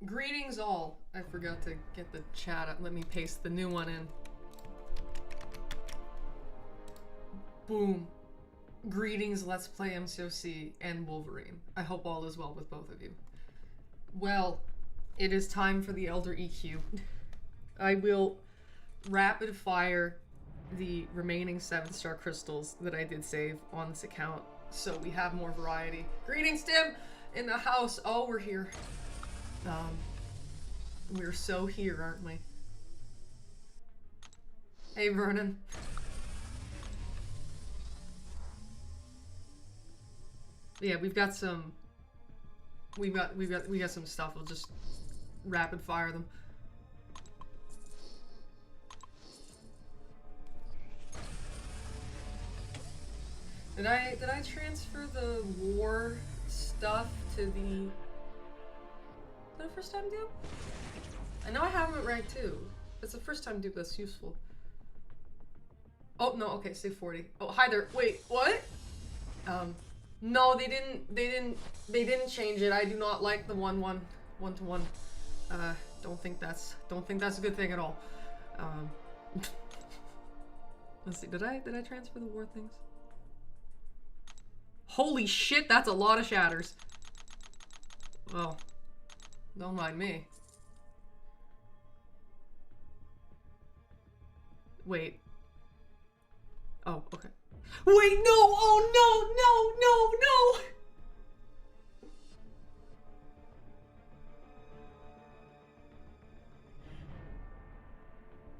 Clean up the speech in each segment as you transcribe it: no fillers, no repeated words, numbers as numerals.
Greetings all. I forgot to get the chat up. Let me paste the new one in. Boom. Greetings, Let's Play MCOC and Wolverine. I hope all is well with both of you. Well, it is time for the Elder EQ. I will rapid fire the remaining 7-star crystals that I did save on this account so we have more variety. Greetings, Tim! In the house. Oh, we're here. We're so here, aren't we? Hey, Vernon. Yeah, we've got some stuff. We'll just rapid fire them. Did I transfer the war stuff to the... Is that a first time dupe? I know I have them at rank 2. It's a first time dupe that's useful. Oh no, okay, say 40. Oh, hi there. Wait, what? No, they didn't change it. I do not like the 1-1 1-to-1. Don't think that's a good thing at all. Let's see. Did I transfer the war things? Holy shit, that's a lot of shatters. Well, don't mind me. Wait. Oh, okay. Wait, no! Oh, no!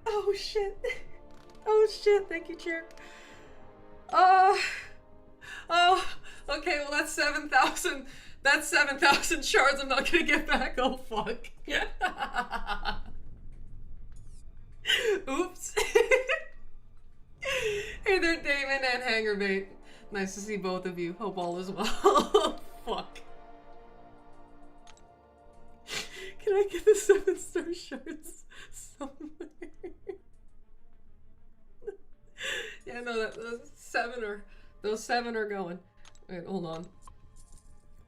Oh, shit. Oh, shit. Thank you, Chair. Oh, okay, well, that's 7,000. That's 7,000 shards I'm not gonna get back. Oh, fuck. Oops. Hey there, Damon and Hangerbait. Nice to see both of you. Hope all is well. Fuck. Can I get the 7-star shards somewhere? Yeah, no, those seven are going. Wait, hold on.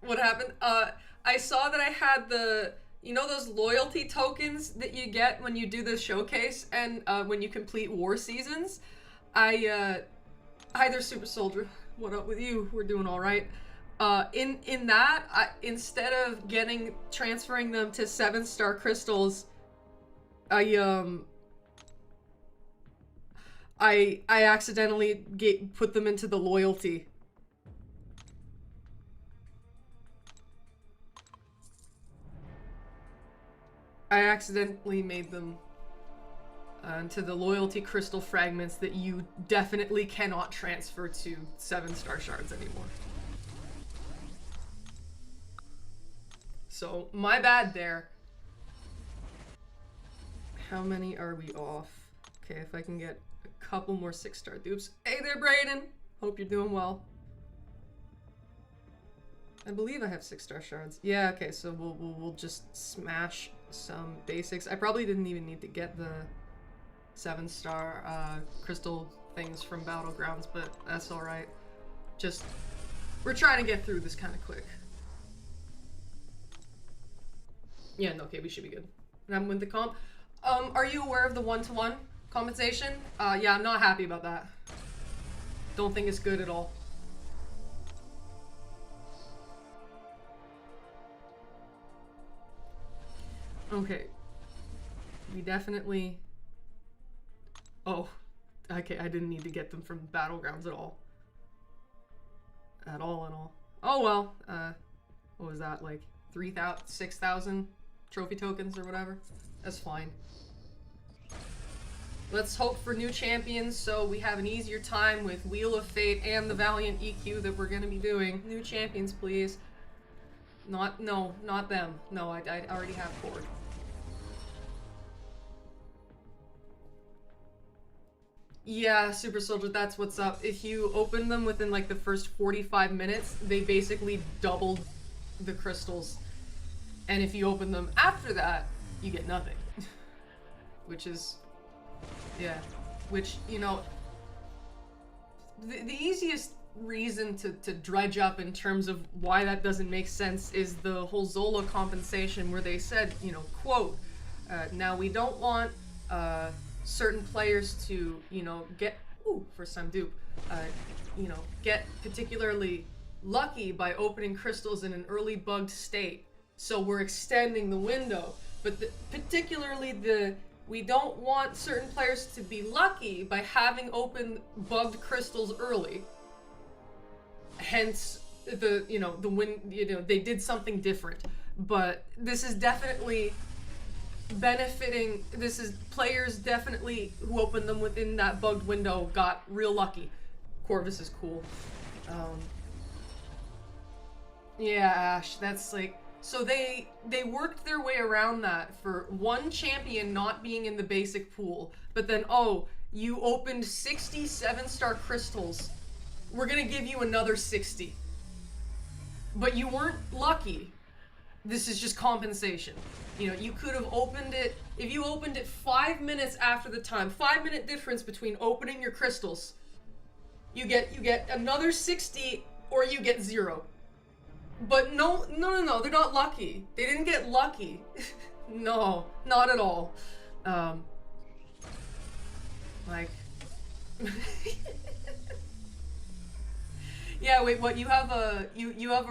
What happened? I saw that I had the, you know those loyalty tokens that you get when you do the showcase and when you complete war seasons? Hi there, Super Soldier. What up with you? We're doing all right. In that, instead of transferring them to 7-star crystals, I accidentally put them into the loyalty. I accidentally made them into the loyalty crystal fragments that you definitely cannot transfer to 7-star shards anymore. So, my bad there. How many are we off? Okay, if I can get a couple more 6-star dupes. Hey there, Brayden! Hope you're doing well. I believe I have 6-star shards. Yeah, okay, so we'll just smash some basics. I probably didn't even need to get the 7-star crystal things from Battlegrounds, but that's alright. Just, we're trying to get through this kind of quick. Yeah, no, okay, we should be good. And I'm with the comp. Are you aware of the 1-to-1 compensation? Yeah, I'm not happy about that. Don't think it's good at all. Okay. We definitely... Oh. Okay, I didn't need to get them from Battlegrounds at all. At all. Oh well. What was that, like 3,000, 6,000 trophy tokens or whatever? That's fine. Let's hope for new champions so we have an easier time with Wheel of Fate and the Valiant EQ that we're gonna be doing. New champions, please. Not them. No, I already have Cord. Yeah, Super Soldier, that's what's up. If you open them within like the first 45 minutes, they basically doubled the crystals. And if you open them after that, you get nothing. Which is, yeah, which, you know, the easiest reason to dredge up in terms of why that doesn't make sense is the whole Zola compensation, where they said, you know, quote, now we don't want certain players to, you know, get, first time dupe, you know, get particularly lucky by opening crystals in an early bugged state. So we're extending the window. But we don't want certain players to be lucky by having opened bugged crystals early. Hence, they did something different. But this is definitely benefiting. This is players definitely who opened them within that bugged window got real lucky. Corvus is cool. Yeah, Ash, that's like, so they worked their way around that for one champion not being in the basic pool, but then, you opened 60 7-star crystals. We're gonna give you another 60. But you weren't lucky. This is just compensation. You know, you could have opened it, if you opened it 5 minutes after the time, 5-minute difference between opening your crystals, you get another 60 or you get 0. But no, they're not lucky. They didn't get lucky. No, not at all. Like... Yeah, wait, what, you have a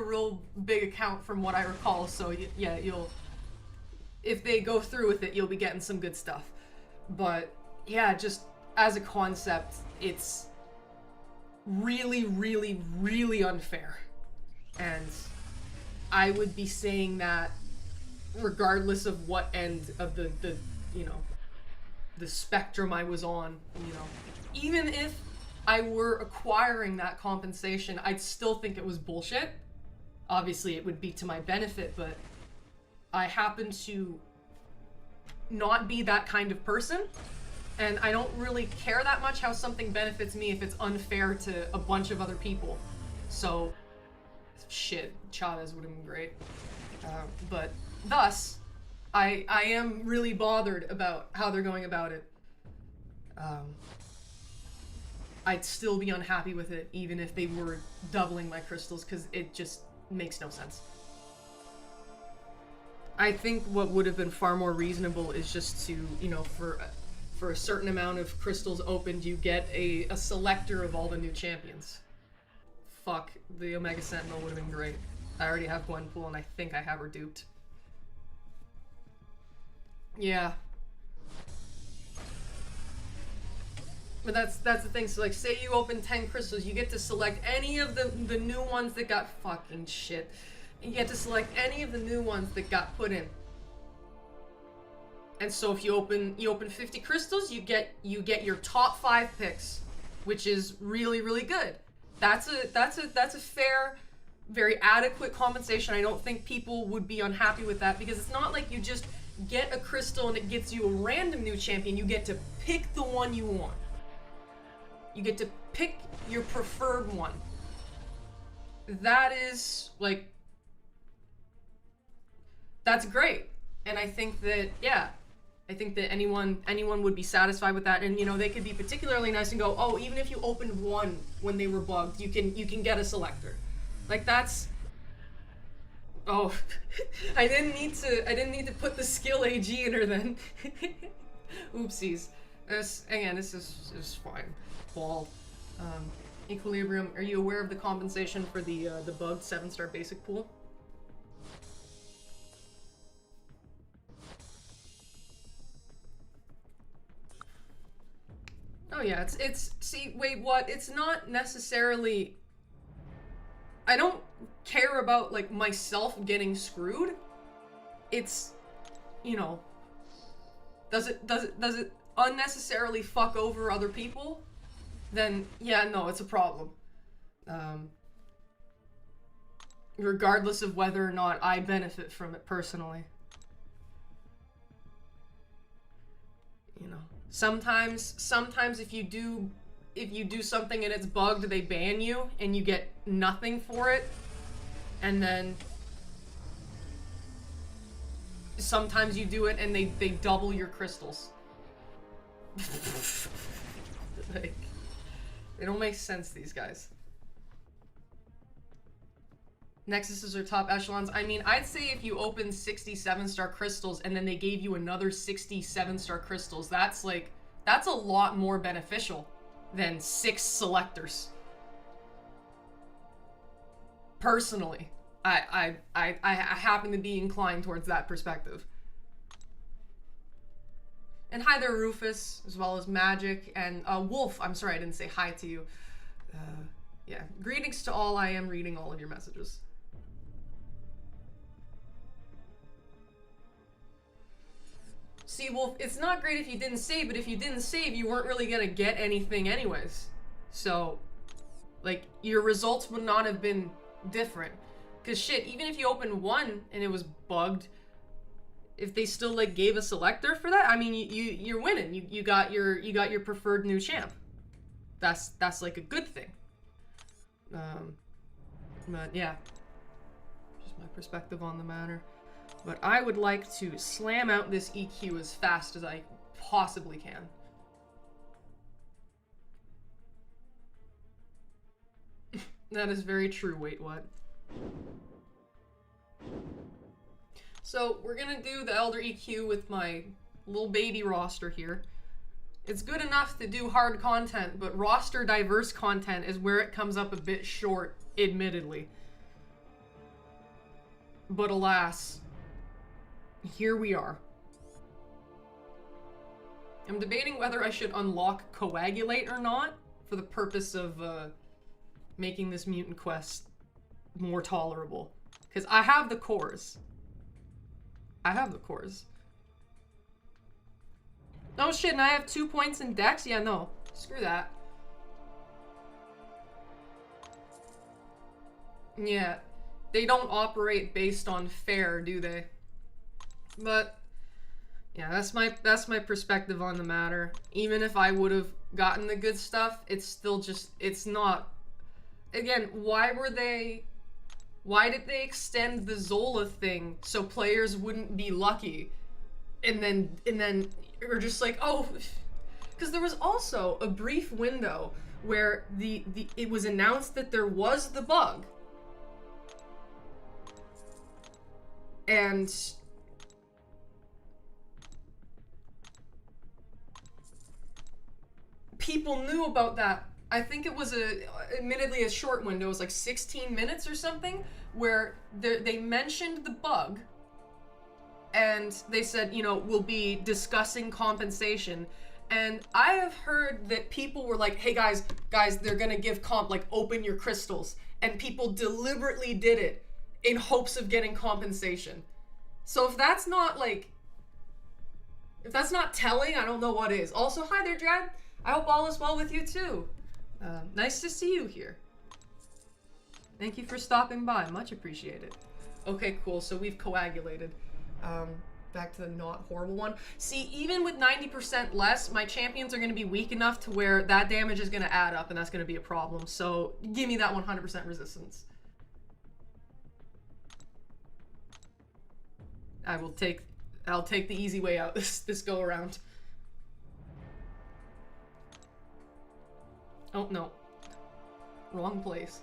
real big account from what I recall, so yeah, if they go through with it, you'll be getting some good stuff. But yeah, just as a concept, it's really, really, really unfair. And I would be saying that regardless of what end of the spectrum I was on, you know. Even if I were acquiring that compensation, I'd still think it was bullshit. Obviously, it would be to my benefit, but I happen to not be that kind of person, and I don't really care that much how something benefits me if it's unfair to a bunch of other people. So, shit, Chavez would have been great. But thus, I am really bothered about how they're going about it. I'd still be unhappy with it, even if they were doubling my crystals, because it just makes no sense. I think what would have been far more reasonable is just to, you know, for a certain amount of crystals opened, you get a selector of all the new champions. Fuck, the Omega Sentinel would have been great. I already have Gwenpool, and I think I have her duped. Yeah. But that's the thing, so like, say you open 10 crystals, you get to select any of the new ones that got fucking shit. You get to select any of the new ones that got put in. And so if you open 50 crystals, you get your top 5 picks, which is really, really good. That's a fair, very adequate compensation. I don't think people would be unhappy with that, because it's not like you just get a crystal and it gets you a random new champion. You get to pick the one you want. You get to pick your preferred one. That is, like, that's great. And I think that, yeah, I think that anyone would be satisfied with that. And, you know, they could be particularly nice and go, oh, even if you opened one when they were bugged, you can get a selector. Like, that's, oh, I didn't need to put the skill AG in her then. Oopsies. This is fine. Ball. Equilibrium, are you aware of the compensation for the bugged 7-star basic pool? Oh yeah, see, wait, what? It's not necessarily, I don't care about, like, myself getting screwed. It's, you know, does it unnecessarily fuck over other people? Then, yeah, no, it's a problem. Regardless of whether or not I benefit from it personally. You know, sometimes if you do something and it's bugged, they ban you and you get nothing for it. And then sometimes you do it and they double your crystals. Like, They don't make sense, these guys. Nexuses are top echelons. I mean, I'd say if you open 67-star crystals and then they gave you another 67-star crystals, that's like, that's a lot more beneficial than 6 selectors. Personally, I happen to be inclined towards that perspective. And hi there, Rufus, as well as Magic, and Wolf. I'm sorry I didn't say hi to you. Yeah, greetings to all. I am reading all of your messages. See, Wolf, it's not great if you didn't save, but if you didn't save, you weren't really gonna get anything anyways. So, like, your results would not have been different. Because shit, even if you opened one and it was bugged, if they still like gave a selector for that, I mean, you're winning. You got your preferred new champ. That's like a good thing. But yeah, just my perspective on the matter. But I would like to slam out this EQ as fast as I possibly can. That is very true. Wait, what? So we're gonna do the Elder EQ with my little baby roster here. It's good enough to do hard content, but roster diverse content is where it comes up a bit short, admittedly. But alas, here we are. I'm debating whether I should unlock Coagulate or not for the purpose of making this mutant quest more tolerable. Because I have the cores. Oh shit, and I have 2 points in Dex? Yeah, no. Screw that. Yeah. They don't operate based on fair, do they? But yeah, that's my perspective on the matter. Even if I would have gotten the good stuff, it's still just, it's not. Again, why did they extend the Zola thing so players wouldn't be lucky? And then we're just like, oh, because there was also a brief window where it was announced that there was the bug. And people knew about that. I think it was admittedly a short window. It was like 16 minutes or something, where they mentioned the bug, and they said, you know, we'll be discussing compensation. And I have heard that people were like, hey guys, they're gonna give comp, like, open your crystals. And people deliberately did it in hopes of getting compensation. So if that's not, like, if that's not telling, I don't know what is. Also, hi there, Drad. I hope all is well with you too. Nice to see you here. Thank you for stopping by. Much appreciated. Okay, cool. So we've coagulated. Back to the not horrible one. See, even with 90% less, my champions are going to be weak enough to where that damage is going to add up, and that's going to be a problem. So give me that 100% resistance. I'll take the easy way out this go around. Oh, no. Wrong place.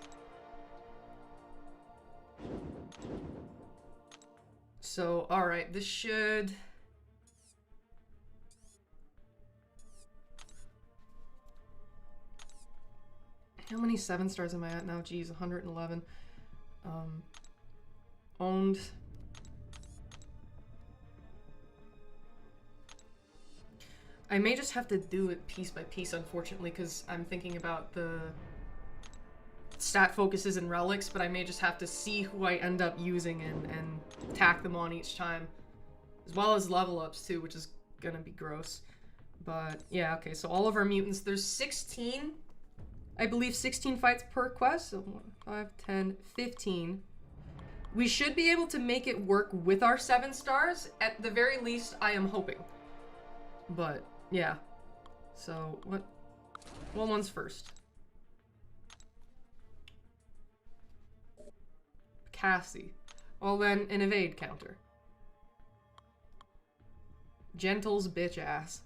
So, alright, this should... How many 7 stars am I at now? Geez, 111. Owned. I may just have to do it piece by piece, unfortunately, because I'm thinking about the stat focuses and relics, but I may just have to see who I end up using and tack them on each time. As well as level ups, too, which is gonna be gross. But, yeah, okay, so all of our mutants, there's 16, I believe 16 fights per quest, so 5, 10, 15. We should be able to make it work with our 7 stars, at the very least, I am hoping. But... yeah. So, what one's first? Cassie. Well then, an evade counter. Gentle's bitch ass.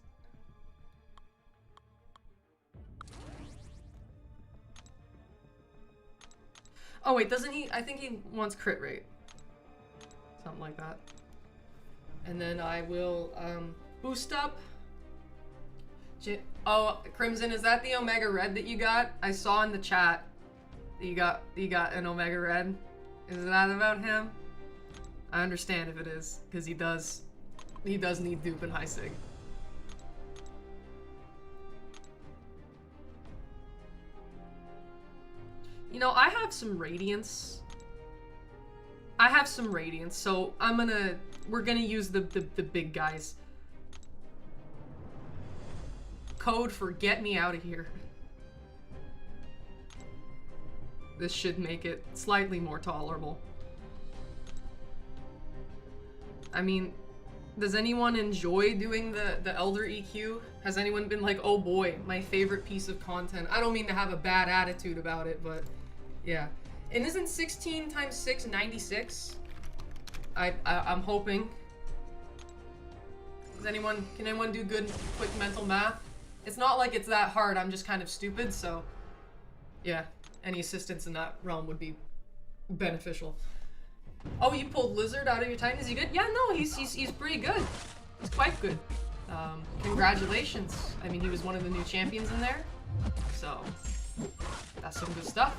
Oh wait, doesn't he? I think he wants crit rate. Something like that. And then I will boost up. Oh, Crimson, is that the Omega Red that you got? I saw in the chat that you got an Omega Red. Is that about him? I understand if it is, because he does need dupe and high sig. You know, I have some Radiance. So we're gonna use the big guys. Code for get me out of here. This should make it slightly more tolerable. I mean, does anyone enjoy doing the Elder EQ? Has anyone been like, oh boy, my favorite piece of content? I don't mean to have a bad attitude about it, but yeah. And isn't 16 times 6 96? I'm hoping. Can anyone do good quick mental math? It's not like it's that hard, I'm just kind of stupid, so yeah, any assistance in that realm would be beneficial. Oh, you pulled Lizard out of your Titan? Is he good? Yeah, no, he's pretty good. He's quite good. Congratulations. I mean, he was one of the new champions in there, so that's some good stuff.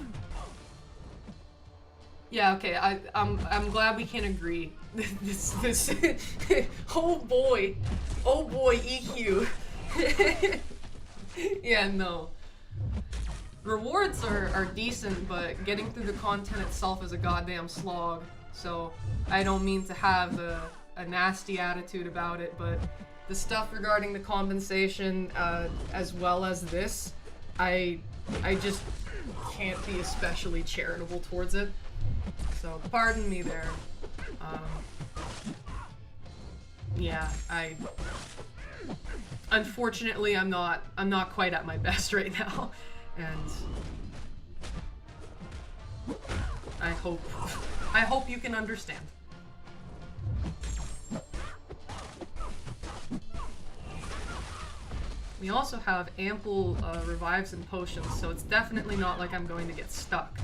Yeah, okay, I'm glad we can agree. this oh boy, EQ. Yeah, no. Rewards are decent, but getting through the content itself is a goddamn slog. So I don't mean to have a nasty attitude about it, but the stuff regarding the compensation, as well as this, I just can't be especially charitable towards it. So pardon me there. Yeah, unfortunately I'm not quite at my best right now, and I hope you can understand. We also have ample revives and potions, so it's definitely not like I'm going to get stuck.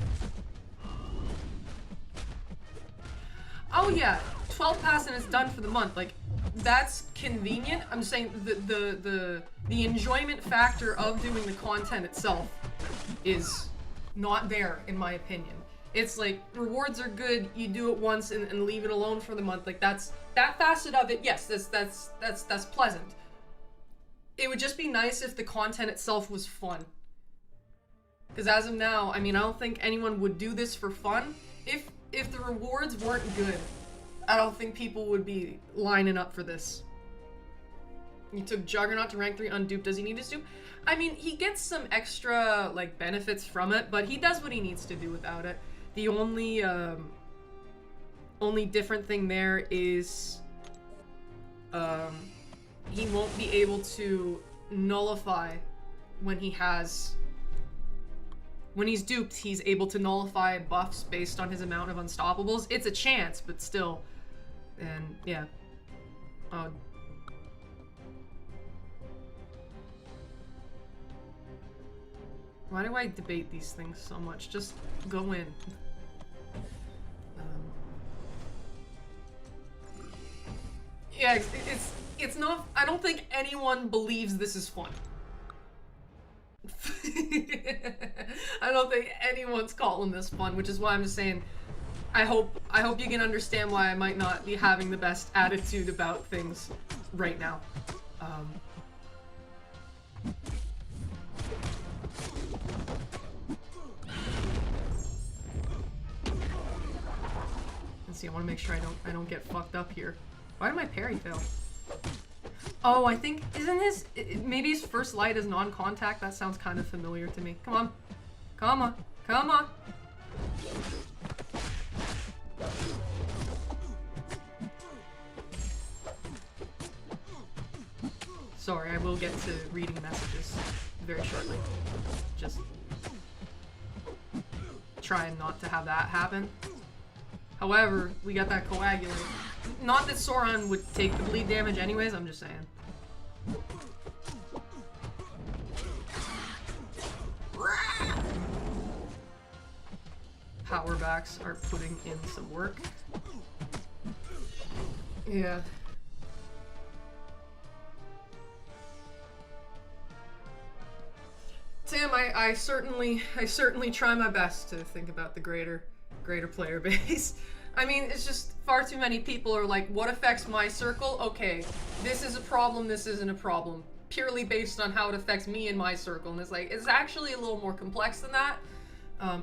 Oh yeah, 12 pass and it's done for the month. Like, that's convenient. I'm just saying the enjoyment factor of doing the content itself is not there, in my opinion. It's like, rewards are good, you do it once and leave it alone for the month. Like, that facet of it, yes, that's pleasant. It would just be nice if the content itself was fun. Because as of now, I mean, I don't think anyone would do this for fun. If the rewards weren't good, I don't think people would be lining up for this. You took Juggernaut to rank 3 undupe. Does he need his dupe? I mean, he gets some extra, like, benefits from it, but he does what he needs to do without it. The only different thing there is, he won't be able to nullify when he's duped, he's able to nullify buffs based on his amount of unstoppables. It's a chance, but still. And, yeah. Why do I debate these things so much? Just go in. Yeah, it's not... I don't think anyone believes this is fun. I don't think anyone's calling this fun, which is why I'm just saying, I hope you can understand why I might not be having the best attitude about things right now. Let's see, I want to make sure I don't get fucked up here. Why did my parry fail? Oh, I think, maybe his first light is non-contact? That sounds kind of familiar to me. Come on. Come on. Come on. Sorry, I will get to reading messages very shortly. Just trying not to have that happen. However, we got that coagulate. Not that Sauron would take the bleed damage anyways, I'm just saying. power backs are putting in some work. Yeah. Tim, I certainly try my best to think about the greater player base. I mean, it's just far too many people are like, what affects my circle? Okay, this is a problem, this isn't a problem. Purely based on how it affects me and my circle. And it's like, it's actually a little more complex than that.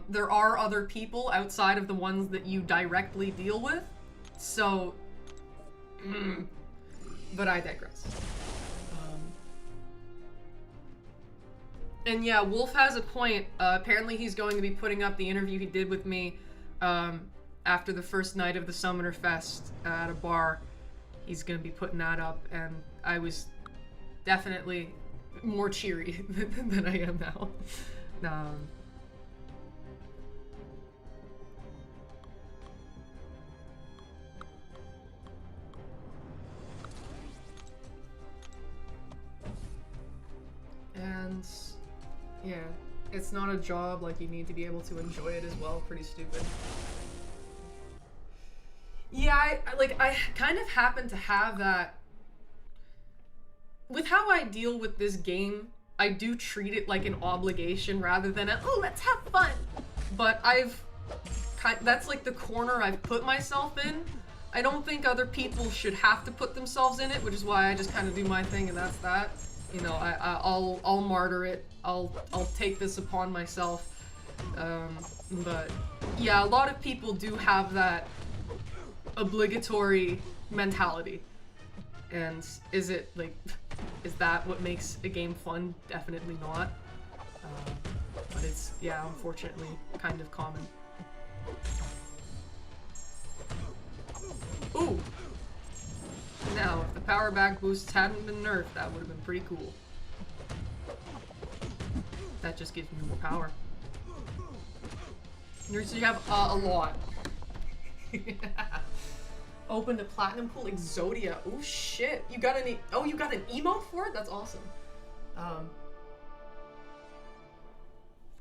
There are other people outside of the ones that you directly deal with. So, but I digress. And yeah, Wolf has a point. Apparently he's going to be putting up the interview he did with me after the first night of the Summoner Fest at a bar. He's going to be putting that up, and I was definitely more cheery than I am now. And yeah, it's not a job, like you need to be able to enjoy it as well. Pretty stupid. Yeah, I kind of happen to have that. With how I deal with this game, I do treat it like an obligation rather than a, oh, let's have fun. But that's like the corner I've put myself in. I don't think other people should have to put themselves in it, which is why I just kind of do my thing and that's that. You know, I'll martyr it. I'll take this upon myself. But yeah, a lot of people do have that obligatory mentality. And is that what makes a game fun? Definitely not. But it's, yeah, unfortunately kind of common. Ooh! Now, if the power back boosts hadn't been nerfed, that would have been pretty cool. That just gives me more power. So you have a lot. Open to platinum pool Exodia. Oh shit! You got an you got an emote for it? That's awesome.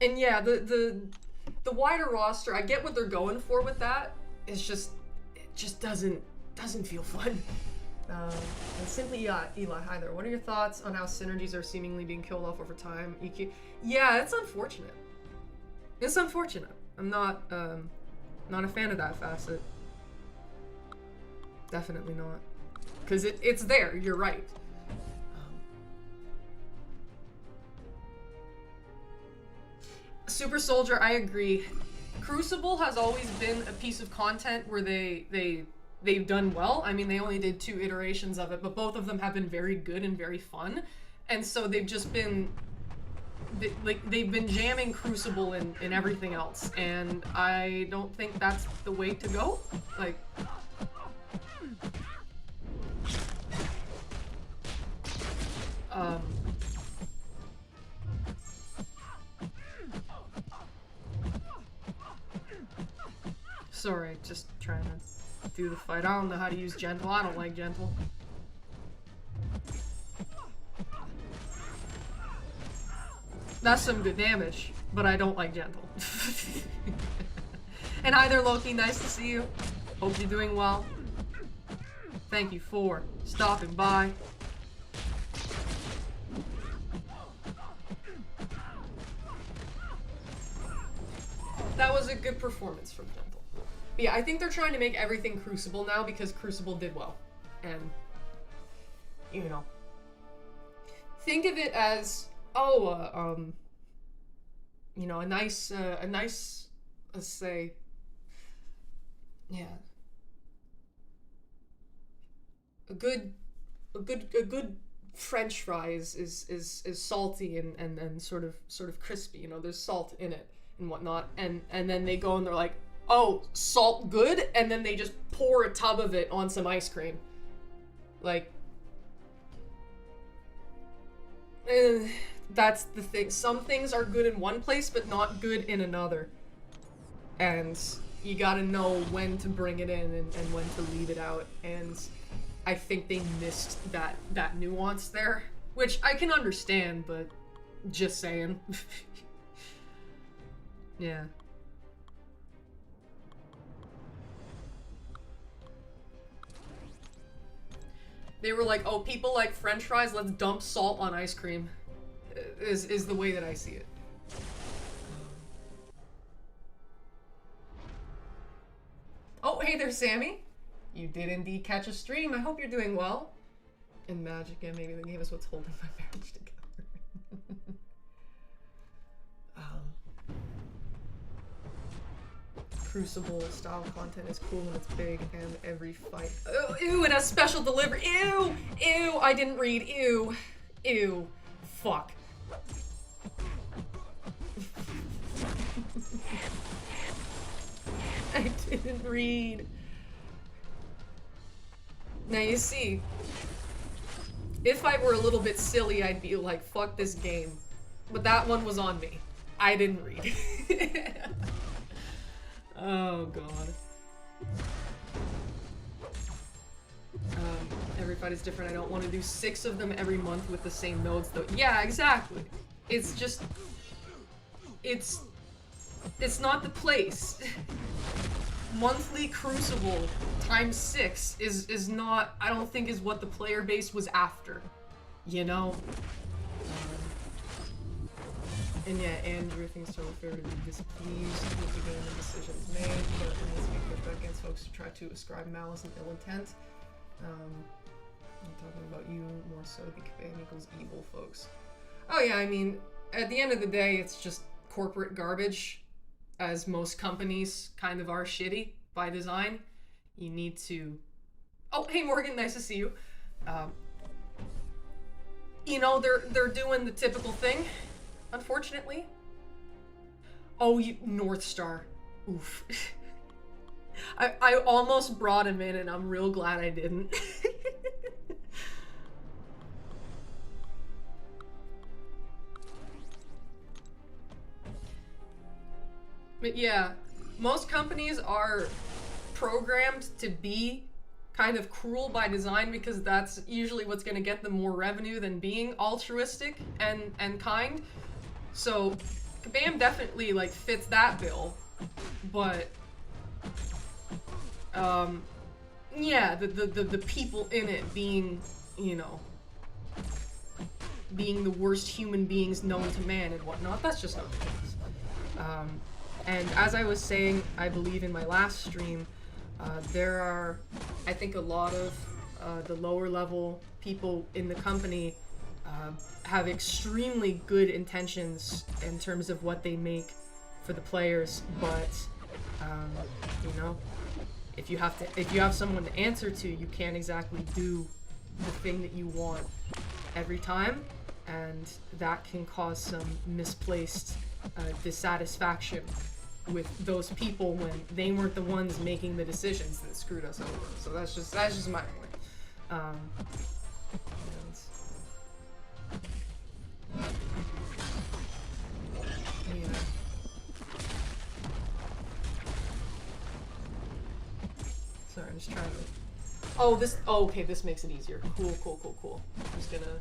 And yeah, the wider roster, I get what they're going for with that. It just doesn't feel fun. And simply Eli, hi there. What are your thoughts on how synergies are seemingly being killed off over time? EQ. Yeah, it's unfortunate. It's unfortunate. I'm not a fan of that facet. Definitely not. Because it's there, you're right. Super Soldier, I agree. Crucible has always been a piece of content where they've done well. I mean, they only did 2 iterations of it, but both of them have been very good and very fun. And so they've just been, they've been jamming Crucible in everything else. And I don't think that's the way to go. Like, sorry, just trying to do the fight. I don't know how to use gentle. I don't like gentle. That's some good damage, but I don't like gentle. And hi there, Loki. Nice to see you. Hope you're doing well. Thank you for stopping by. That was a good performance from Gentle. But yeah, I think they're trying to make everything Crucible now because Crucible did well. And, you know. Think of it as, you know, a nice, let's say, yeah. A good French fry is salty and sort of crispy, you know, there's salt in it and whatnot, and then they go and they're like, oh, salt good, and then they just pour a tub of it on some ice cream. Like, that's the thing. Some things are good in one place but not good in another, and you gotta know when to bring it in and when to leave it out, and I think they missed that nuance there, which I can understand, but just saying. Yeah. They were like, oh, people like French fries, let's dump salt on ice cream. Is the way that I see it. Oh, hey there, Sammy. You did indeed catch a stream. I hope you're doing well. In Magic, yeah, maybe the game is what's holding my marriage together. Crucible style content is cool when it's big and every fight. Oh, ew, it has special delivery. Ew! Ew, I didn't read. Ew. Ew. Fuck. I didn't read. Now you see, if I were a little bit silly, I'd be like, fuck this game. But that one was on me. I didn't read. Oh, God. Every fight is different. I don't want to do 6 of them every month with the same nodes, though. Yeah, exactly. It's just... It's not the place. Monthly Crucible times 6 is not, I don't think, is what the player base was after. You know? And yeah, Andrew thinks totally fair to be displeased with the game and decisions made, but it needs to be pushed back against folks who try to ascribe malice and ill intent. I'm talking about you more so because fan equals evil, folks. Oh yeah, I mean, at the end of the day, it's just corporate garbage, as most companies kind of are shitty by design. You need to... Oh, hey Morgan, nice to see you. You know, they're doing the typical thing. Unfortunately. Oh, you North Star. Oof. I almost brought him in and I'm real glad I didn't. But yeah, most companies are programmed to be kind of cruel by design because that's usually what's going to get them more revenue than being altruistic and kind. So, Kabam definitely, like, fits that bill, but, yeah, the people in it being, you know, being the worst human beings known to man and whatnot, that's just not the case. And as I was saying, I believe in my last stream, there are, I think, a lot of the lower level people in the company have extremely good intentions in terms of what they make for the players, but you know, if you have someone to answer to, you can't exactly do the thing that you want every time, and that can cause some misplaced dissatisfaction with those people when they weren't the ones making the decisions that screwed us over. So that's just my point. Yeah. Sorry, I'm just trying to... Oh, this... Oh, okay, this makes it easier. Cool. I'm just gonna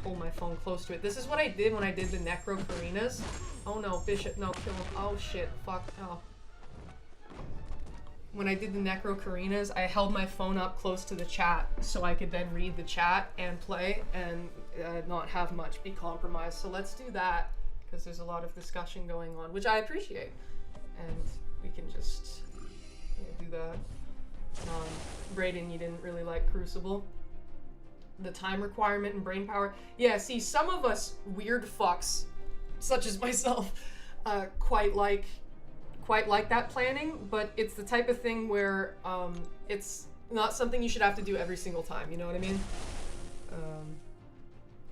hold my phone close to it. This is what I did when I did the Necro Karinas. Oh no, Bishop, no, kill him. Oh shit, fuck, oh. When I did the Necro Karinas, I held my phone up close to the chat so I could then read the chat and play and not have much be compromised. So let's do that, because there's a lot of discussion going on, which I appreciate. And we can just do that. Brayden, you didn't really like Crucible. The time requirement and brain power. Yeah, see, some of us weird fucks, such as myself, quite like that planning, but it's the type of thing where it's not something you should have to do every single time, you know what I mean?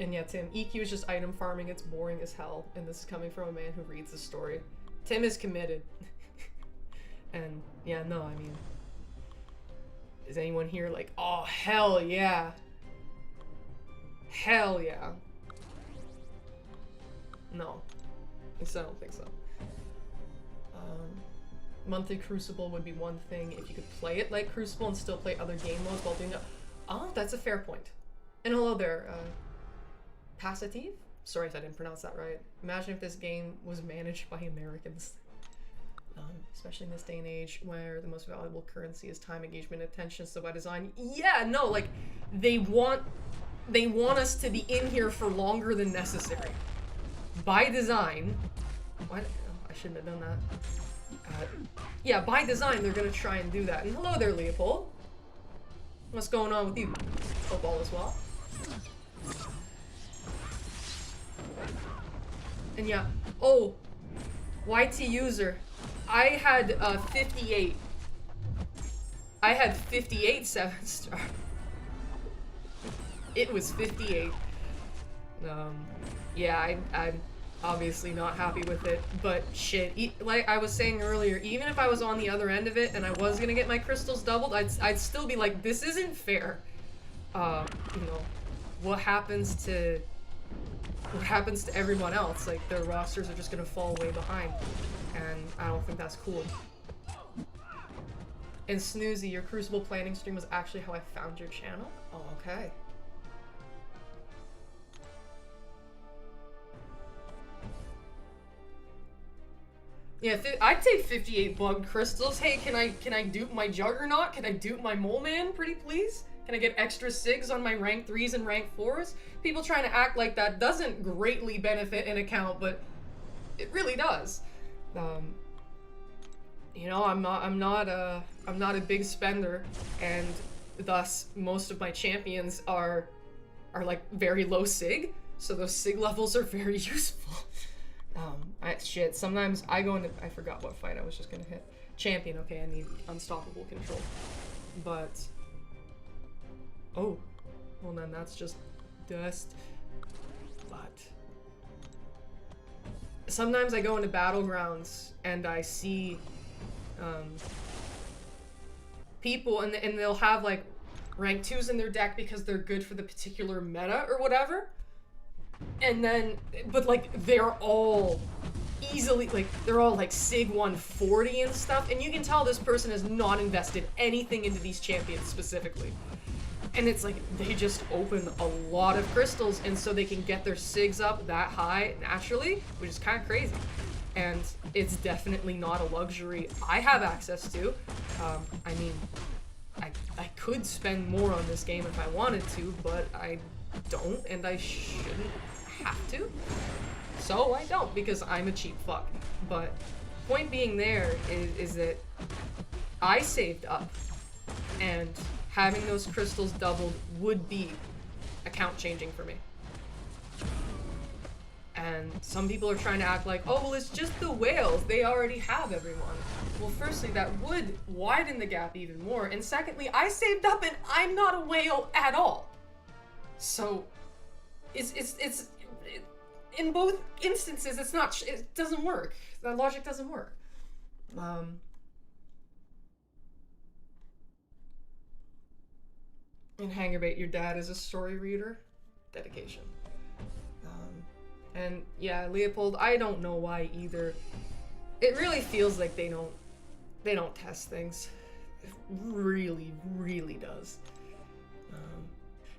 And yeah, Tim, EQ is just item farming, it's boring as hell, and this is coming from a man who reads the story. Tim is committed. And yeah, no, I mean, is anyone here like, oh, hell yeah. Hell yeah. No. I don't think so. Monthly Crucible would be one thing if you could play it like Crucible and still play other game modes while doing it. Oh, that's a fair point. And hello there, Passative? Sorry if I didn't pronounce that right. Imagine if this game was managed by Americans. especially in this day and age where the most valuable currency is time, engagement, attention. So by design, yeah, no, like they want us to be in here for longer than necessary. By design, what? Oh, I shouldn't have done that. Yeah, by design, they're gonna try and do that. And hello there, Leopold. What's going on with you? Hope all is well. And yeah, oh, YT user. I had 58. I had 58 7-star. It was 58. Yeah, I'm obviously not happy with it, but shit, like I was saying earlier, even if I was on the other end of it and I was gonna get my crystals doubled, I'd still be like, this isn't fair. You know, what happens to everyone else? Like, their rosters are just gonna fall way behind, and I don't think that's cool. And Snoozy, your Crucible planning stream was actually how I found your channel? Oh, okay. Yeah, I'd take 58 bugged crystals. Hey, can I dupe my Juggernaut? Can I dupe my Mole Man, pretty please? Can I get extra SIGs on my rank 3s and rank 4s? People trying to act like that doesn't greatly benefit an account, but it really does. You know, I'm not a big spender, and thus most of my champions are like very low SIG, so those SIG levels are very useful. Shit, sometimes I go into, I forgot what fight I was just gonna hit. Champion, okay, I need unstoppable control. But, oh, well then that's just dust. But, sometimes I go into battlegrounds and I see, people and they'll have like rank 2s in their deck because they're good for the particular meta or whatever. And then, but like, they're all easily, like, they're all like SIG 140 and stuff, and you can tell this person has not invested anything into these champions specifically. And it's like, they just open a lot of crystals, and so they can get their SIGs up that high naturally, which is kind of crazy. And it's definitely not a luxury I have access to. I mean, I could spend more on this game if I wanted to, but I don't, and I shouldn't have to. So I don't, because I'm a cheap fuck. But point being there is that I saved up, and having those crystals doubled would be account changing for me. And some people are trying to act like, oh, well, it's just the whales, they already have everyone. Well, firstly, that would widen the gap even more, and secondly, I saved up and I'm not a whale at all. So, it's in both instances, it doesn't work. That logic doesn't work. In Hangerbait, your dad is a story reader. Dedication. And yeah, Leopold, I don't know why either. It really feels like they don't test things. It really, really does.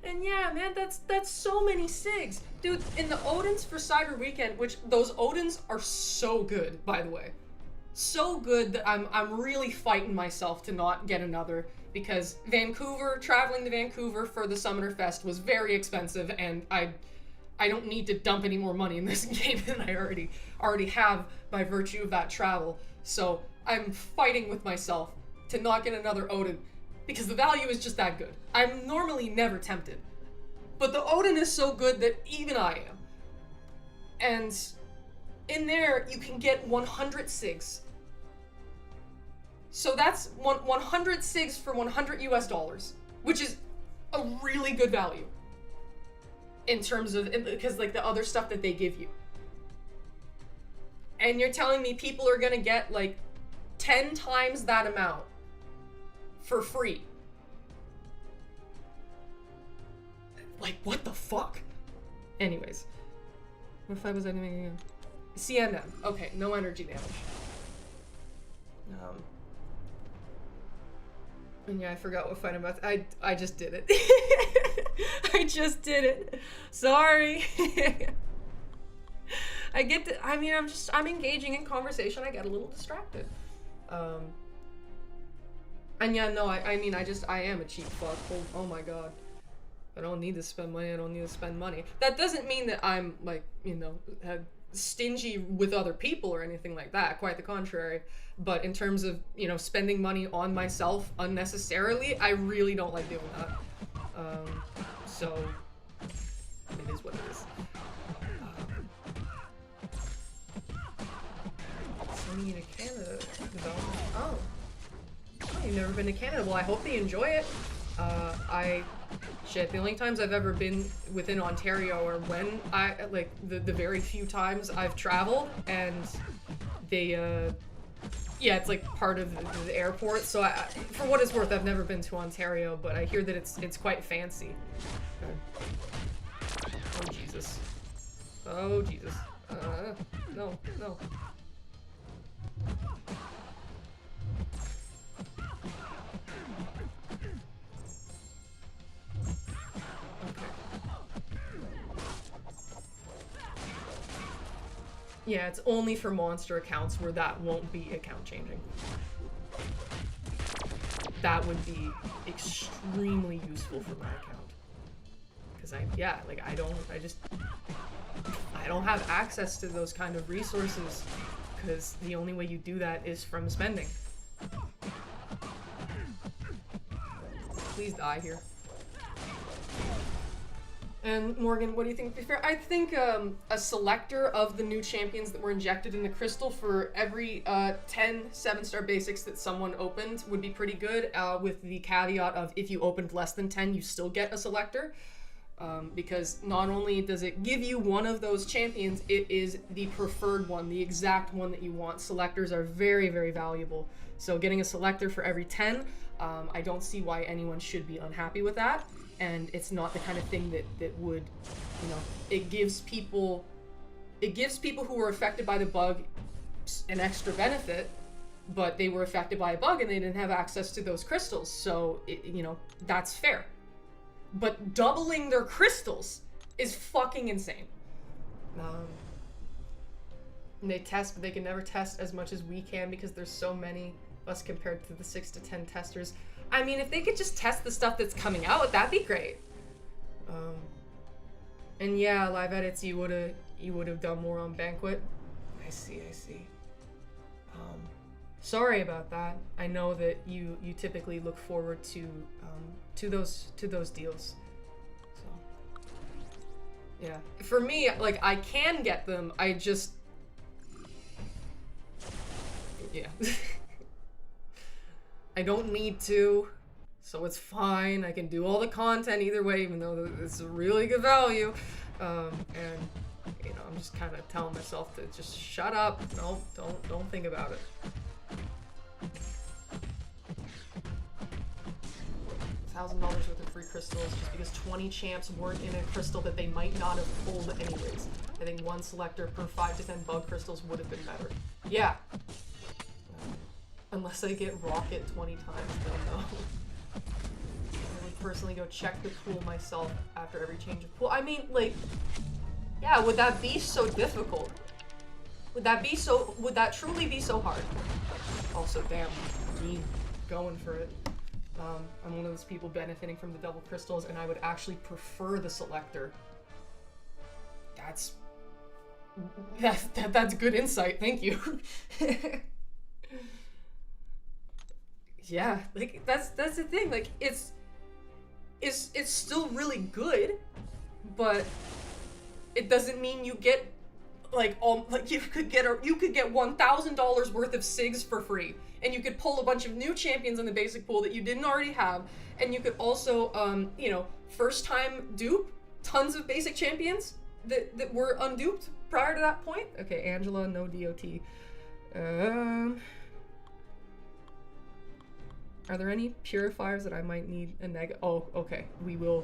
And yeah, man, that's so many SIGs. Dude, in the Odins for Cyber Weekend, which those Odins are so good, by the way. So good that I'm really fighting myself to not get another, because traveling to Vancouver for the Summoner Fest was very expensive, and I don't need to dump any more money in this game than I already have by virtue of that travel. So I'm fighting with myself to not get another Odin, because the value is just that good. I'm normally never tempted, but the Odin is so good that even I am. And in there, you can get 100 SIGs. So that's 100 SIGs for $100 US, which is a really good value. In terms of, because like the other stuff that they give you. And you're telling me people are gonna get like 10 times that amount for free. Like, what the fuck? Anyways. What if I was anything again? CNM. Okay, no energy damage. And yeah, I forgot what fight I'm about to, I just did it. I just did it. Sorry. I'm engaging in conversation, I get a little distracted. And yeah, no, I mean, I am a cheap fuck. Oh my god. I don't need to spend money, I don't need to spend money. That doesn't mean that I'm, like, you know, stingy with other people or anything like that, quite the contrary. But in terms of, you know, spending money on myself unnecessarily, I really don't like doing that. So, it is what it is. Sending you to Canada development. Oh, you've never been to Canada. Well, I hope they enjoy it. The only times I've ever been within Ontario are when the very few times I've traveled, and they, yeah, it's like part of the airport, so for what it's worth, I've never been to Ontario, but I hear that it's quite fancy. Okay. Oh, Jesus. Oh, Jesus. No. Yeah, it's only for monster accounts where that won't be account changing. That would be extremely useful for my account. Because I don't have access to those kind of resources, because the only way you do that is from spending. Please die here. And Morgan, what do you think would be fair? I think a selector of the new champions that were injected in the crystal for every 10 7-star basics that someone opened would be pretty good, with the caveat of if you opened less than 10, you still get a selector. Because not only does it give you one of those champions, it is the preferred one, the exact one that you want. Selectors are very, very valuable. So getting a selector for every 10, I don't see why anyone should be unhappy with that. And it's not the kind of thing that would, you know, it gives people who were affected by the bug an extra benefit, but they were affected by a bug and they didn't have access to those crystals. So, you know, that's fair. But doubling their crystals is fucking insane. They test, but they can never test as much as we can because there's so many of us compared to the 6 to 10 testers. I mean, if they could just test the stuff that's coming out, that'd be great. And yeah, live edits, you would have done more on Banquet. I see. Sorry about that. I know that you typically look forward to those deals. So yeah, for me, like, I can get them. I just, yeah. I don't need to, so it's fine. I can do all the content either way, even though it's a really good value. And you know, I'm just kind of telling myself to just shut up. No, don't think about it. $1,000 worth of free crystals just because 20 champs weren't in a crystal that they might not have pulled anyways. I think one selector per 5 to 10 bug crystals would have been better. Yeah. Unless I get rocket 20 times, then no. I would personally go check the pool myself after every change of pool. I mean, like, yeah, would that be so difficult? Would that truly be so hard? Also, damn, Dean, going for it. I'm one of those people benefiting from the double crystals, and I would actually prefer the selector. That's good insight, thank you. Yeah, like, that's the thing, like, it's still really good, but it doesn't mean you get, like, you could get $1,000 worth of SIGs for free, and you could pull a bunch of new champions in the basic pool that you didn't already have, and you could also, you know, first time dupe tons of basic champions that were unduped prior to that point. Okay, Angela, no DOT. Are there any purifiers that I might need a oh, okay. We will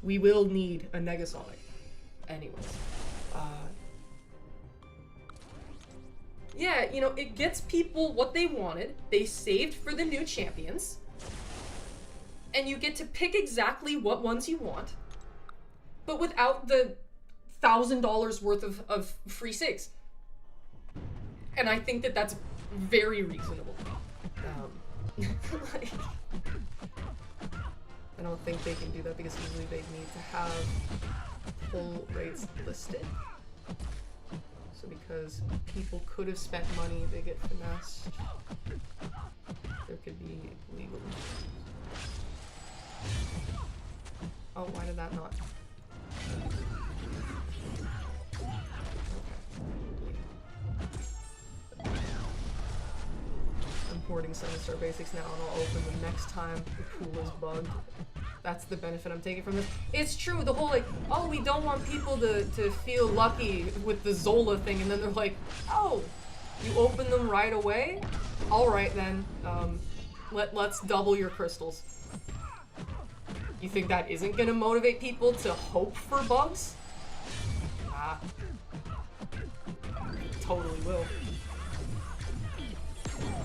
need a Negasonic. Anyways. Yeah, you know, it gets people what they wanted. They saved for the new champions. And you get to pick exactly what ones you want. But without the $1,000 worth of free SIGs. And I think that that's very reasonable. Like, I don't think they can do that because usually they need to have pull rates listed. So because people could have spent money, they get finessed. There could be legal. Oh, why did that not? I'm porting 7-star basics now and I'll open them next time the pool is bugged. That's the benefit I'm taking from this. It's true, the whole like, oh, we don't want people to feel lucky with the Zola thing, and then they're like, oh, you open them right away? Alright then, let's double your crystals. You think that isn't gonna motivate people to hope for bugs? Ah. Totally will.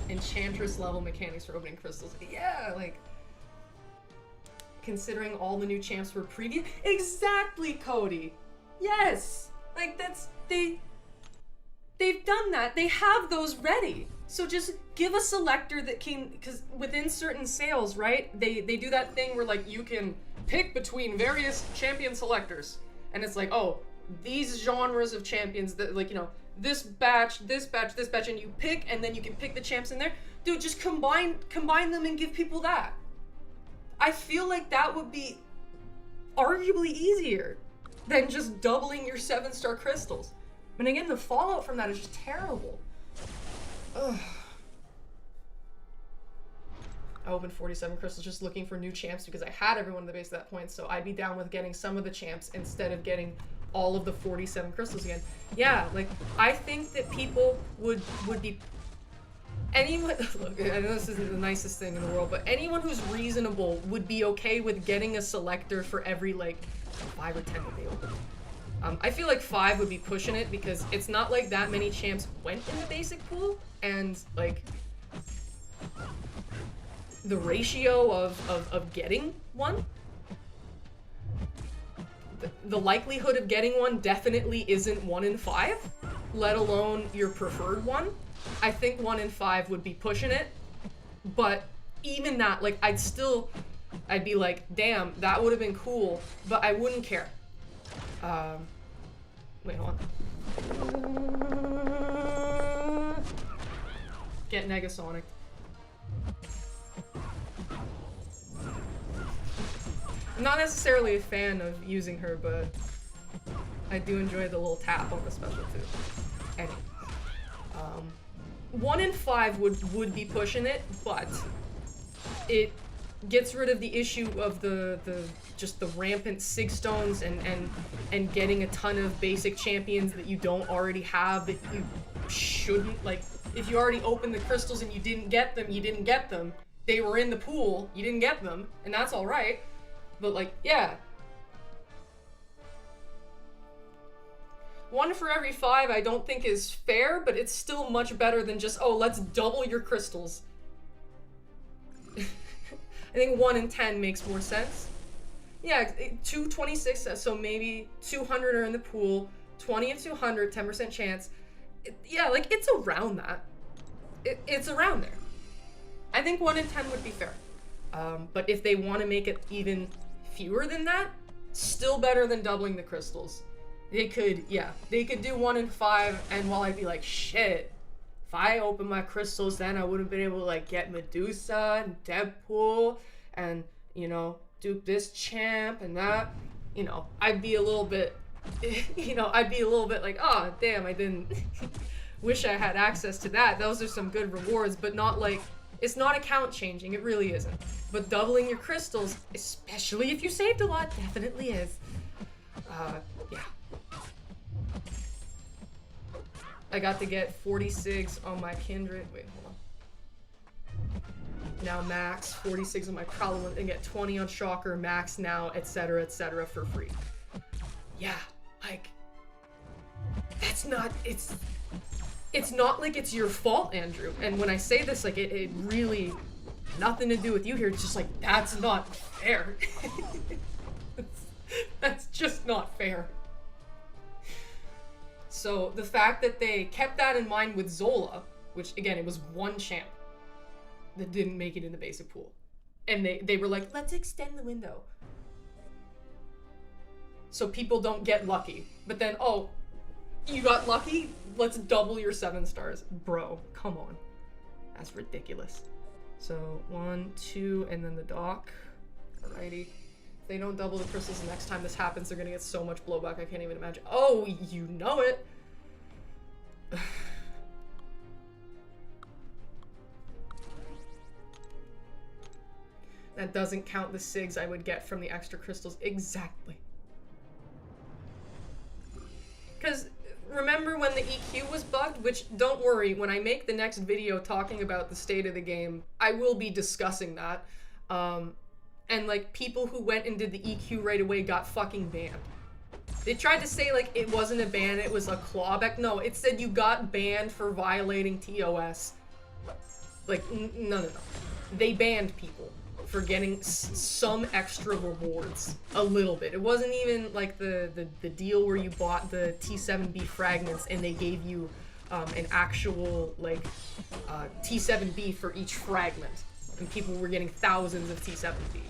Enchantress level mechanics for opening crystals. Yeah, like, considering all the new champs were previous. Exactly, Cody. Yes. Like they've done that. They have those ready. So just give a selector that can, because within certain sales, right? They do that thing where like you can pick between various champion selectors, and it's like, oh, these genres of champions that, like, you know, this batch, this batch, this batch, and you pick, and then you can pick the champs in there. Dude, just combine them and give people that. I feel like that would be arguably easier than just doubling your 7-star crystals. And again, the fallout from that is just terrible. Ugh. I opened 47 crystals just looking for new champs because I had everyone in the base at that point, so I'd be down with getting some of the champs instead of getting all of the 47 crystals again. Yeah, like, I think that people would be... Anyone, look, I know this isn't the nicest thing in the world, but anyone who's reasonable would be okay with getting a selector for every, like, 5 or 10 that they open. I feel like 5 would be pushing it because it's not like that many champs went in the basic pool, and, like, the ratio of getting one, the likelihood of getting one definitely isn't 1 in 5, let alone your preferred one. I think 1 in 5 would be pushing it, but even that, like, I'd be like, damn, that would have been cool, but I wouldn't care. Wait, hold on. Get Negasonic. I'm not necessarily a fan of using her, but I do enjoy the little tap on the special too. Anyway. 1 in 5 would be pushing it, but it gets rid of the issue of the just the rampant sig stones and getting a ton of basic champions that you don't already have, that you shouldn't, like, if you already opened the crystals and you didn't get them, you didn't get them. They were in the pool, you didn't get them, and that's alright. But, like, yeah. 1 for every 5 I don't think is fair, but it's still much better than just, oh, let's double your crystals. I think 1 in 10 makes more sense. Yeah, 226, so maybe 200 are in the pool, 20 of 200, 10% chance. Yeah, like, it's around that. It's around there. I think 1 in 10 would be fair. But if they want to make it even fewer than that, still better than doubling the crystals. They could do 1 in 5, and while I'd be like, shit, if I open my crystals, then I would have been able to, like, get Medusa and Deadpool and, you know, dupe this champ and that, you know, I'd be a little bit, like, oh, damn, I didn't, wish I had access to that. Those are some good rewards, but not, like, it's not account changing, it really isn't. But doubling your crystals, especially if you saved a lot, definitely is. Yeah. I got to get 46 on my Kindred. Wait, hold on. Now max 46 on my Prowler and get 20 on Shocker, max now, etc., for free. Yeah, like, that's not, it's not like it's your fault, Andrew. And when I say this, like, it really, nothing to do with you here. It's just like, that's not fair. That's just not fair. So the fact that they kept that in mind with Zola, which again, it was 1 champ. that didn't make it in the basic pool. And they were like, let's extend the window. So people don't get lucky. But then, oh, you got lucky? Let's double your 7 stars. Bro, come on. That's ridiculous. So 1, 2, and then the dock. Alrighty. If they don't double the crystals the next time this happens, they're gonna get so much blowback I can't even imagine. Oh, you know it. That doesn't count the SIGs I would get from the extra crystals. Exactly. Because remember when the EQ was bugged? Which, don't worry, when I make the next video talking about the state of the game, I will be discussing that. And like, people who went and did the EQ right away got fucking banned. They tried to say like it wasn't a ban, it was a clawback. No, it said you got banned for violating TOS. Like, no. They banned people for getting some extra rewards. A little bit. It wasn't even like the deal where you bought the T7B fragments and they gave you an actual like T7B for each fragment. And people were getting thousands of T7B.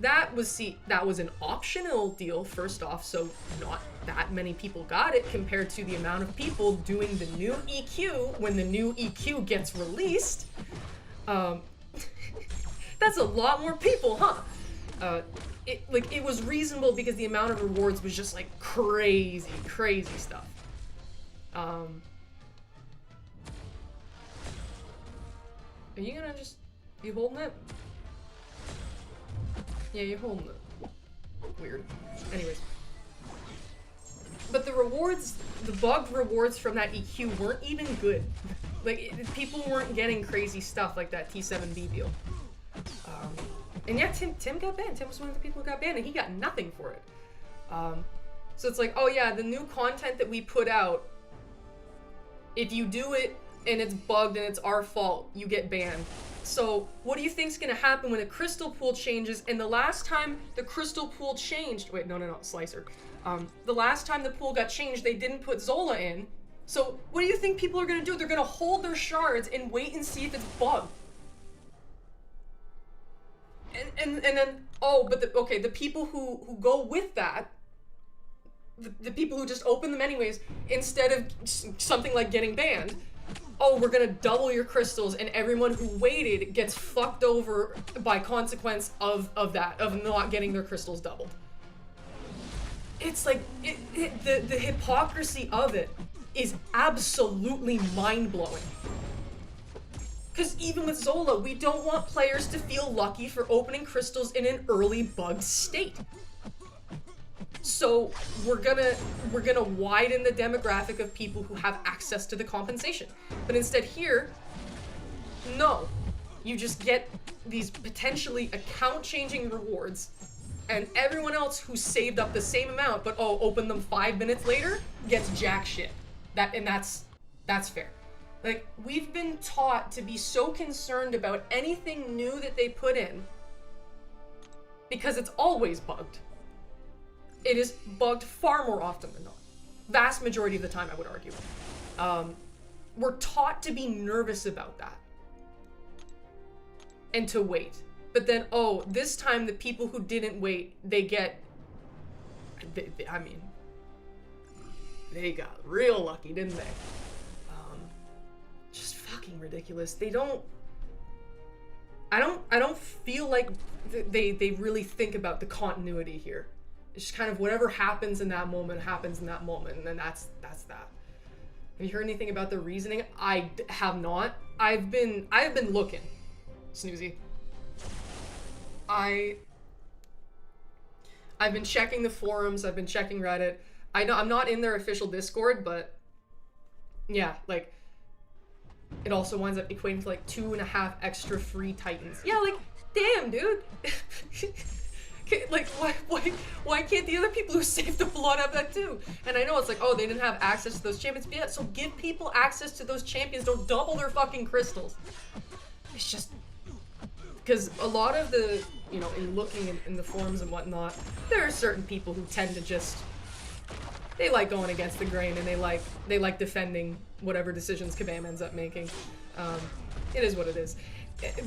That was an optional deal, first off, so not that many people got it compared to the amount of people doing the new EQ when the new EQ gets released. That's a lot more people, huh? It was reasonable because the amount of rewards was just like crazy stuff. Are you gonna you holding it? Yeah, you're holding it. Weird. Anyways. But the rewards, the bugged rewards from that EQ weren't even good. Like, people weren't getting crazy stuff like that T7B deal. And yeah, Tim got banned. Tim was one of the people who got banned, and he got nothing for it. So it's like, oh yeah, the new content that we put out, if you do it and it's bugged and it's our fault, you get banned. So what do you think's gonna happen when a crystal pool changes? And the last time the crystal pool changed, wait, no, Slicer. The last time the pool got changed, they didn't put Zola in. So what do you think people are gonna do? They're gonna hold their shards and wait and see if it's bugged. And then, oh, but the people who go with that, the people who just open them anyways, instead of something like getting banned, oh, we're gonna double your crystals, and everyone who waited gets fucked over by consequence of not getting their crystals doubled. It's like, the hypocrisy of it is absolutely mind-blowing. Because even with Zola, we don't want players to feel lucky for opening crystals in an early bugged state. So we're gonna widen the demographic of people who have access to the compensation. But instead here, no. You just get these potentially account-changing rewards, and everyone else who saved up the same amount, but opened them 5 minutes later, gets jack shit. That's fair. Like, we've been taught to be so concerned about anything new that they put in because it's always bugged. It is bugged far more often than not. Vast majority of the time, I would argue. We're taught to be nervous about that. And to wait. But then, this time the people who didn't wait, they got real lucky, didn't they? Just fucking ridiculous. I don't feel like they really think about the continuity here. It's just kind of whatever happens in that moment, and then that's that. Have you heard anything about the reasoning? I have not. I've been looking, Snoozy. I've been checking the forums, I've been checking Reddit. I know I'm not in their official Discord, but yeah, like, it also winds up equating to like 2.5 extra free Titans. Yeah, like, damn, dude. Like, why can't the other people who saved the blood have that too? And I know it's like, they didn't have access to those champions. But yeah, so give people access to those champions. Don't double their fucking crystals. It's just, because a lot of the, in looking in the forums and whatnot, there are certain people who tend to just, they like going against the grain, and they like defending whatever decisions Kabam ends up making. It is what it is.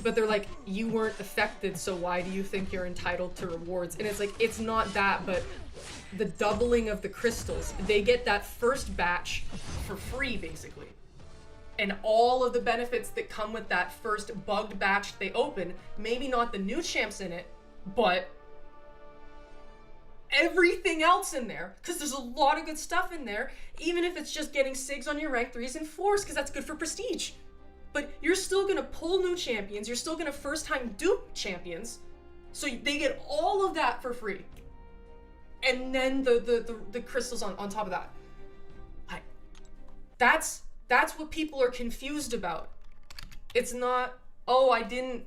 but they're like, you weren't affected, so why do you think you're entitled to rewards? And it's like, it's not that, but the doubling of the crystals, they get that first batch for free, basically. And all of the benefits that come with that first bugged batch they open, maybe not the new champs in it, but everything else in there, because there's a lot of good stuff in there, even if it's just getting SIGs on your rank 3s and 4s, because that's good for prestige. But you're still gonna pull new champions, you're still gonna first time dupe champions, so they get all of that for free. And then the crystals on top of that. That's what people are confused about. It's not, oh, I didn't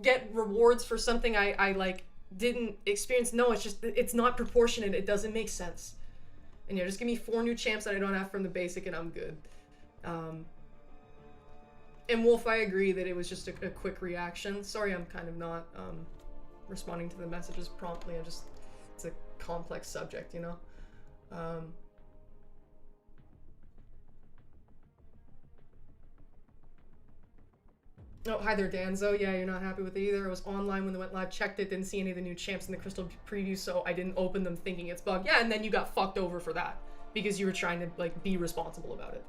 get rewards for something I like didn't experience. No, it's just, it's not proportionate. It doesn't make sense. And yeah, just give me 4 new champs that I don't have from the basic and I'm good. And Wolf, I agree that it was just a quick reaction. Sorry, I'm kind of not responding to the messages promptly. It's a complex subject, you know? Oh, hi there, Danzo. Yeah, you're not happy with it either. I was online when they went live, checked it, didn't see any of the new champs in the crystal preview, so I didn't open them thinking it's bugged. Yeah, and then you got fucked over for that because you were trying to like be responsible about it.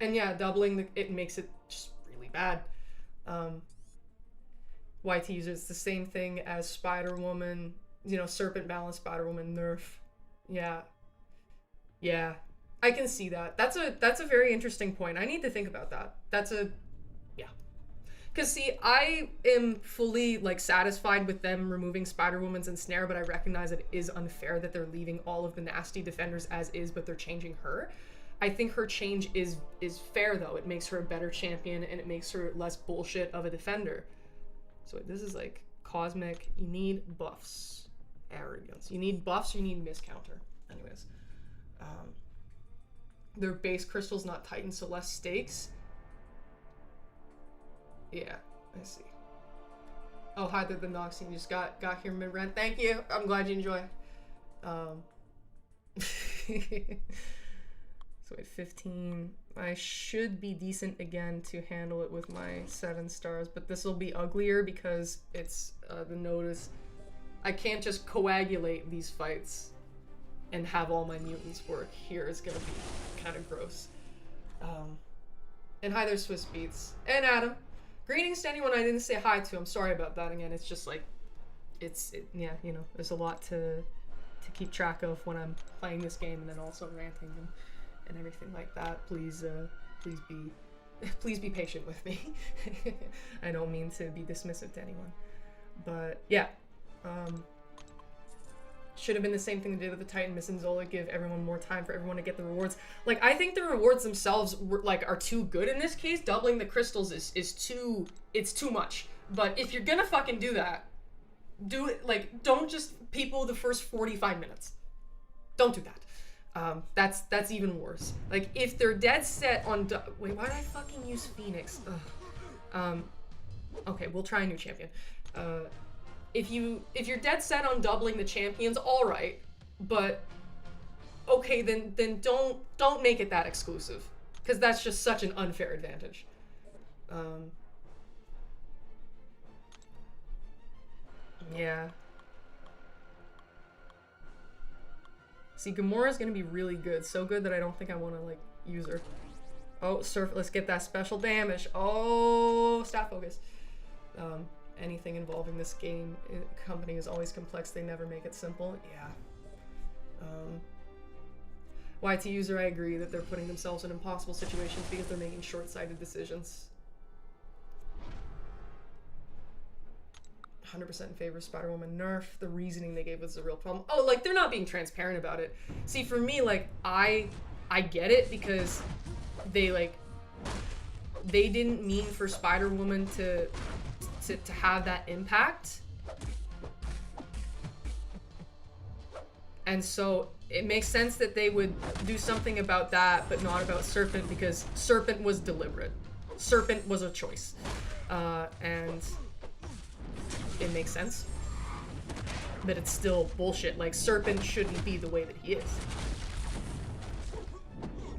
And yeah, doubling it makes it just really bad. YT users, it's the same thing as Spider-Woman, you know, Serpent Balance, Spider-Woman nerf. Yeah. Yeah. I can see that. That's a very interesting point. I need to think about that. Because, see, I am fully, like, satisfied with them removing Spider-Woman's ensnare, but I recognize it is unfair that they're leaving all of the nasty defenders as is, but they're changing her. I think her change is fair, though. It makes her a better champion, and it makes her less bullshit of a defender. So this is, like, cosmic. You need buffs. Arrogance. You need buffs, you need miscounter. Anyways. Their base crystal's not Titan, so less stakes. Yeah, I see. Oh, hi there, the Noxine. You just got here mid-rent. Thank you. I'm glad you enjoy. So at 15, I should be decent again to handle it with my 7 stars, but this will be uglier because it's the notice. I can't just coagulate these fights and have all my mutants work. Here is gonna be kind of gross. And hi there, Swiss Beats and Adam. Greetings to anyone I didn't say hi to. I'm sorry about that again. It's just like, yeah, you know, there's a lot to keep track of when I'm playing this game and then also ranting and everything like that. Please be patient with me. I don't mean to be dismissive to anyone, but yeah, should have been the same thing they did with the Titan Miss and Zola. Give everyone more time for everyone to get the rewards. Like, I think the rewards themselves are too good in this case. Doubling the crystals is too much. But if you're gonna fucking do that, do it, like, don't just people the first 45 minutes. Don't do that. That's even worse. Like, if they're dead set on wait, why did I fucking use Phoenix? Ugh. Okay, we'll try a new champion. If you're dead set on doubling the champions, all right, but okay, then don't make it that exclusive, because that's just such an unfair advantage. Yeah. See, Gamora's gonna be really good, so good that I don't think I want to like use her. Oh, Surf, let's get that special damage. Oh, staff focus. Anything involving this game company is always complex. They never make it simple. Yeah. YT user, I agree that they're putting themselves in impossible situations because they're making short-sighted decisions. 100% in favor of Spider-Woman nerf. The reasoning they gave was a real problem. Oh, like, they're not being transparent about it. See, for me, like, I get it because they didn't mean for Spider-Woman to have that impact, and so it makes sense that they would do something about that but not about Serpent, because Serpent was deliberate. Serpent was a choice, and it makes sense, but it's still bullshit. Like, Serpent shouldn't be the way that he is.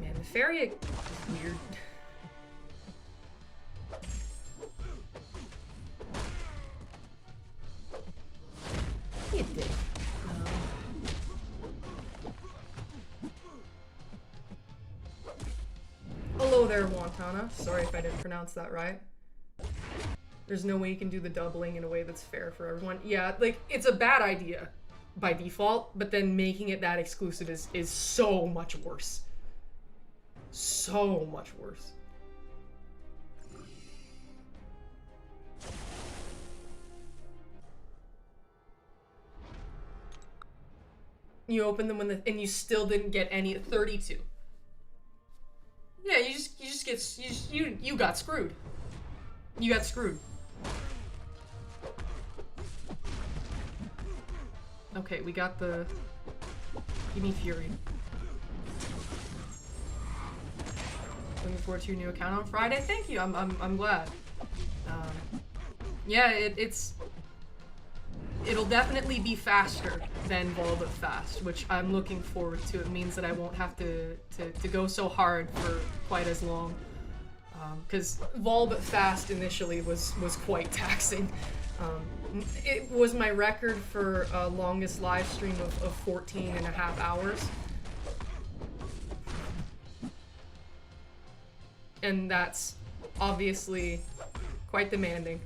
Man, the fairy is weird. there, Wantana. Sorry if I didn't pronounce that right. There's no way you can do the doubling in a way that's fair for everyone. Yeah, like, it's a bad idea by default, but then making it that exclusive is so much worse. So much worse. You open them and you still didn't get any 32. Yeah, you got screwed. You got screwed. Okay, we got the... Give me Fury. Looking forward to your new account on Friday. Thank you. I'm glad. Yeah, it'll definitely be faster than Vol but Fast, which I'm looking forward to. It means that I won't have to go so hard for quite as long. Because Vol but Fast initially was quite taxing. It was my record for longest live stream of 14 and a half hours. And that's obviously quite demanding.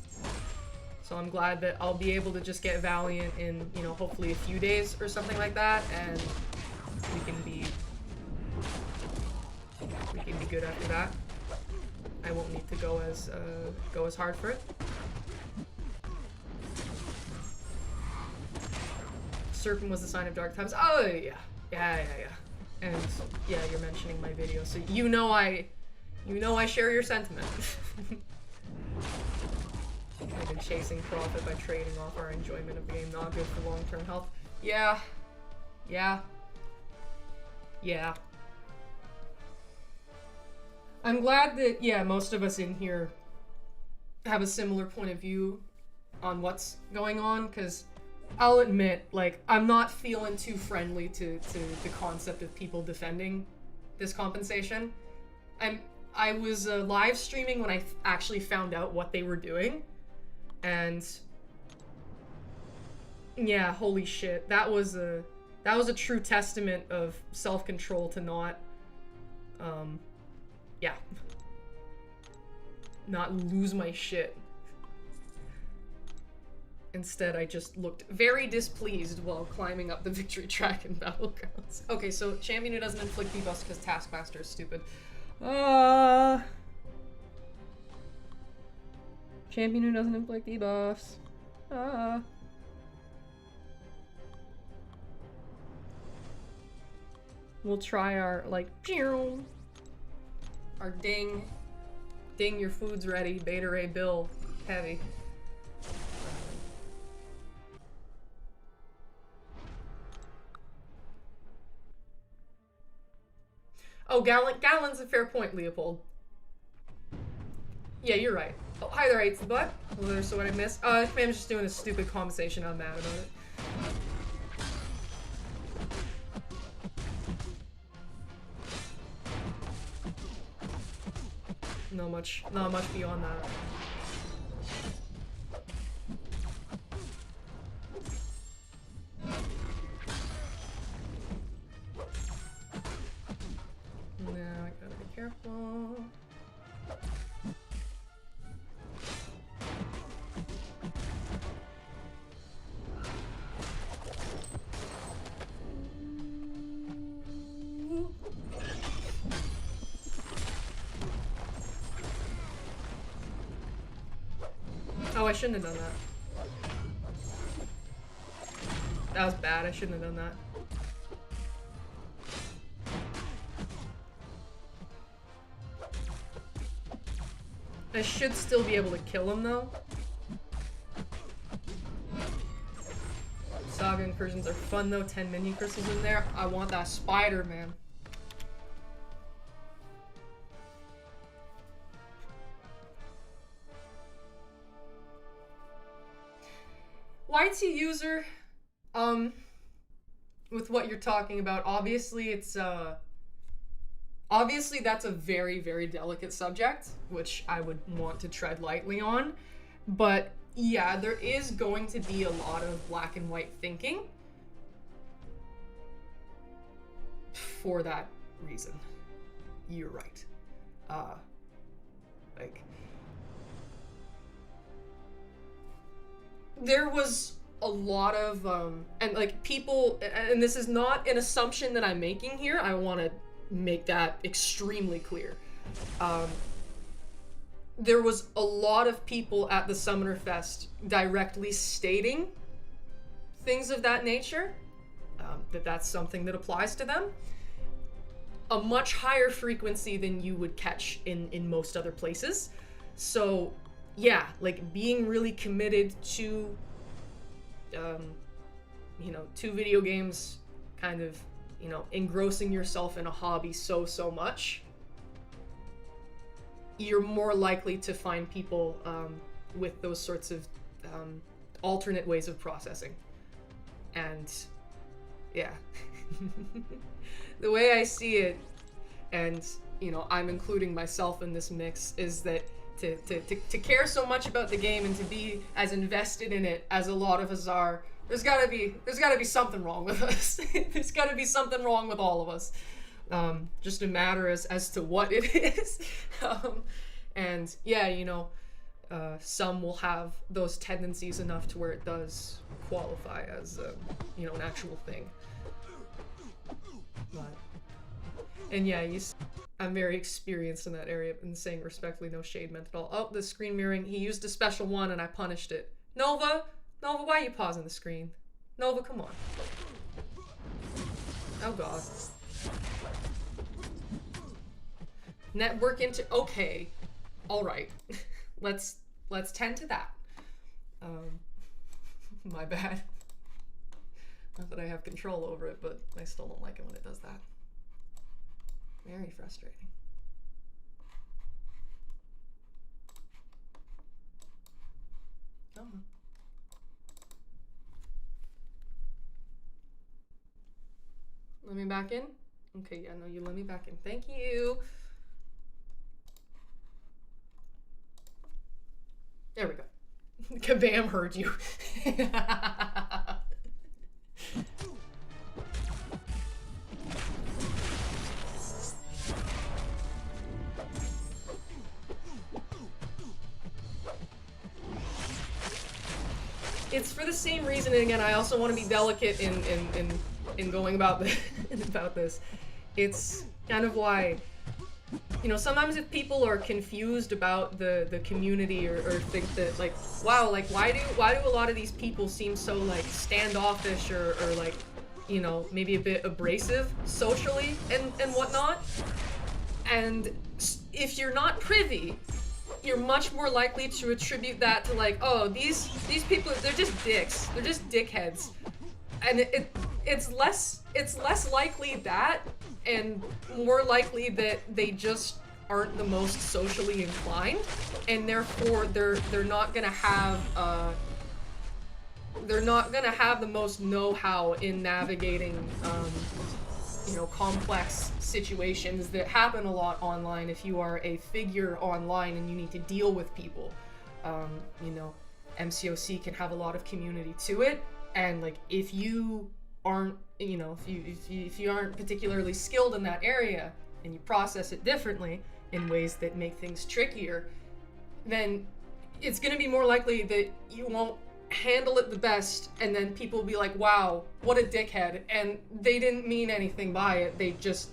So I'm glad that I'll be able to just get Valiant in, you know, hopefully a few days or something like that, and we can be good after that. I won't need to go as hard for it. Serpent was the sign of dark times. Oh yeah. And yeah, you're mentioning my video, so you know I share your sentiment. I've been chasing profit by trading off our enjoyment of the game. Not good for long-term health. Yeah. I'm glad that, yeah, most of us in here have a similar point of view on what's going on, because I'll admit, like, I'm not feeling too friendly to the concept of people defending this compensation. I was live streaming when I actually found out what they were doing, and yeah, holy shit, that was a true testament of self-control to not not lose my shit. Instead, I just looked very displeased while climbing up the victory track in Battlegrounds. Okay, so champion who doesn't inflict debuffs because Taskmaster is stupid. Champion who doesn't inflict debuffs. We'll try our, like, our ding your food's ready, Beta Ray Bill, heavy. Oh, Gallon's a fair point, Leopold. Yeah, you're right. Oh, hi there, Aids the Butt. Hello there, so what I missed? Fam's just doing a stupid conversation, I'm mad about it. Not much beyond that. Now I gotta be careful. Oh, I shouldn't have done that. That was bad, I shouldn't have done that. I should still be able to kill him, though. Saga incursions are fun, though. 10 minion crystals in there. I want that spider, man. YT user, with what you're talking about, obviously it's, obviously that's a very, very delicate subject, which I would want to tread lightly on, but yeah, there is going to be a lot of black and white thinking for that reason. You're right. Like, there was a lot of, and like people, and this is not an assumption that I'm making here, I want to make that extremely clear. There was a lot of people at the Summoner Fest directly stating things of that nature, that's something that applies to them. A much higher frequency than you would catch in most other places. So yeah, like being really committed to, you know, to video games, kind of, you know, engrossing yourself in a hobby so much, you're more likely to find people with those sorts of alternate ways of processing. And yeah, the way I see it, and you know, I'm including myself in this mix, is that to care so much about the game and to be as invested in it as a lot of us are, there's gotta be something wrong with us. There's gotta be something wrong with all of us. Just a matter as to what it is. And yeah, you know, some will have those tendencies enough to where it does qualify as, you know, an actual thing. But, and yeah, I'm very experienced in that area, and saying respectfully, no shade meant at all. Oh, the screen mirroring, he used a special one and I punished it. Nova, why are you pausing the screen? Nova, come on. Oh god. Network into, okay. Alright. Let's tend to that. My bad. Not that I have control over it, but I still don't like it when it does that. Very frustrating. Oh. Let me back in? Okay, yeah, no, you let me back in. Thank you. There we go. Kabam heard you. It's for the same reason, and again, I also want to be delicate in going about this. About this. It's kind of why, you know, sometimes if people are confused about the community, or think that, like, wow, like, why do a lot of these people seem so, like, standoffish or like, you know, maybe a bit abrasive socially and whatnot, and if you're not privy, you're much more likely to attribute that to, like, oh, these people, they're just dicks, they're just dickheads, and it's less likely that, and more likely that they just aren't the most socially inclined, and therefore they're not gonna have the most know-how in navigating you know, complex situations that happen a lot online. If you are a figure online and you need to deal with people, you know, MCOC can have a lot of community to it, and like, if you aren't, you know, if you aren't particularly skilled in that area and you process it differently in ways that make things trickier, then it's going to be more likely that you won't handle it the best, and then people will be like, wow, what a dickhead, and they didn't mean anything by it, they just,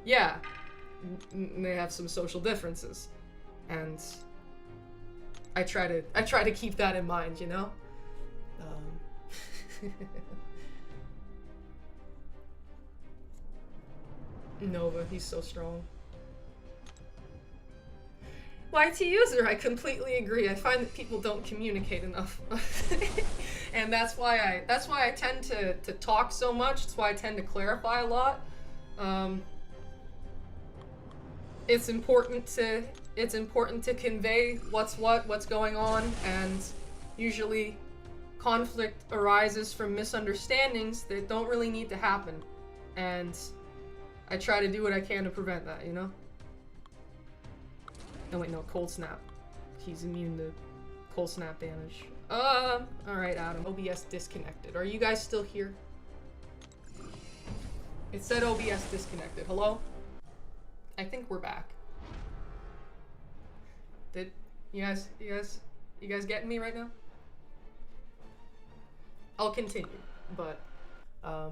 yeah, they have some social differences, and I try to keep that in mind, you know. Nova, he's so strong. YT user, I completely agree. I find that people don't communicate enough. And that's why I tend to talk so much. That's why I tend to clarify a lot. It's important to convey what's going on, and usually conflict arises from misunderstandings that don't really need to happen. And I try to do what I can to prevent that, you know? Oh wait, no, cold snap. He's immune to cold snap damage. Alright, Adam. OBS disconnected. Are you guys still here? It said OBS disconnected. Hello? I think we're back. Did you guys getting me right now? I'll continue, but I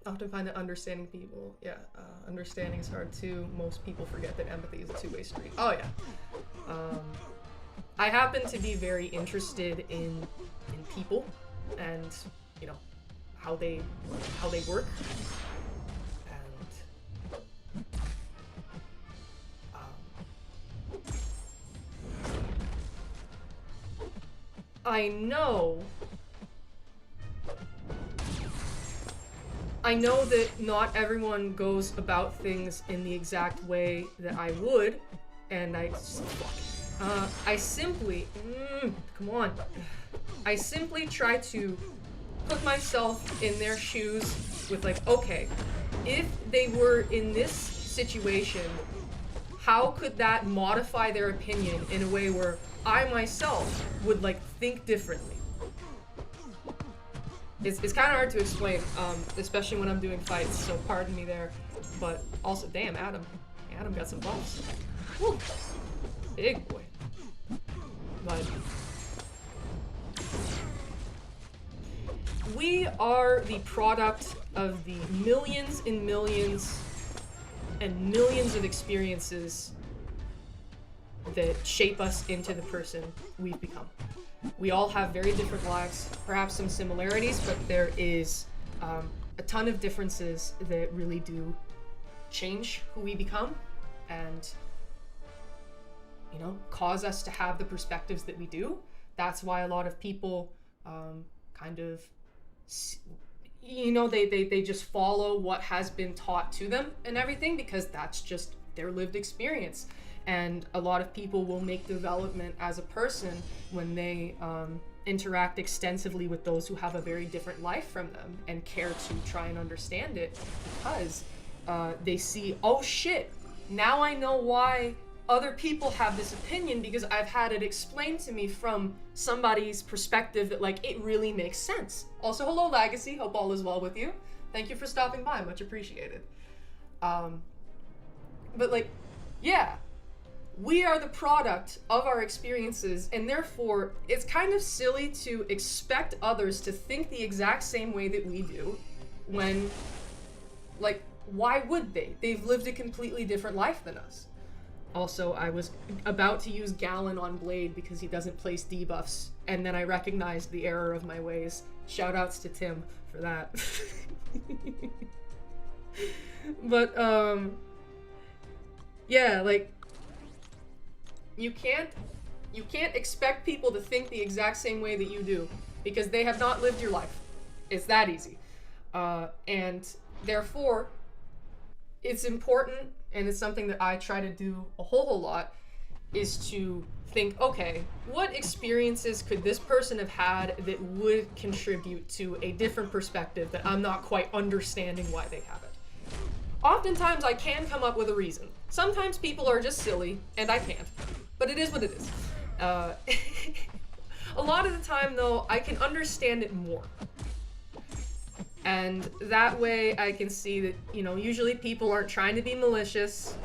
often find that understanding people, understanding is hard too. Most people forget that empathy is a two-way street. Oh yeah. I happen to be very interested in people and, you know, how they work. And I know that not everyone goes about things in the exact way that I would, and I simply try to put myself in their shoes with like, okay, if they were in this situation, how could that modify their opinion in a way where I myself would like think differently? It's kind of hard to explain, especially when I'm doing fights, so pardon me there. But also, damn, Adam got some buffs. Woo. Big boy. But we are the product of the millions and millions and millions of experiences that shape us into the person we've become. We all have very different lives, perhaps some similarities, but there is a ton of differences that really do change who we become and, you know, cause us to have the perspectives that we do. That's why a lot of people kind of, you know, they just follow what has been taught to them and everything, because that's just their lived experience. And a lot of people will make development as a person when they interact extensively with those who have a very different life from them and care to try and understand it, because they see, oh shit, now I know why other people have this opinion, because I've had it explained to me from somebody's perspective that like it really makes sense. Also, hello Legacy, hope all is well with you. Thank you for stopping by, much appreciated. But like, yeah. We are the product of our experiences, and therefore it's kind of silly to expect others to think the exact same way that we do when, like, why would they? They've lived a completely different life than us. Also, I was about to use Gallon on Blade because he doesn't place debuffs, and then I recognized the error of my ways. Shoutouts to Tim for that. But, yeah, like, you can't expect people to think the exact same way that you do, because they have not lived your life. It's that easy. And therefore, it's important, and it's something that I try to do a whole lot, is to think, okay, what experiences could this person have had that would contribute to a different perspective that I'm not quite understanding why they have it? Oftentimes I can come up with a reason. Sometimes people are just silly, and I can't. But it is what it is. A lot of the time, though, I can understand it more. And that way I can see that, you know, usually people aren't trying to be malicious.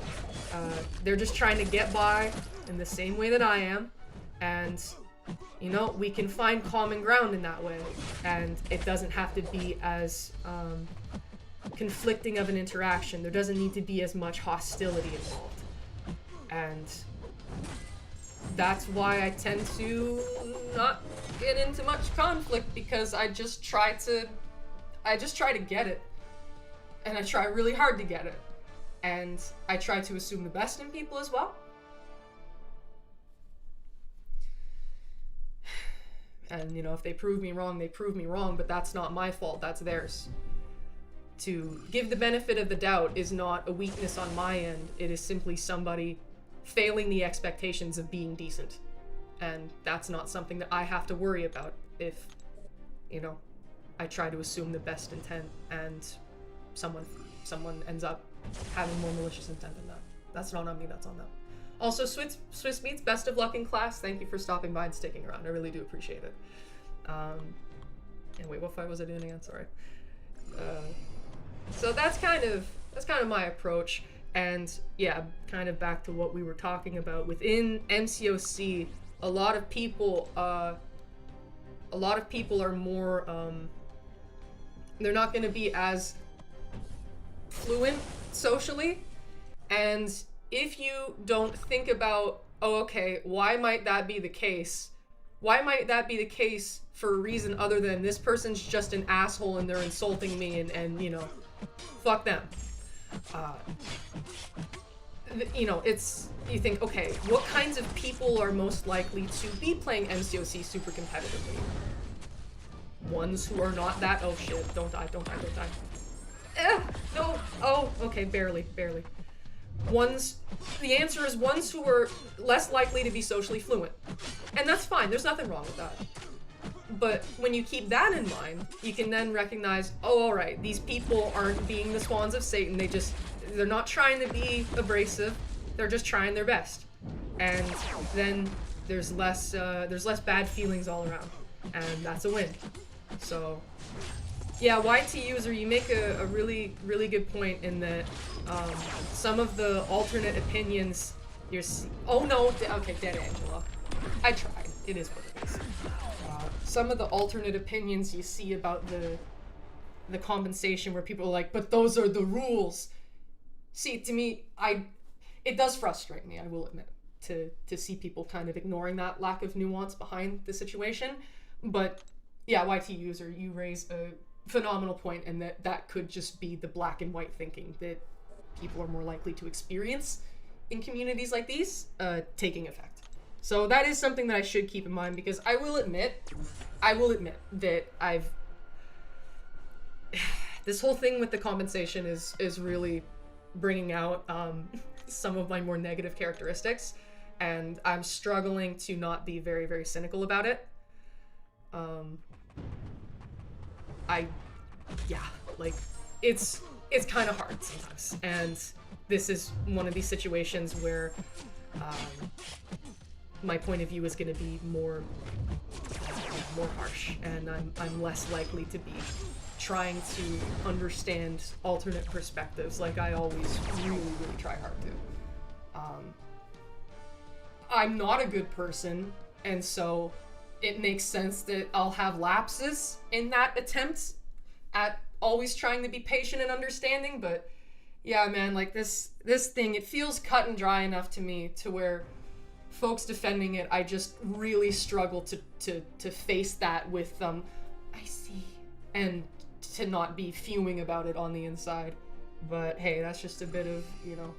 They're just trying to get by in the same way that I am. And, you know, we can find common ground in that way. And it doesn't have to be as conflicting of an interaction. There doesn't need to be as much hostility involved. And that's why I tend to not get into much conflict, because I just try to get it. And I try really hard to get it. And I try to assume the best in people as well. And, you know, if they prove me wrong, they prove me wrong, but that's not my fault, that's theirs. To give the benefit of the doubt is not a weakness on my end, it is simply somebody failing the expectations of being decent. And that's not something that I have to worry about if, you know, I try to assume the best intent and someone ends up having more malicious intent than that. That's not on me, that's on them. Also, Swiss Meats, best of luck in class. Thank you for stopping by and sticking around. I really do appreciate it. And wait, what fight was I doing again? Sorry. So that's kind of my approach. And yeah, kind of back to what we were talking about within MCOC, a lot of people are more they're not going to be as fluent socially. And if you don't think about, oh, okay, why might that be the case? Why might that be the case for a reason other than this person's just an asshole and they're insulting me and you know, fuck them. You know, it's, you think, okay, what kinds of people are most likely to be playing MCOC super competitively? Ones who are not that, oh shit, don't die. No, oh, okay, barely. The answer is ones who are less likely to be socially fluent. And that's fine, there's nothing wrong with that. But when you keep that in mind, you can then recognize, oh, alright, these people aren't being the swans of Satan, they're not trying to be abrasive, they're just trying their best. And then there's less bad feelings all around. And that's a win. So, yeah, YT user, you make a really, really good point in that some of the alternate opinions oh no, okay, dead Angela. I tried. It is what it is. Some of the alternate opinions you see about the compensation where people are like, but those are the rules. See, to me, it does frustrate me, I will admit, to see people kind of ignoring that lack of nuance behind the situation. But yeah, YT user, you raise a phenomenal point, and that could just be the black and white thinking that people are more likely to experience in communities like these taking effect. So that is something that I should keep in mind, because I will admit that this whole thing with the compensation is really bringing out some of my more negative characteristics, and I'm struggling to not be very, very cynical about it. It's kind of hard sometimes, and this is one of these situations where my point of view is going to be more harsh, and I'm less likely to be trying to understand alternate perspectives like I always really, really try hard to. I'm not a good person, and so it makes sense that I'll have lapses in that attempt at always trying to be patient and understanding. But yeah, man, like this thing, it feels cut and dry enough to me to where folks defending it, I just really struggle to face that with I see, and to not be fuming about it on the inside. But hey, that's just a bit of, you know,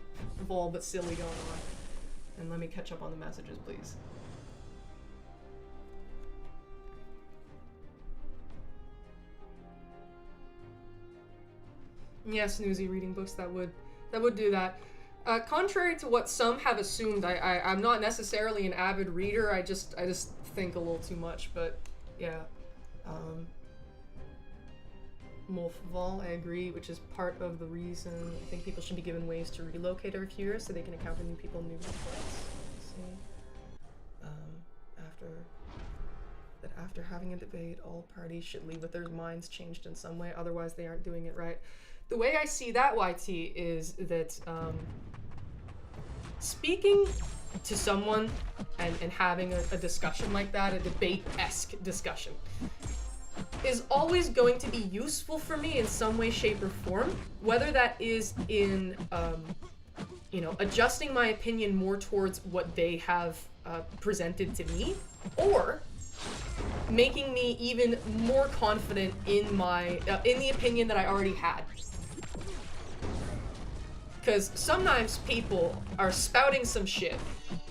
vol but silly going on. And let me catch up on the messages, please. Yeah, Snoozy, reading books, that would do that. Contrary to what some have assumed, I'm not necessarily an avid reader. I just think a little too much. But yeah, Molfval, I agree, which is part of the reason I think people should be given ways to relocate every few years so they can encounter new people, new reports. After having a debate, all parties should leave with their minds changed in some way, otherwise they aren't doing it right. The way I see that, YT, is that speaking to someone and having a discussion like that, a debate-esque discussion, is always going to be useful for me in some way, shape, or form, whether that is in, you know, adjusting my opinion more towards what they have presented to me, or making me even more confident in my in the opinion that I already had. Because sometimes people are spouting some shit,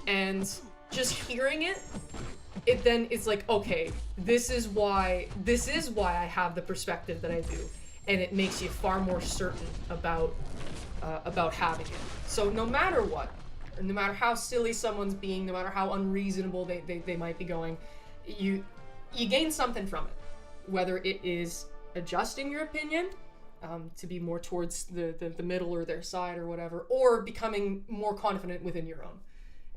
and just hearing it then it's like, okay, this is why I have the perspective that I do, and it makes you far more certain about having it. So no matter what, no matter how silly someone's being, no matter how unreasonable they might be going, you gain something from it, whether it is adjusting your opinion to be more towards the middle or their side or whatever, or becoming more confident within your own.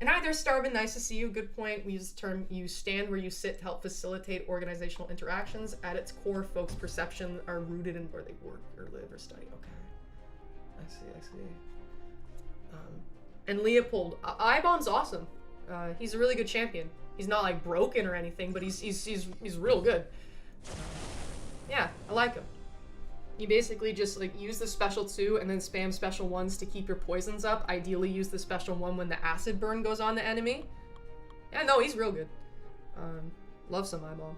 And either Starvin, nice to see you, good point. We use the term, you stand where you sit to help facilitate organizational interactions. At its core, folks' perception are rooted in where they work or live or study. Okay. I see. And Leopold, I-Bomb's awesome. He's a really good champion. He's not like broken or anything, but he's real good. Yeah, I like him. You basically just like use the special 2 and then spam special 1s to keep your poisons up. Ideally use the special 1 when the acid burn goes on the enemy. Yeah, no, he's real good. Love some I-Bomb.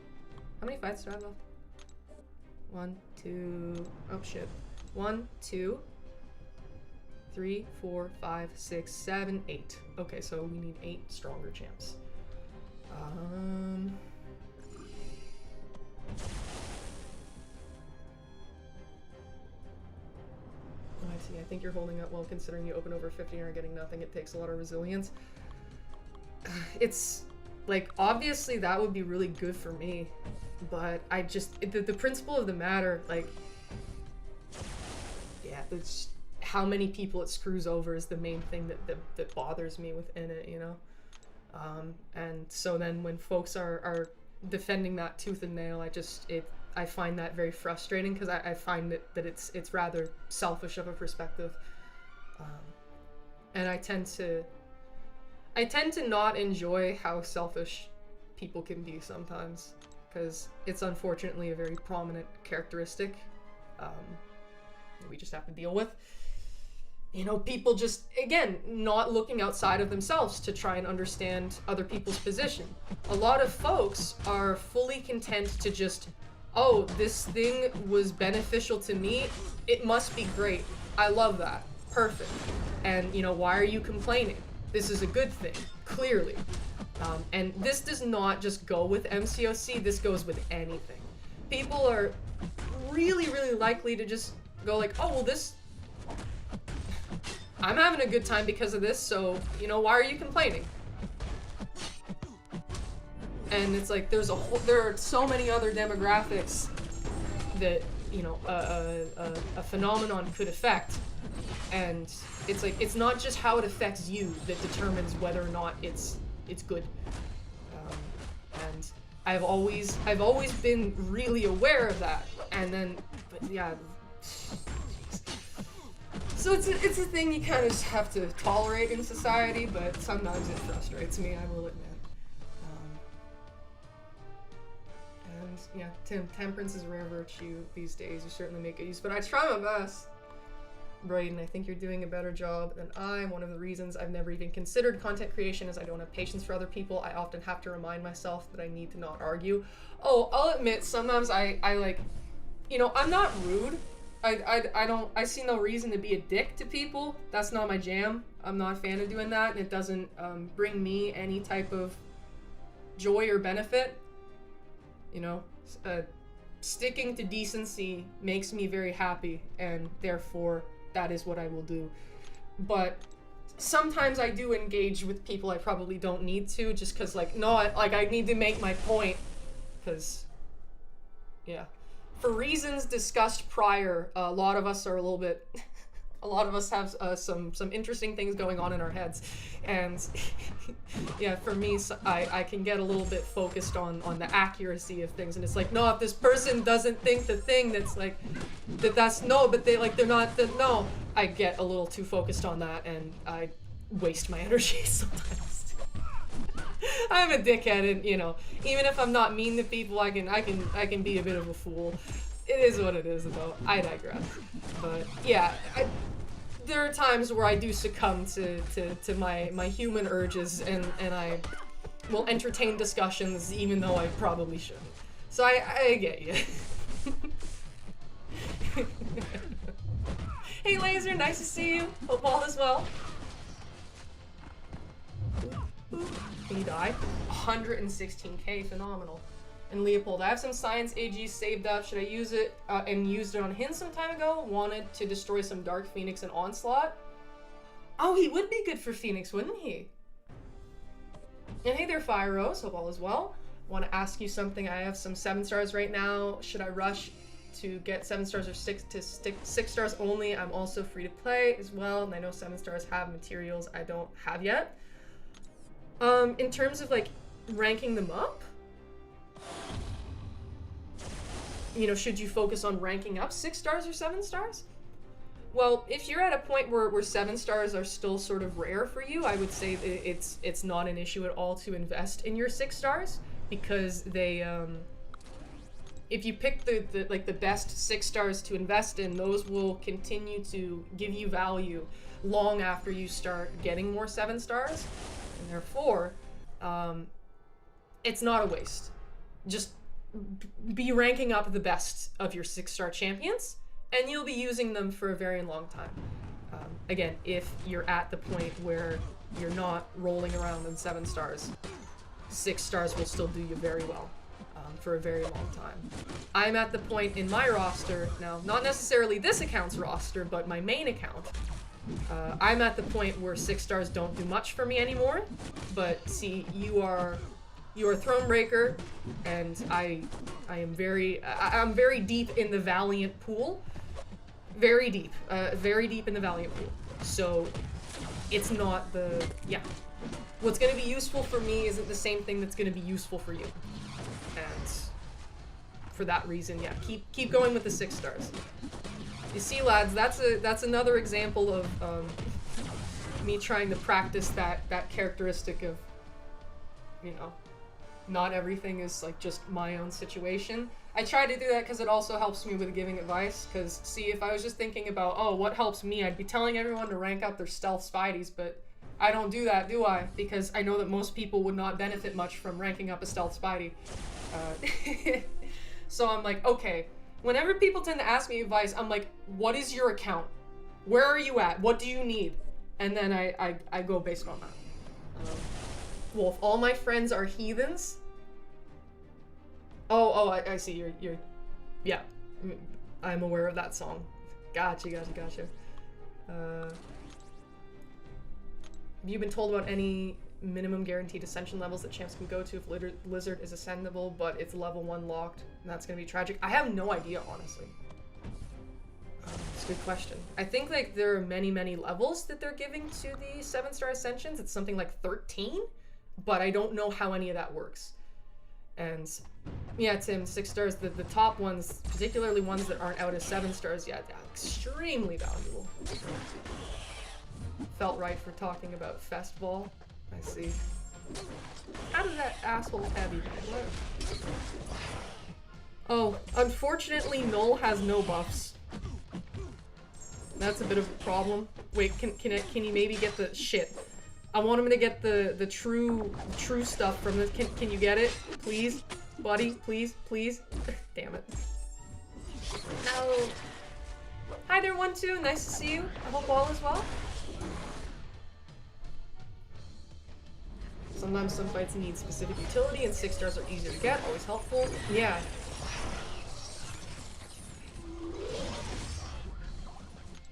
How many fights do I have left? 1, 2, oh shit. 1, 2, 3, 4, 5, 6, 7, 8. Okay, so we need 8 stronger champs. I see. I think you're holding up well considering you open over 50 and are getting nothing. It takes a lot of resilience. It's like, obviously that would be really good for me, but I just, the principle of the matter, like, yeah, it's how many people it screws over is the main thing that bothers me within it, you know? And so then when folks are defending that tooth and nail, I find that very frustrating because I find that it's rather selfish of a perspective. And I tend to not enjoy how selfish people can be sometimes, because it's unfortunately a very prominent characteristic we just have to deal with. You know, people just, again, not looking outside of themselves to try and understand other people's position. A lot of folks are fully content to just, oh, this thing was beneficial to me, it must be great. I love that. Perfect. And, you know, why are you complaining? This is a good thing, clearly. And this does not just go with MCOC, this goes with anything. People are really, really likely to just go like, oh, well, this... I'm having a good time because of this, so, you know, why are you complaining? And it's like, there are so many other demographics that, you know, a phenomenon could affect. And it's like, it's not just how it affects you that determines whether or not it's good. And I've always been really aware of that. And then, but yeah, so it's a thing you kind of just have to tolerate in society, but sometimes it frustrates me, I will admit. And yeah, Tim, temperance is a rare virtue these days. You certainly make good use, but I try my best. Braden, I think you're doing a better job than I. One of the reasons I've never even considered content creation is I don't have patience for other people. I often have to remind myself that I need to not argue. Oh, I'll admit, sometimes I like, you know, I'm not rude. I see no reason to be a dick to people. That's not my jam. I'm not a fan of doing that, and it doesn't bring me any type of joy or benefit. You know, sticking to decency makes me very happy, and therefore that is what I will do. But sometimes I do engage with people I probably don't need to, just because, like, no, I need to make my point, because, yeah. For reasons discussed prior, a lot of us are a little bit, a lot of us have some interesting things going on in our heads, and yeah, for me, I can get a little bit focused on the accuracy of things, and it's like, no, if this person doesn't think the thing that's like, that's no, but they like, they're not, no, I get a little too focused on that, and I waste my energy sometimes. I'm a dickhead, and you know, even if I'm not mean to people, I can be a bit of a fool. It is what it is, though. I digress. But yeah, there are times where I do succumb to my human urges, and I will entertain discussions even though I probably shouldn't. So I get you. Hey Laser, nice to see you. Hope all is well. Can you die? 116k, phenomenal. And Leopold, I have some science AG saved up. Should I use it? And used it on him some time ago. Wanted to destroy some Dark Phoenix and Onslaught. Oh, he would be good for Phoenix, wouldn't he? And hey there, Fire Rose. Hope all is well. Want to ask you something. I have some 7 stars right now. Should I rush to get 7 stars or 6 stars only? I'm also free to play as well. And I know 7 stars have materials I don't have yet. In terms of like ranking them up, you know, should you focus on ranking up 6 stars or 7 stars? Well, if you're at a point where 7-stars are still sort of rare for you, I would say that it's not an issue at all to invest in your 6-stars, because they if you pick the best 6-stars to invest in, those will continue to give you value long after you start getting more 7-stars, and therefore it's not a waste. Just be ranking up the best of your 6-star champions, and you'll be using them for a very long time. Again, if you're at the point where you're not rolling around in 7-stars, 6-stars will still do you very well for a very long time. I'm at the point in my roster now, not necessarily this account's roster, but my main account. I'm at the point where 6-stars don't do much for me anymore, but see, you are Thronebreaker, and I'm very deep in the Valiant pool. Very deep in the Valiant pool. So it's not what's going to be useful for me isn't the same thing that's going to be useful for you. And for that reason, yeah, keep going with the 6-stars. You see, lads, that's another example of me trying to practice that characteristic of, you know, not everything is like just my own situation. I try to do that because it also helps me with giving advice, because see, if I was just thinking about, oh, what helps me, I'd be telling everyone to rank up their stealth Spideys, but I don't do that, do I? Because I know that most people would not benefit much from ranking up a stealth Spidey. So I'm like, okay, whenever people tend to ask me advice, I'm like, what is your account? Where are you at? What do you need? And then I go based on that. Well, if all my friends are heathens... Oh, I see, you're... Yeah, I'm aware of that song. Gotcha. Have you been told about any minimum guaranteed ascension levels that champs can go to if Lizard is ascendable, but it's level 1 locked, and that's gonna be tragic? I have no idea, honestly. It's a good question. I think like there are many levels that they're giving to the 7-star ascensions. It's something like 13, but I don't know how any of that works. And yeah, Tim, 6-stars, the top ones, particularly ones that aren't out as 7-stars yet, extremely valuable. Felt right for talking about Festival. I see. How did that asshole Tabby? Oh, unfortunately, Null has no buffs. That's a bit of a problem. Wait, can you maybe get the shit? I want him to get the true stuff from this. Can you get it, please, buddy? Please. Damn it. No. Hi there, 1-2. Nice to see you. I hope all is well. Sometimes some fights need specific utility, and 6-stars are easier to get. Always helpful. Yeah.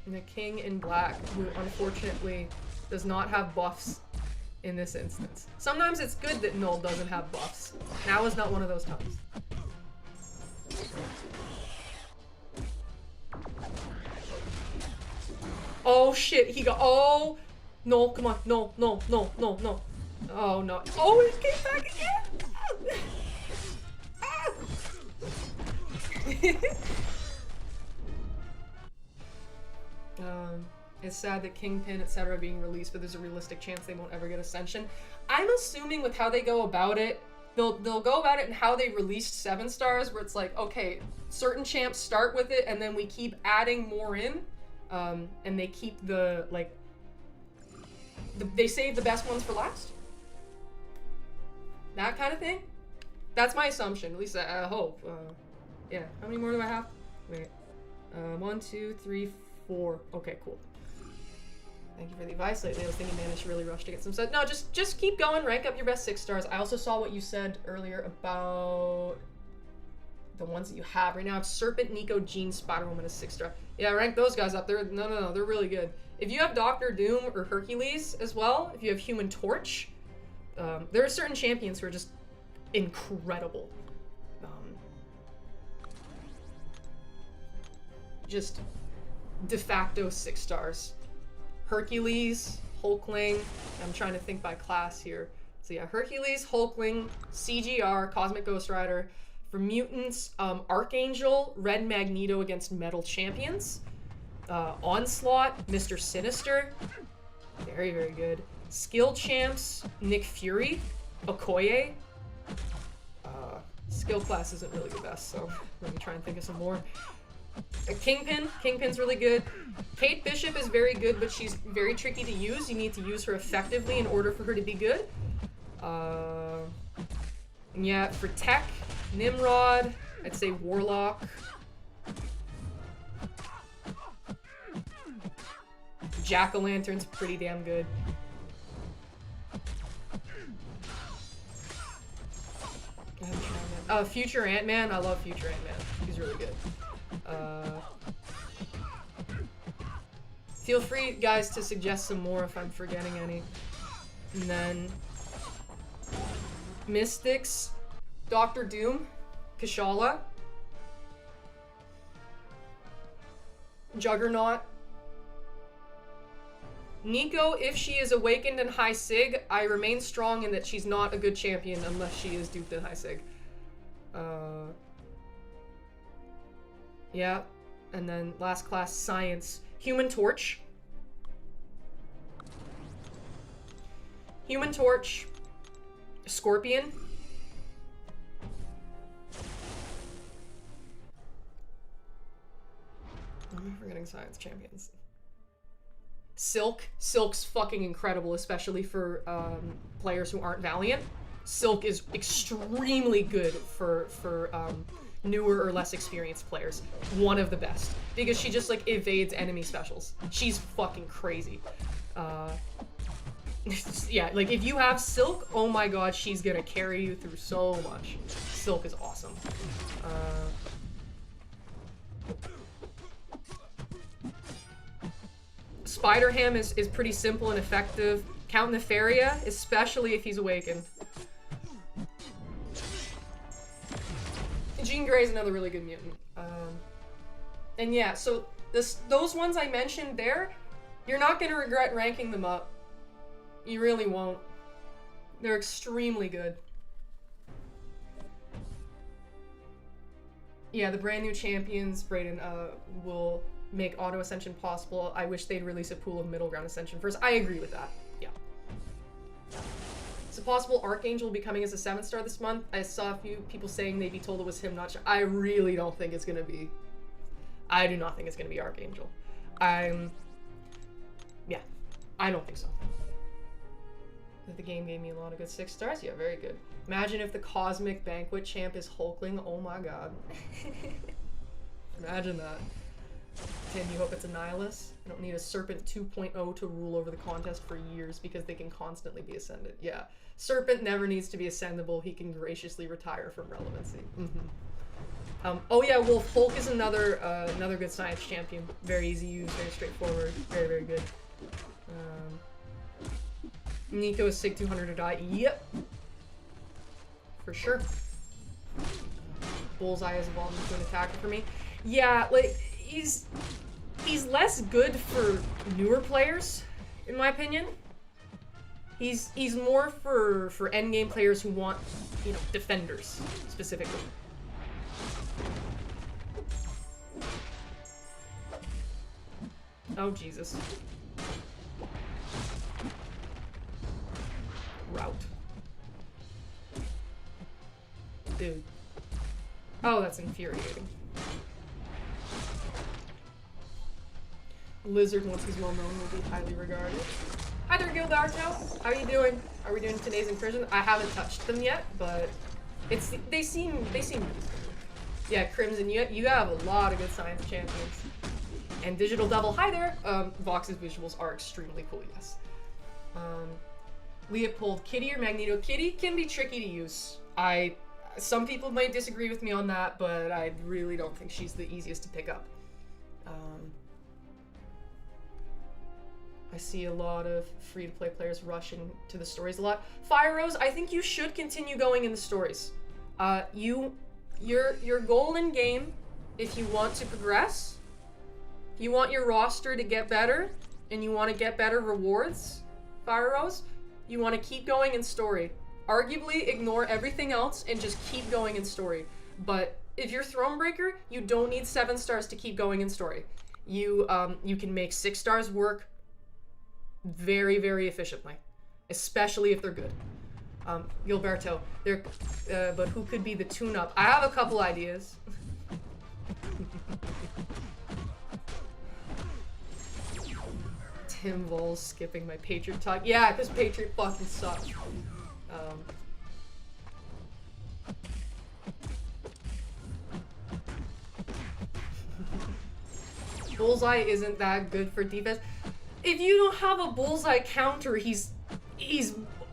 And the king in black, who unfortunately does not have buffs in this instance. Sometimes it's good that Null doesn't have buffs. Now is not one of those times. Oh shit, he got— oh! No, come on, no. Oh no. Oh, it came back again! It's sad that Kingpin, etc. are being released, but there's a realistic chance they won't ever get Ascension. I'm assuming with how they go about it, they'll go about it in how they released 7-stars, where it's like, okay, certain champs start with it, and then we keep adding more in, and they keep the, like, they save the best ones for last? That kind of thing? That's my assumption, at least I hope. Yeah, how many more do I have? Wait. 1, 2, 3, 4. Okay, cool. Thank you for the advice. Lately I was thinking, man, I should really rush to get some set. No, just keep going, rank up your best 6-stars. I also saw what you said earlier about the ones that you have right now. It's Serpent, Nico, Jean, Spider-Woman as 6-star. Yeah, rank those guys up. No, they're really good. If you have Doctor Doom or Hercules as well, if you have Human Torch, there are certain champions who are just incredible. Just de facto 6-stars. Hercules, Hulkling, I'm trying to think by class here. So yeah, Hercules, Hulkling, CGR, Cosmic Ghost Rider. For mutants, Archangel, Red Magneto against Metal Champions. Onslaught, Mr. Sinister. Very, very good. Skill champs, Nick Fury, Okoye. Skill class isn't really the best, so let me try and think of some more. Kingpin. Kingpin's really good. Kate Bishop is very good, but she's very tricky to use. You need to use her effectively in order for her to be good. Yeah, for tech, Nimrod, I'd say Warlock. Jack-o'-lantern's pretty damn good. Future Ant-Man. I love Future Ant-Man. He's really good. Feel free, guys, to suggest some more if I'm forgetting any. And then Mystics, Doctor Doom, Kashala, Juggernaut, Nico. If she is awakened in High Sig, I remain strong in that she's not a good champion unless she is duped in High Sig. Yeah, and then last class, Science. Human Torch. Human Torch. Scorpion. I'm forgetting Science champions. Silk. Silk's fucking incredible, especially for players who aren't Valiant. Silk is extremely good for newer or less experienced players. One of the best. Because she just, like, evades enemy specials. She's fucking crazy. Yeah, like, if you have Silk, oh my god, she's gonna carry you through so much. Silk is awesome. Spider-Ham is pretty simple and effective. Count Nefaria, especially if he's awakened. Jean Grey's another really good mutant. And yeah, so those ones I mentioned there, you're not gonna regret ranking them up. You really won't. They're extremely good. Yeah, the brand new champions, Brayden, will make auto ascension possible. I wish they'd release a pool of middle ground ascension first. I agree with that. Yeah. It's a possible Archangel will be coming as a 7-star this month. I saw a few people saying they'd be told it was him, not sure. I really don't think it's gonna be. I do not think it's gonna be Archangel. Yeah, I don't think so. The game gave me a lot of good 6 stars. Yeah, very good. Imagine if the Cosmic Banquet champ is Hulkling. Oh my god. Imagine that. Tim, you hope it's a Nihilus? I don't need a Serpent 2.0 to rule over the contest for years because they can constantly be ascended. Yeah. Serpent never needs to be ascendable. He can graciously retire from relevancy. Oh yeah, Wolf. Hulk is another good science champion. Very easy use, very straightforward, very, very good. Nico is Sig 200 to die. Yep. For sure. Bullseye has evolved into an attacker for me. Yeah, like, he's less good for newer players, in my opinion. He's more for endgame players who want, you know, defenders, specifically. Oh, Jesus. Route. Dude. Oh, that's infuriating. Lizard, once he's well known, will be highly regarded. Hi there, Guild Arto. How are you doing? Are we doing today's in prison? I haven't touched them yet, but they seem. Yeah, Crimson, you have a lot of good science champions. And Digital Devil, hi there. Vox's visuals are extremely cool, yes. Leopold, Kitty or Magneto? Kitty can be tricky to use. Some people might disagree with me on that, but I really don't think she's the easiest to pick up. I see a lot of free-to-play players rushing to the stories a lot. Fire Rose, I think you should continue going in the stories. Your goal in game, if you want to progress, if you want your roster to get better, and you want to get better rewards, Fire Rose, you want to keep going in story. Arguably, ignore everything else and just keep going in story. But if you're Thronebreaker, you don't need 7 stars to keep going in story. you can make 6 stars work very, very efficiently, especially if they're good. Gilberto, but who could be the tune-up? I have a couple ideas. Tim Vols skipping my Patriot talk. Yeah, because Patriot fucking sucks. Bullseye isn't that good for defense. If you don't have a bullseye counter, he's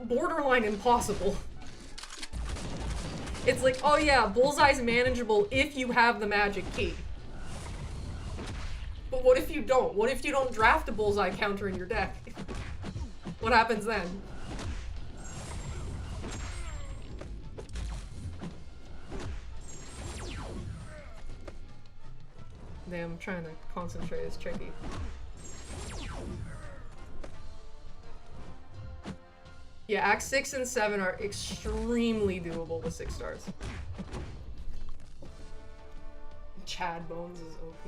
borderline impossible. It's like, oh yeah, bullseye's manageable if you have the magic key. But what if you don't? What if you don't draft a bullseye counter in your deck? What happens then? Damn, I'm trying to concentrate, it's tricky. Yeah, Act 6 and 7 are extremely doable with 6 stars. Chad Bones is OP.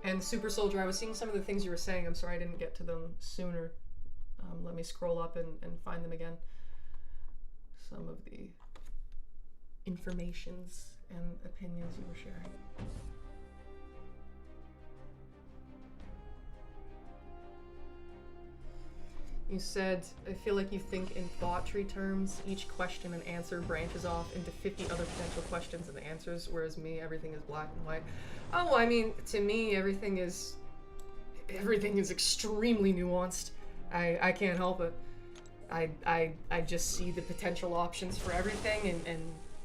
And Super Soldier, I was seeing some of the things you were saying. I'm sorry I didn't get to them sooner. Let me scroll up and find them again. Some of the informations and opinions you were sharing. You said, I feel like you think in thought tree terms. Each question and answer branches off into 50 other potential questions and answers, whereas me, everything is black and white. Oh, I mean, to me, everything is extremely nuanced. I can't help it. I just see the potential options for everything, and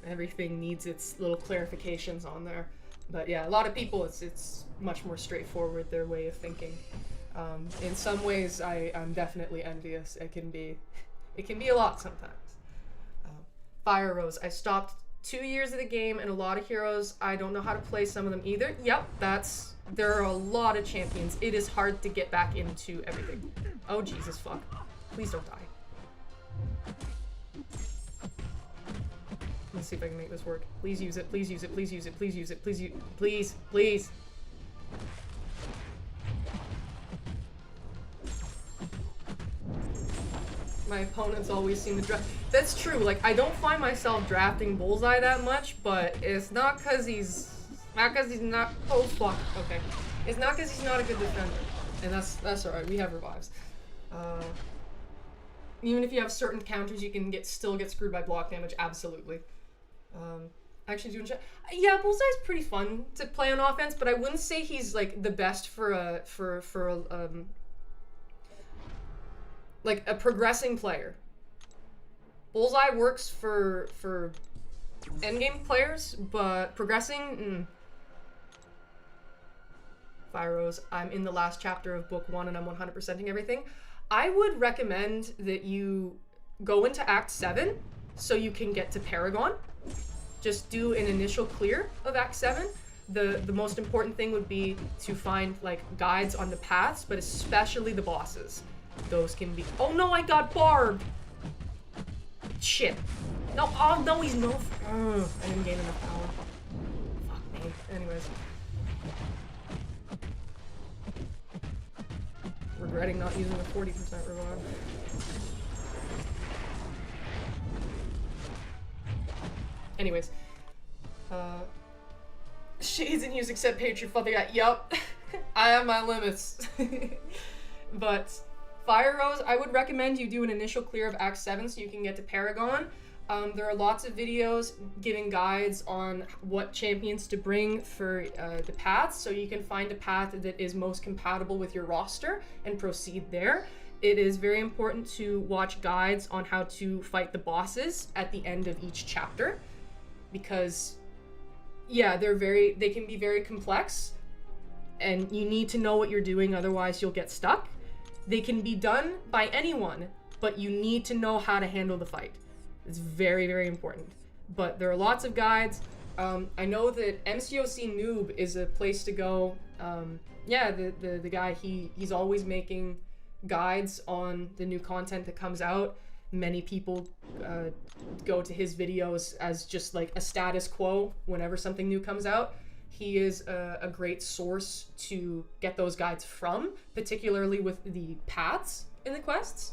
everything needs its little clarifications on there. But yeah, a lot of people, it's much more straightforward, their way of thinking. In some ways, I'm definitely envious. It can be a lot sometimes. Fire Rose, I stopped 2 years of the game and a lot of heroes. I don't know how to play some of them either. Yep, there are a lot of champions. It is hard to get back into everything. Oh, Jesus, fuck. Please don't die. Let's see if I can make this work. Please use it, please use it, please use it, please use it, please use it, please, please. My opponents always seem to draft. That's true, like, I don't find myself drafting Bullseye that much, but it's not because he's not, oh fuck, okay. It's not because he's not a good defender, and that's alright, we have revives. Even if you have certain counters, you can still get screwed by block damage, absolutely. Actually doing yeah, Bullseye's pretty fun to play on offense, but I wouldn't say he's like the best for like a progressing player. Bullseye works for endgame players, but progressing, Fire Rose, I'm in the last chapter of book 1 and I'm 100%ing everything. I would recommend that you go into Act 7 so you can get to Paragon. Just do an initial clear of Act 7. The most important thing would be to find like guides on the paths, but especially the bosses. Those can be— oh no, I got barbed! Shit. No, oh no, he's no— I didn't gain enough power. Fuck me. Anyways. Regretting not using the 40% revive. Anyways. Shades in use except Patriot Father Guy. Yup. I have my limits. But Fire Rose, I would recommend you do an initial clear of Act 7 so you can get to Paragon. There are lots of videos giving guides on what champions to bring for the paths, so you can find a path that is most compatible with your roster and proceed there. It is very important to watch guides on how to fight the bosses at the end of each chapter, because yeah, they can be very complex and you need to know what you're doing, otherwise you'll get stuck. They can be done by anyone, but you need to know how to handle the fight. It's very, very important. But there are lots of guides. I know that MCOC Noob is a place to go. Yeah, the guy, he's always making guides on the new content that comes out. many people go to his videos as just like a status quo whenever something new comes out. He is a great source to get those guides from, particularly with the paths in the quests.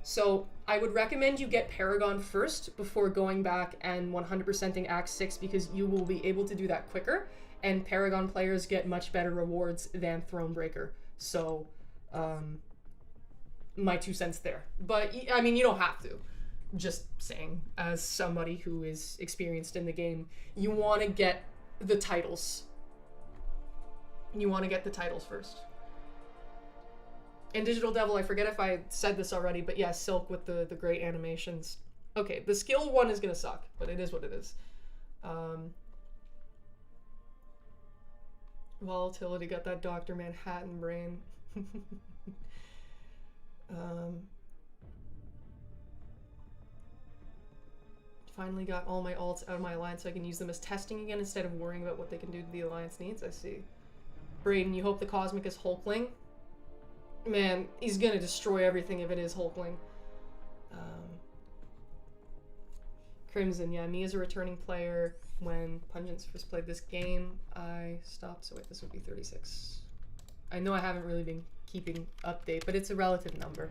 So I would recommend you get Paragon first before going back and 100%ing Act 6, because you will be able to do that quicker, and Paragon players get much better rewards than Thronebreaker. So, my 2 cents there. But, I mean, you don't have to. Just saying, as somebody who is experienced in the game, you want to get the titles. You want to get the titles first. And Digital Devil, I forget if I said this already, but yeah, Silk with the great animations. Okay, the skill one is gonna suck, but it is what it is. Volatility got that Dr. Manhattan brain. Finally got all my alts out of my alliance so I can use them as testing again instead of worrying about what they can do to the alliance needs. I see. Braden, you hope the Cosmic is Hulkling? Man, he's gonna destroy everything if it is Hulkling. Crimson, yeah, me as a returning player, when Pungents first played this game, I stopped, so wait, this would be 36. I know I haven't really been keeping update, but it's a relative number.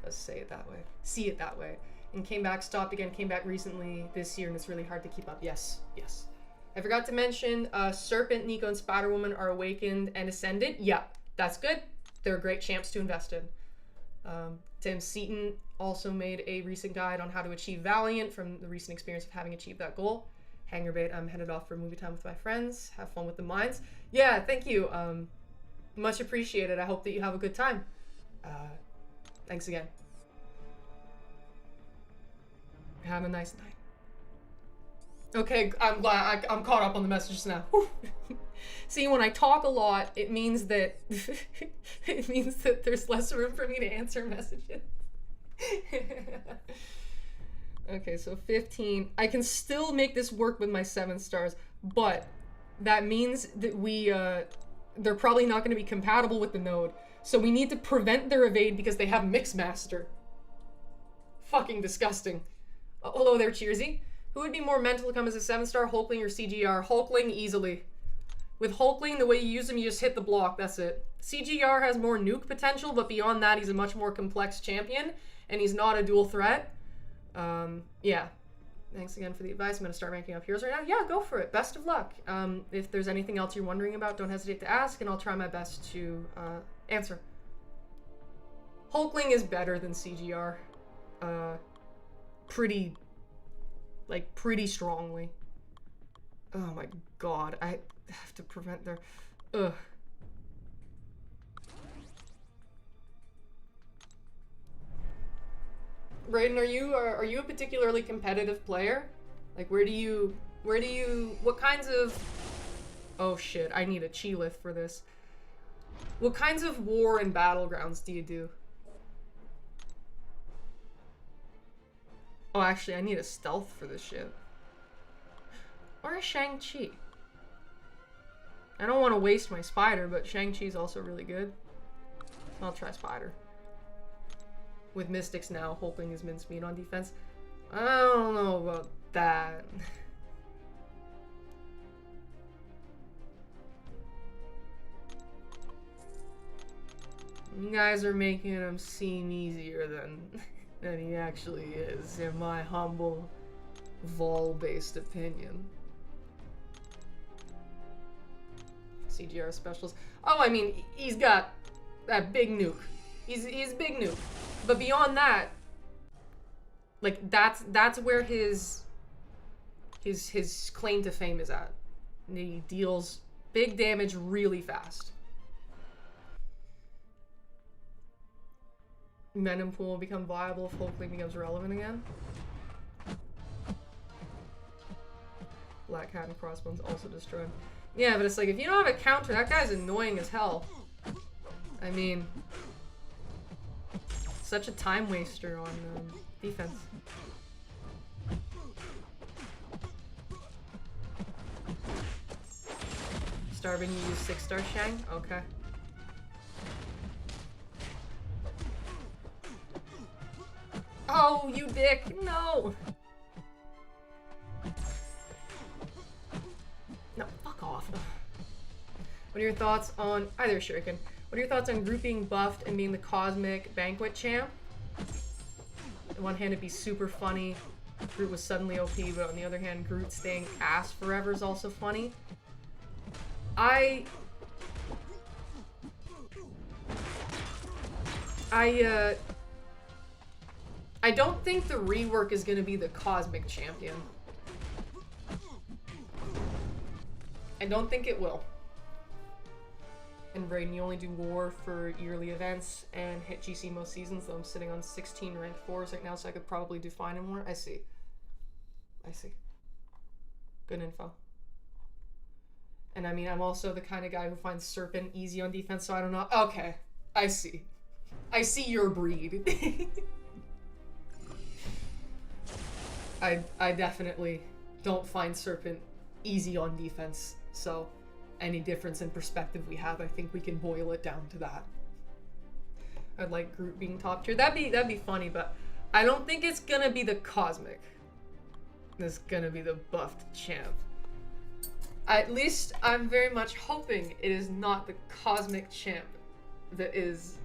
Let's say it that way. See it that way. And came back, stopped again, came back recently this year, and it's really hard to keep up. Yes, yes. I forgot to mention, Serpent, Nico, and Spider-Woman are awakened and ascended. Yeah, that's good. They're great champs to invest in. Tim Seaton also made a recent guide on how to achieve Valiant from the recent experience of having achieved that goal. Hanger bait, I'm headed off for movie time with my friends. Have fun with the mines. Yeah, thank you. Much appreciated. I hope that you have a good time. Thanks again. Have a nice night. Okay, I'm glad I'm caught up on the messages now. See, when I talk a lot, it means that there's less room for me to answer messages. Okay, so 15. I can still make this work with my 7 stars, but that means that they're probably not going to be compatible with the node. So we need to prevent their evade because they have Mixmaster. Fucking disgusting. Hello there, Cheersy. Who would be more mental to come as a 7-star, Hulkling or CGR? Hulkling, easily. With Hulkling, the way you use him, you just hit the block, that's it. CGR has more nuke potential, but beyond that, he's a much more complex champion, and he's not a dual threat. Yeah. Thanks again for the advice. I'm going to start ranking up heroes right now. Yeah, go for it. Best of luck. If there's anything else you're wondering about, don't hesitate to ask, and I'll try my best to answer. Hulkling is better than CGR. Pretty strongly. Oh my god, I have to prevent their... Ugh. Brayden, are you a particularly competitive player? Like, what kinds of... Oh shit, I need a chi lift for this. What kinds of war and battlegrounds do you do? Oh, actually, I need a stealth for this shit. Or a Shang-Chi. I don't want to waste my spider, but Shang-Chi's also really good. I'll try spider. With Mystics now, hoping is mincemeat on defense. I don't know about that. You guys are making him seem easier than he actually is, in my humble, Vol-based opinion. CGR specials. Oh, I mean, he's got that big nuke. He's big nuke. But beyond that, like, that's where his claim to fame is at. He deals big damage really fast. Venom Pool will become viable if Hulkling becomes relevant again. Black Hat and Crossbones also destroyed. Yeah, but it's like, if you don't have a counter, that guy's annoying as hell. I mean, such a time waster on defense. Starving, you use 6-star Shang? Okay. Oh, No, you dick! No! No, fuck off. What are your thoughts on either Shuriken? What are your thoughts on Groot being buffed and being the cosmic banquet champ? On one hand, it'd be super funny. Groot was suddenly OP, but on the other hand, Groot staying ass forever is also funny. I don't think the rework is gonna be the cosmic champion. I don't think it will. And Brayden, you only do war for yearly events and hit GC most seasons, though I'm sitting on 16 rank 4s right now, so I could probably do fine in war. I see. I see. Good info. And I mean, I'm also the kind of guy who finds Serpent easy on defense, so I don't know. Okay. I see. I see your breed. I definitely don't find Serpent easy on defense, so any difference in perspective we have, I think we can boil it down to that. I'd like Groot being top tier. That'd be funny, but I don't think it's gonna be the cosmic. It's gonna be the buffed champ. At least I'm very much hoping it is not the cosmic champ that is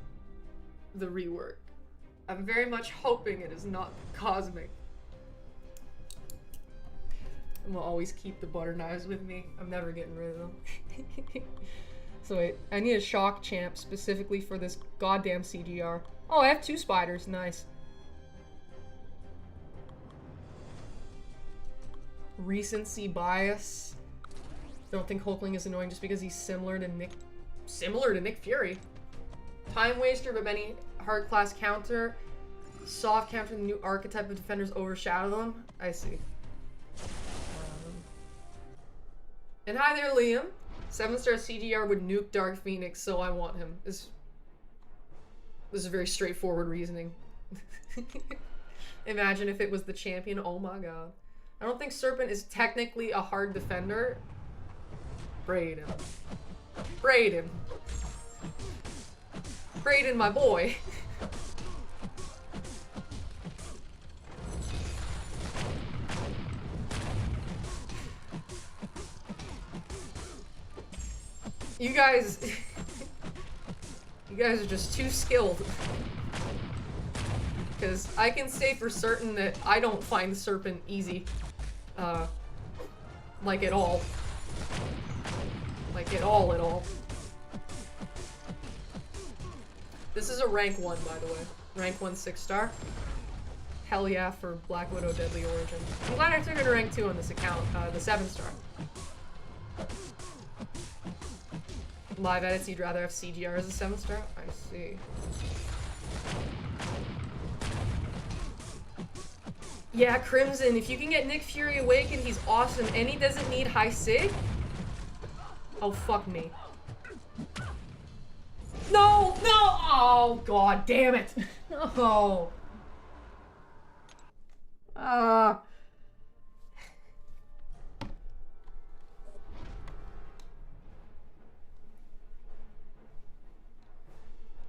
the rework. I'm very much hoping it is not the cosmic. And we'll always keep the butter knives with me. I'm never getting rid of them. So wait, I need a shock champ specifically for this goddamn CGR. Oh, I have 2 spiders. Nice. Recency bias. Don't think Hulkling is annoying just because he's similar to Nick Fury. Time waster, but many hard class counter. Soft counter, the new archetype of defenders overshadow them. I see. And hi there, Liam. 7-star CGR would nuke Dark Phoenix, so I want him. This is very straightforward reasoning. Imagine if it was the champion. Oh my god. I don't think Serpent is technically a hard defender. Brayden. Brayden. Brayden, my boy. You guys are just too skilled. Because I can say for certain that I don't find Serpent easy. Like at all. Like at all. This is a rank 1, by the way. Rank 1 6-star. Hell yeah for Black Widow Deadly Origin. I'm glad I took it to rank 2 on this account, the 7-star. Live edits, you'd rather have CGR as a 7-star? I see. Yeah, Crimson, if you can get Nick Fury Awakened, he's awesome, and he doesn't need high sig? Oh, fuck me. No! No! Oh, god damn it! No!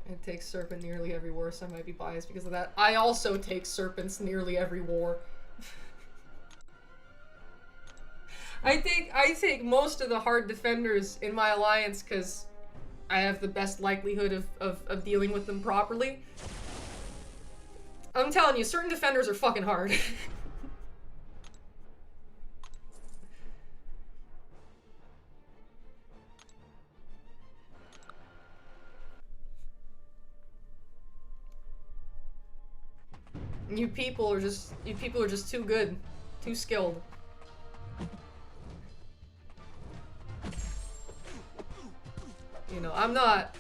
It takes Serpent nearly every war, so I might be biased because of that. I also take Serpents nearly every war. I take most of the hard defenders in my alliance because I have the best likelihood of dealing with them properly. I'm telling you, certain defenders are fucking hard. You people are just too good, too skilled. You know, I'm not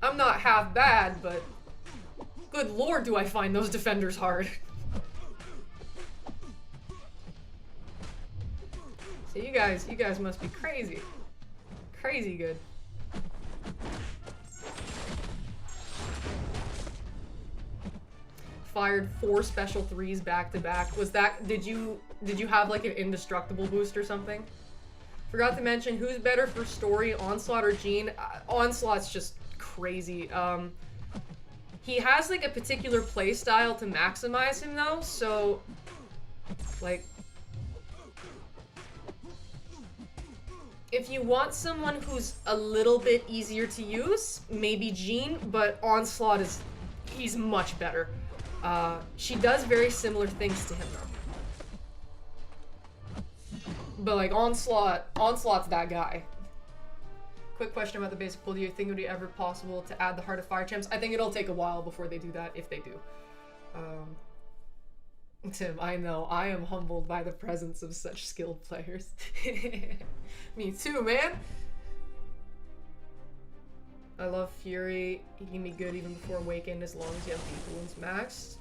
half bad, but good lord do I find those defenders hard. So you guys must be crazy. Crazy good. Fired 4 special 3s back to back. Was that, did you have like an indestructible boost or something? Forgot to mention, who's better for story, Onslaught or Jean? Onslaught's just crazy. He has, like, a particular play style to maximize him, though, so... Like... If you want someone who's a little bit easier to use, maybe Jean, but Onslaught is... He's much better. She does very similar things to him, though. But, like, Onslaught's that guy. Quick question about the basic pool. Do you think it would be ever possible to add the Heart of Fire champs? I think it'll take a while before they do that, if they do. Tim, I know. I am humbled by the presence of such skilled players. Me too, man! I love Fury. He can be good even before Awakened as long as you have deep wounds maxed.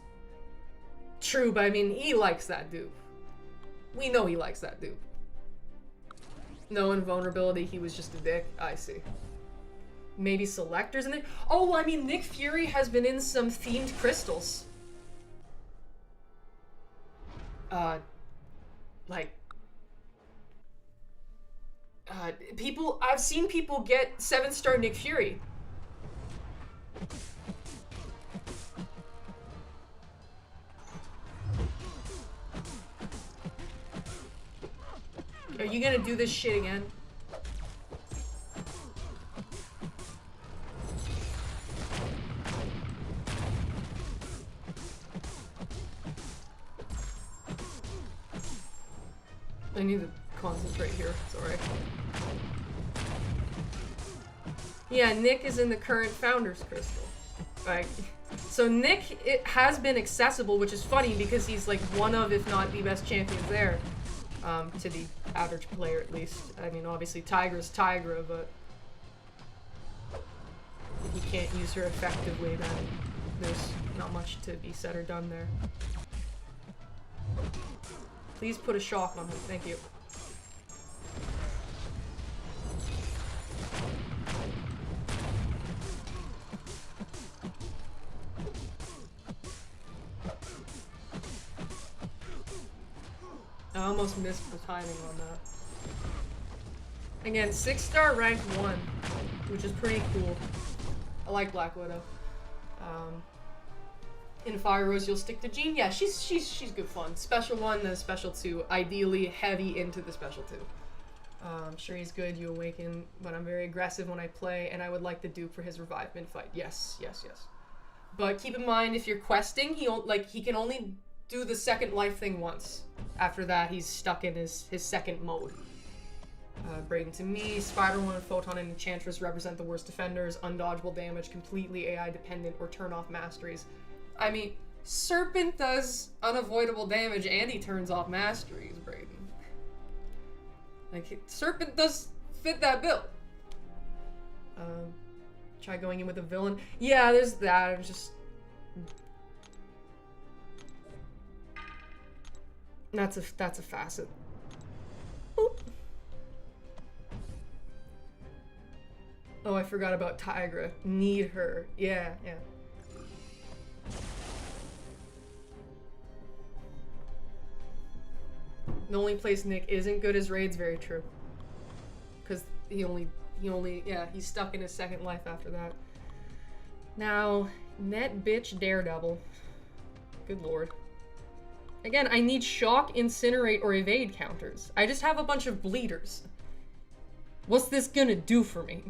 True, but I mean, he likes that dupe. We know he likes that dupe. No invulnerability, he was just a dick. I see. Maybe selectors in there? Oh, well, I mean, Nick Fury has been in some themed crystals. I've seen people get 7-star Nick Fury. Are you gonna do this shit again? I need to concentrate here, sorry. Yeah, Nick is in the current Founders Crystal. Like, so Nick, it has been accessible, which is funny because he's like one of, if not the best champions there. To the average player at least. I mean, obviously Tigra's Tigra, but if you can't use her effectively, then there's not much to be said or done there. Please put a shock on him, thank you. I almost missed the timing on that. Again, 6-star rank 1, which is pretty cool. I like Black Widow. In Fire Rose, you'll stick to Jean. Yeah, she's good fun. Special 1, then Special 2. Ideally, heavy into the Special 2. I'm sure he's good. You awaken, but I'm very aggressive when I play, and I would like the dupe for his revive mid fight. Yes, yes, yes. But keep in mind, if you're questing, he can only do the second life thing once. After that, he's stuck in his second mode. Braden to me, Spider-Woman, Photon, and Enchantress represent the worst defenders. Undodgeable damage, completely AI dependent, or turn off masteries. I mean, Serpent does unavoidable damage and he turns off masteries, Braden. Like, Serpent does fit that bill. Try going in with a villain. Yeah, there's that. I'm just... That's a facet. Oop. Oh, I forgot about Tigra. Need her. Yeah, yeah. The only place Nick isn't good is raids, very true. Because he's stuck in his second life after that. Now, net bitch Daredevil. Good lord. Again, I need shock, incinerate, or evade counters. I just have a bunch of bleeders. What's this gonna do for me?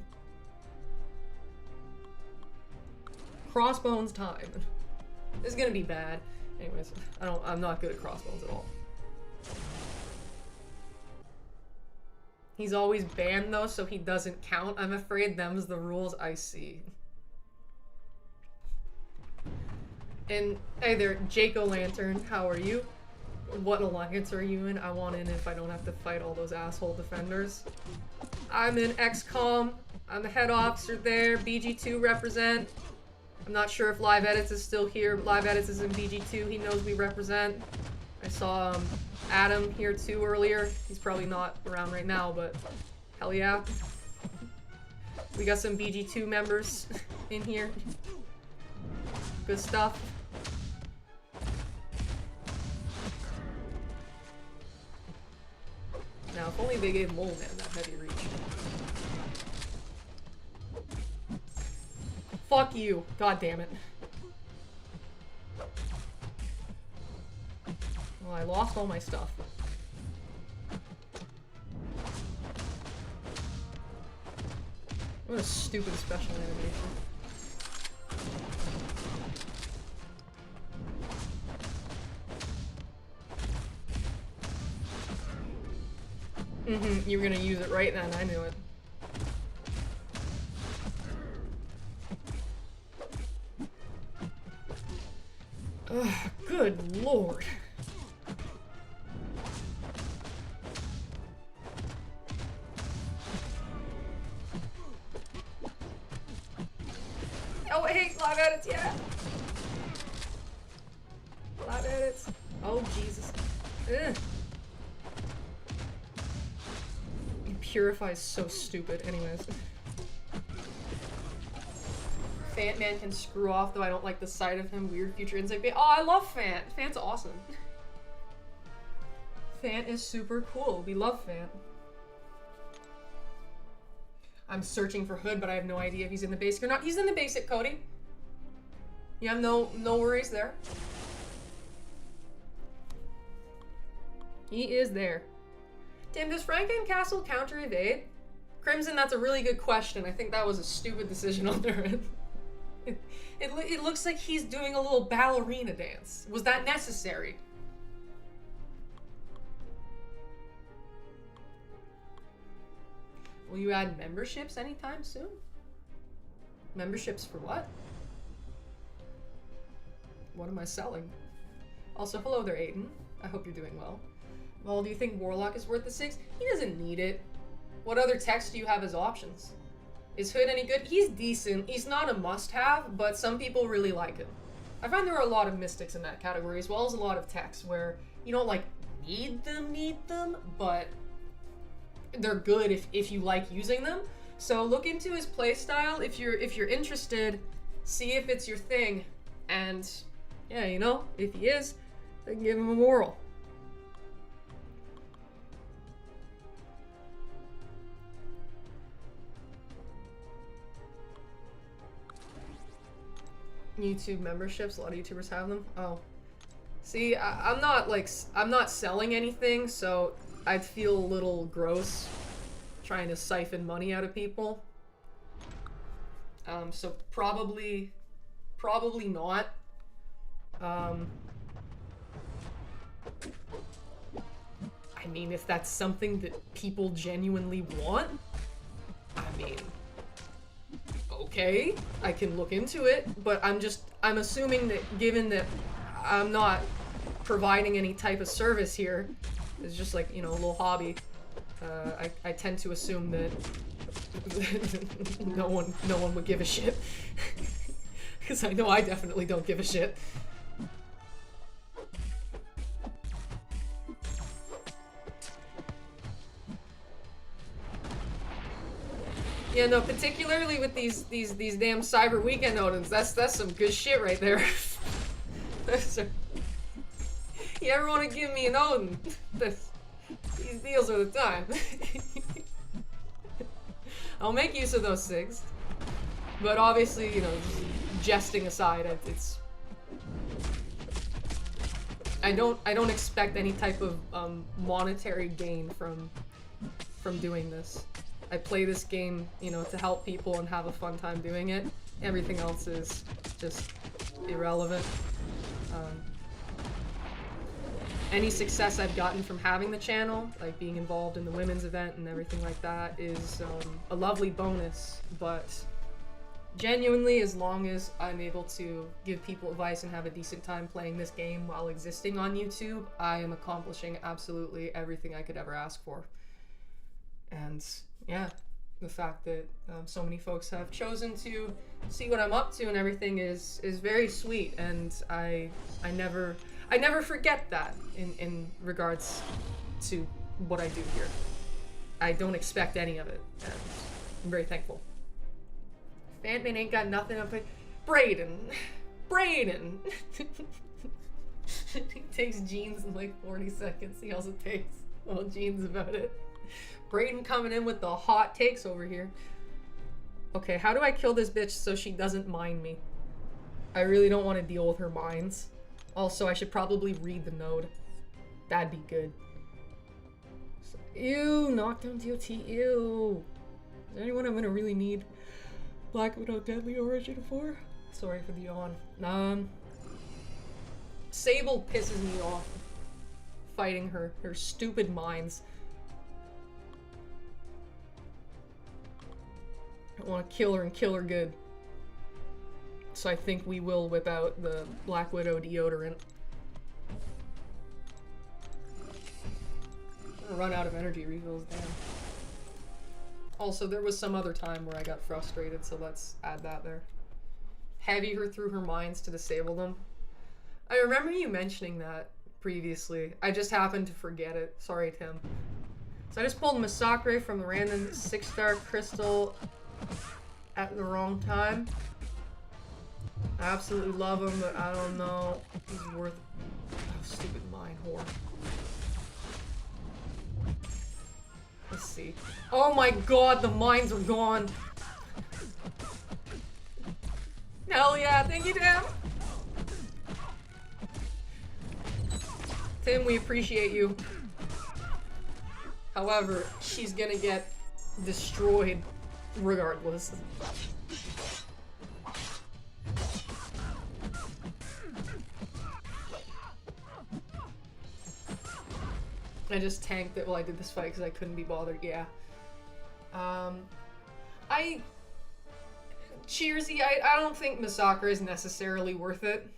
Crossbones time. This is gonna be bad. Anyways, I'm not good at crossbones at all. He's always banned though, so he doesn't count. I'm afraid them's the rules I see. And hey there, Jake-O-Lantern, how are you? What alliance are you in? I want in if I don't have to fight all those asshole defenders. I'm in XCOM. I'm the head officer there. BG2 represent. I'm not sure if Live Edits is still here. Live Edits is in BG2. He knows we represent. I saw Adam here too earlier. He's probably not around right now, but hell yeah. We got some BG2 members in here. Good stuff. Now, if only they gave Mole Man that heavy reach. Fuck you. God damn it. Well, I lost all my stuff. What a stupid special animation. You were gonna use it right then, I knew it. Ugh, good lord. Oh, hey, live edits, yeah! Live edits. Oh, Jesus. Ugh. Purify is so stupid. Anyways. Fant Man can screw off, though I don't like the sight of him. Weird future insect bait. Oh, I love Fant. Fant's awesome. Fant is super cool. We love Fant. I'm searching for Hood, but I have no idea if he's in the basic or not. He's in the basic, Cody. You have no worries there. He is there. Damn, does Franken Castle counter evade? Crimson, that's a really good question. I think that was a stupid decision on their end. It looks like he's doing a little ballerina dance. Was that necessary? Will you add memberships anytime soon? Memberships for what? What am I selling? Also, hello there, Aiden. I hope you're doing well. Well, do you think Warlock is worth the 6? He doesn't need it. What other techs do you have as options? Is Hood any good? He's decent. He's not a must-have, but some people really like him. I find there are a lot of mystics in that category, as well as a lot of techs where you don't, like, need them, but they're good if you like using them. So look into his playstyle if you're interested. See if it's your thing, and yeah, you know, if he is, then give him a whirl. YouTube memberships, a lot of YouTubers have them. Oh, see, I'm not selling anything, so I'd feel a little gross trying to siphon money out of people. So probably not. I mean, if that's something that people genuinely want, I mean, okay, I can look into it, but I'm assuming that given that I'm not providing any type of service here, it's just like, you know, a little hobby, I tend to assume that no one would give a shit. Because I know I definitely don't give a shit. Yeah, no, particularly with these damn Cyber Weekend Odins, that's some good shit right there. You ever want to give me an Odin? These deals are the time. I'll make use of those things, but obviously, you know, jesting aside, it's. I don't expect any type of monetary gain from doing this. I play this game, you know, to help people and have a fun time doing it. Everything else is just irrelevant. Any success I've gotten from having the channel, like being involved in the women's event and everything like that, is a lovely bonus, but genuinely, as long as I'm able to give people advice and have a decent time playing this game while existing on YouTube, I am accomplishing absolutely everything I could ever ask for. And yeah, the fact that so many folks have chosen to see what I'm up to and everything is very sweet, and I never forget that in regards to what I do here. I don't expect any of it, and I'm very thankful. Fantman ain't got nothing up it. Brayden! He takes jeans in like 40 seconds. He also takes little jeans about it. Brayden coming in with the hot takes over here. Okay, how do I kill this bitch so she doesn't mind me? I really don't want to deal with her mines. Also, I should probably read the node. That'd be good. So, ew, knockdown DOT, ew. Is there anyone I'm gonna really need Black Widow Deadly Origin for? Sorry for the yawn. Sable pisses me off. Fighting her stupid minds. I want to kill her and kill her good. So I think we will whip out the Black Widow deodorant. I'm gonna run out of energy refills, damn. Also, there was some other time where I got frustrated, so let's add that there. Heavy her through her minds to disable them. I remember you mentioning that previously. I just happened to forget it. Sorry, Tim. So I just pulled Masacre from the random 6-star crystal at the wrong time. I absolutely love him, but I don't know if he's worth... Oh, stupid mine whore. Let's see. Oh my god, the mines are gone! Hell yeah, thank you, Tim! Tim, we appreciate you. However, she's gonna get destroyed regardless. I just tanked it while I did this fight because I couldn't be bothered, yeah. Cheersy, I don't think Masacre is necessarily worth it.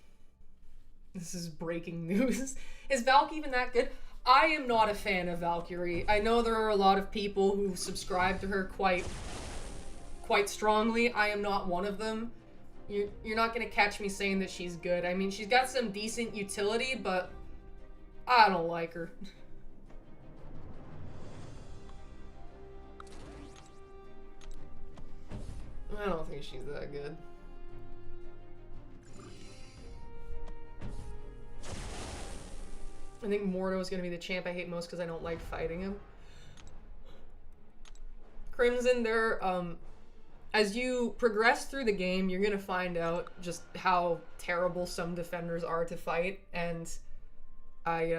This is breaking news. Is Valk even that good? I am not a fan of Valkyrie. I know there are a lot of people who subscribe to her quite strongly. I am not one of them. You're not gonna catch me saying that she's good. I mean, she's got some decent utility, but I don't like her. I don't think she's that good. I think Mordo is going to be the champ I hate most because I don't like fighting him. Crimson, as you progress through the game, you're going to find out just how terrible some defenders are to fight, and have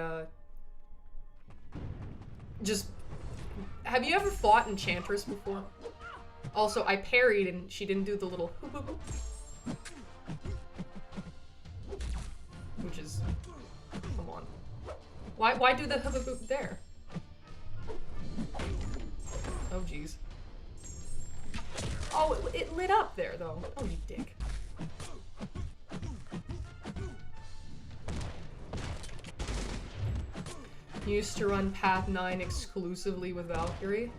you ever fought Enchantress before? Also, I parried and she didn't do the little hoop hoop hoop. Which is... Come on. Why do the hoop hoop hoop there? Oh, jeez. Oh, it lit up there, though. Oh, you dick. Used to run Path 9 exclusively with Valkyrie.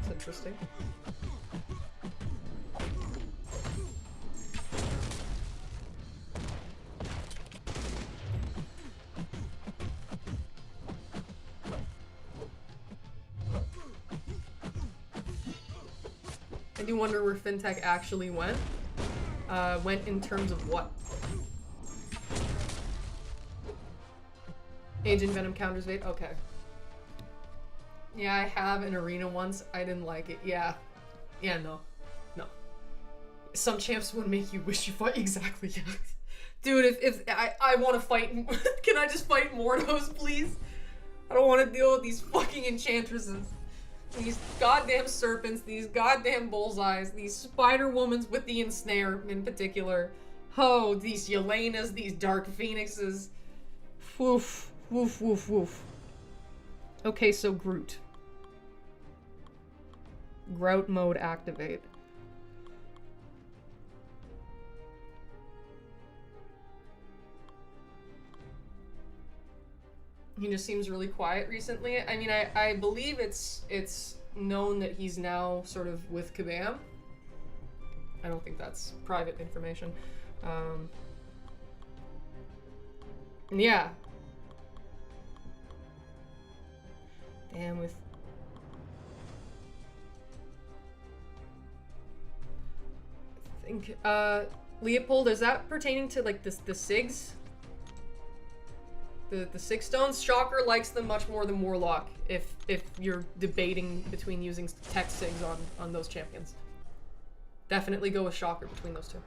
That's interesting. I do wonder where FinTech actually went. Went in terms of what? Agent Venom counters bait? Okay. Yeah, I have an arena once. I didn't like it. Yeah. Yeah, no. No. Some champs would make you wish you fought. Exactly, yeah. Dude, if I want to fight... Can I just fight Mordos, please? I don't want to deal with these fucking enchantresses. These goddamn serpents, these goddamn bullseyes, these Spider-Womans with the ensnare in particular. Oh, these Yelenas, these Dark Phoenixes. Woof, woof, woof, woof. Okay, so Groot. Grout mode activate. He just seems really quiet recently. I mean, I believe it's known that he's now sort of with Kabam. I don't think that's private information. Yeah. Damn, with... I think, Leopold, is that pertaining to, like, the SIGs? The 6 stones? Shocker likes them much more than Warlock, if you're debating between using tech SIGs on those champions. Definitely go with Shocker between those two.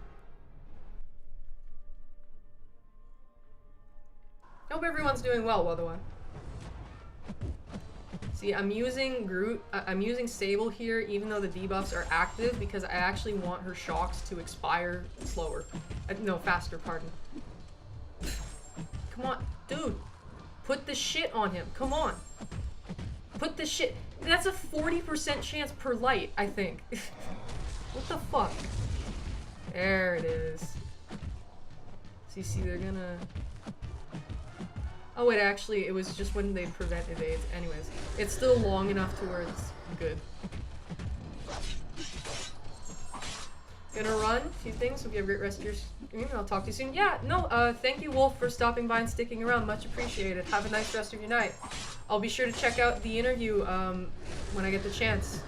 hope everyone's doing well, by the way. See, I'm using Groot, I'm using Sable here, even though the debuffs are active, because I actually want her shocks to expire slower. No, faster, pardon. Come on, dude. Put the shit on him. Come on. Put the shit. That's a 40% chance per light, I think. What the fuck? There it is. So you see, they're gonna... Oh wait, actually, it was just when they prevent evades. Anyways, it's still long enough to where it's good. Gonna run a few things. Hope you have a great rest of your stream. I'll talk to you soon. Yeah, no, thank you, Wolf, for stopping by and sticking around. Much appreciated. Have a nice rest of your night. I'll be sure to check out the interview when I get the chance.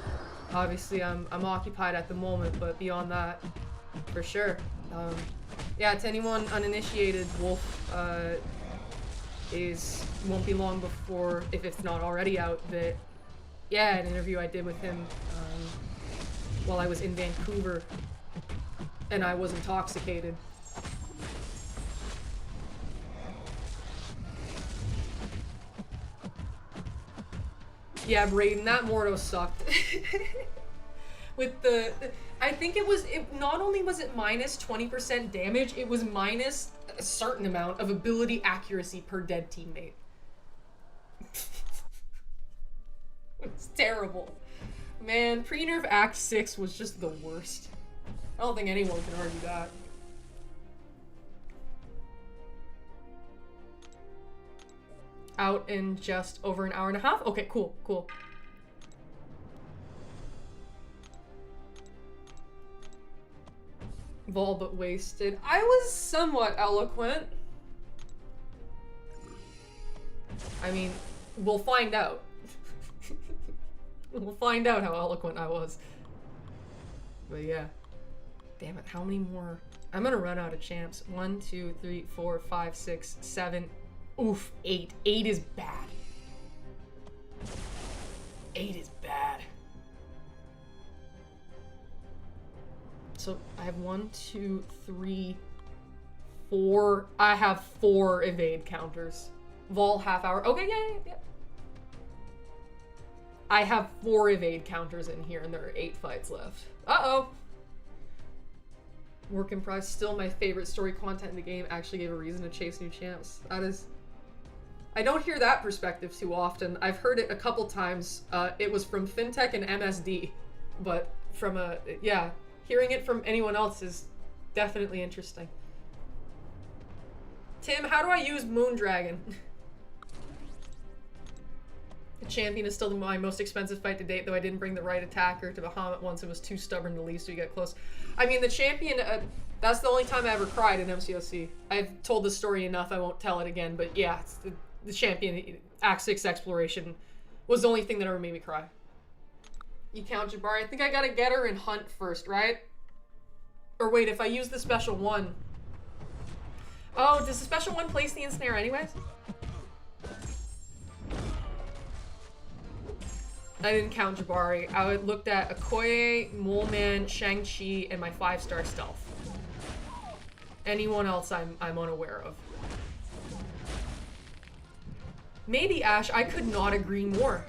Obviously, I'm occupied at the moment, but beyond that, for sure. Yeah, to anyone uninitiated, Wolf won't be long before, if it's not already out, that, yeah, an interview I did with him while I was in Vancouver, and I was intoxicated. Yeah, Brayden, that Mordo sucked. With the, I think not only was it minus 20% damage, it was minus a certain amount of ability accuracy per dead teammate. It's terrible. Man, pre-nerf Act 6 was just the worst. I don't think anyone can argue that. Out in just over an hour and a half? Okay, cool, cool. Vol but wasted. I was somewhat eloquent. I mean, we'll find out. We'll find out how eloquent I was. But yeah. Damn it, how many more? I'm gonna run out of champs. 1, 2, 3, 4, 5, 6, 7. Oof, 8. 8 is bad. 8 is bad. So I have 1, 2, 3, 4. I have 4 evade counters. Vol half hour. Okay, yeah. I have 4 evade counters in here, and there are 8 fights left. Uh-oh. Work in progress. Still my favorite story content in the game. Actually gave a reason to chase new champs. That is... I don't hear that perspective too often. I've heard it a couple times. It was from FinTech and MSD. But from a... Yeah. Hearing it from anyone else is definitely interesting. Tim, how do I use Moondragon? The champion is still my most expensive fight to date, though I didn't bring the right attacker to Bahamut once. It was too stubborn to leave, so you get close. I mean, the champion, that's the only time I ever cried in MCOC. I've told the story enough, I won't tell it again, but yeah, it's the champion, Act 6 exploration, was the only thing that ever made me cry. You count Jabari? I think I gotta get her in Hunt first, right? Or wait, if I use the special one. Oh, does the special one place the ensnare anyways? I didn't count Jabari. I looked at Okoye, Moleman, Shang-Chi, and my 5-star stealth. Anyone else I'm unaware of. Maybe Ash, I could not agree more.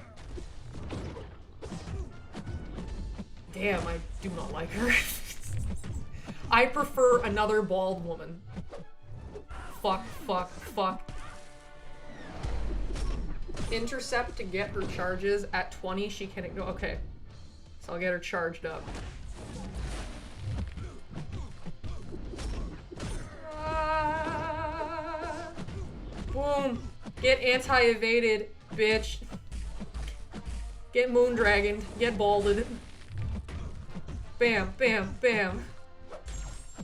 Damn, I do not like her. I prefer another bald woman. Fuck. Intercept to get her charges at 20, she can ignore. Okay. So I'll get her charged up. Boom. Get anti-evaded, bitch. Get Moondragoned. Get balded. Bam, bam, bam.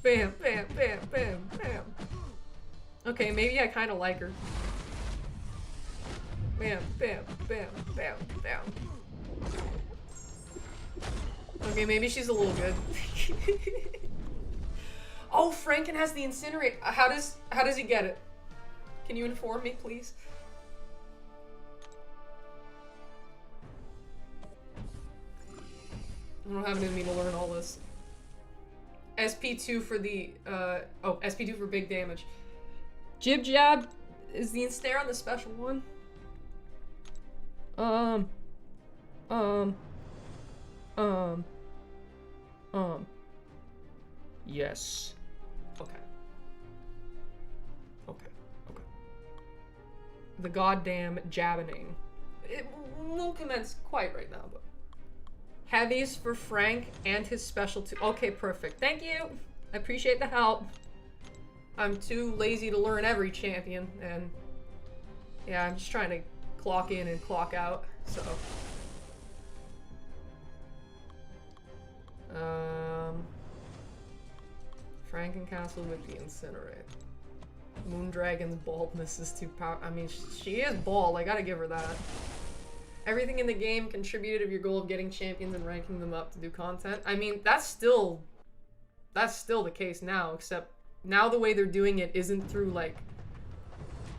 Bam, bam, bam, bam, bam. Okay, maybe I kind of like her. Bam, bam, bam, bam, bam. Okay, maybe she's a little good. Oh, Franken has the incinerate. How does he get it? Can you inform me, please? I don't have it in me to learn all this. SP2 for the, SP2 for big damage. Jib Jab, Is the ensnare on the special one? Yes. Okay. Okay. Okay. The goddamn jabbening. It won't commence quite right now, but. Heavies for Frank and his special too. Okay, perfect. Thank you. I appreciate the help. I'm too lazy to learn every champion, and yeah, I'm just trying to clock in and clock out, so. Frankencastle with the Incinerate. Moondragon's baldness is too powerful. I mean, she is bald, I gotta give her that. Everything in the game contributed to your goal of getting champions and ranking them up to do content. I mean, that's still the case now, except now the way they're doing it isn't through, like,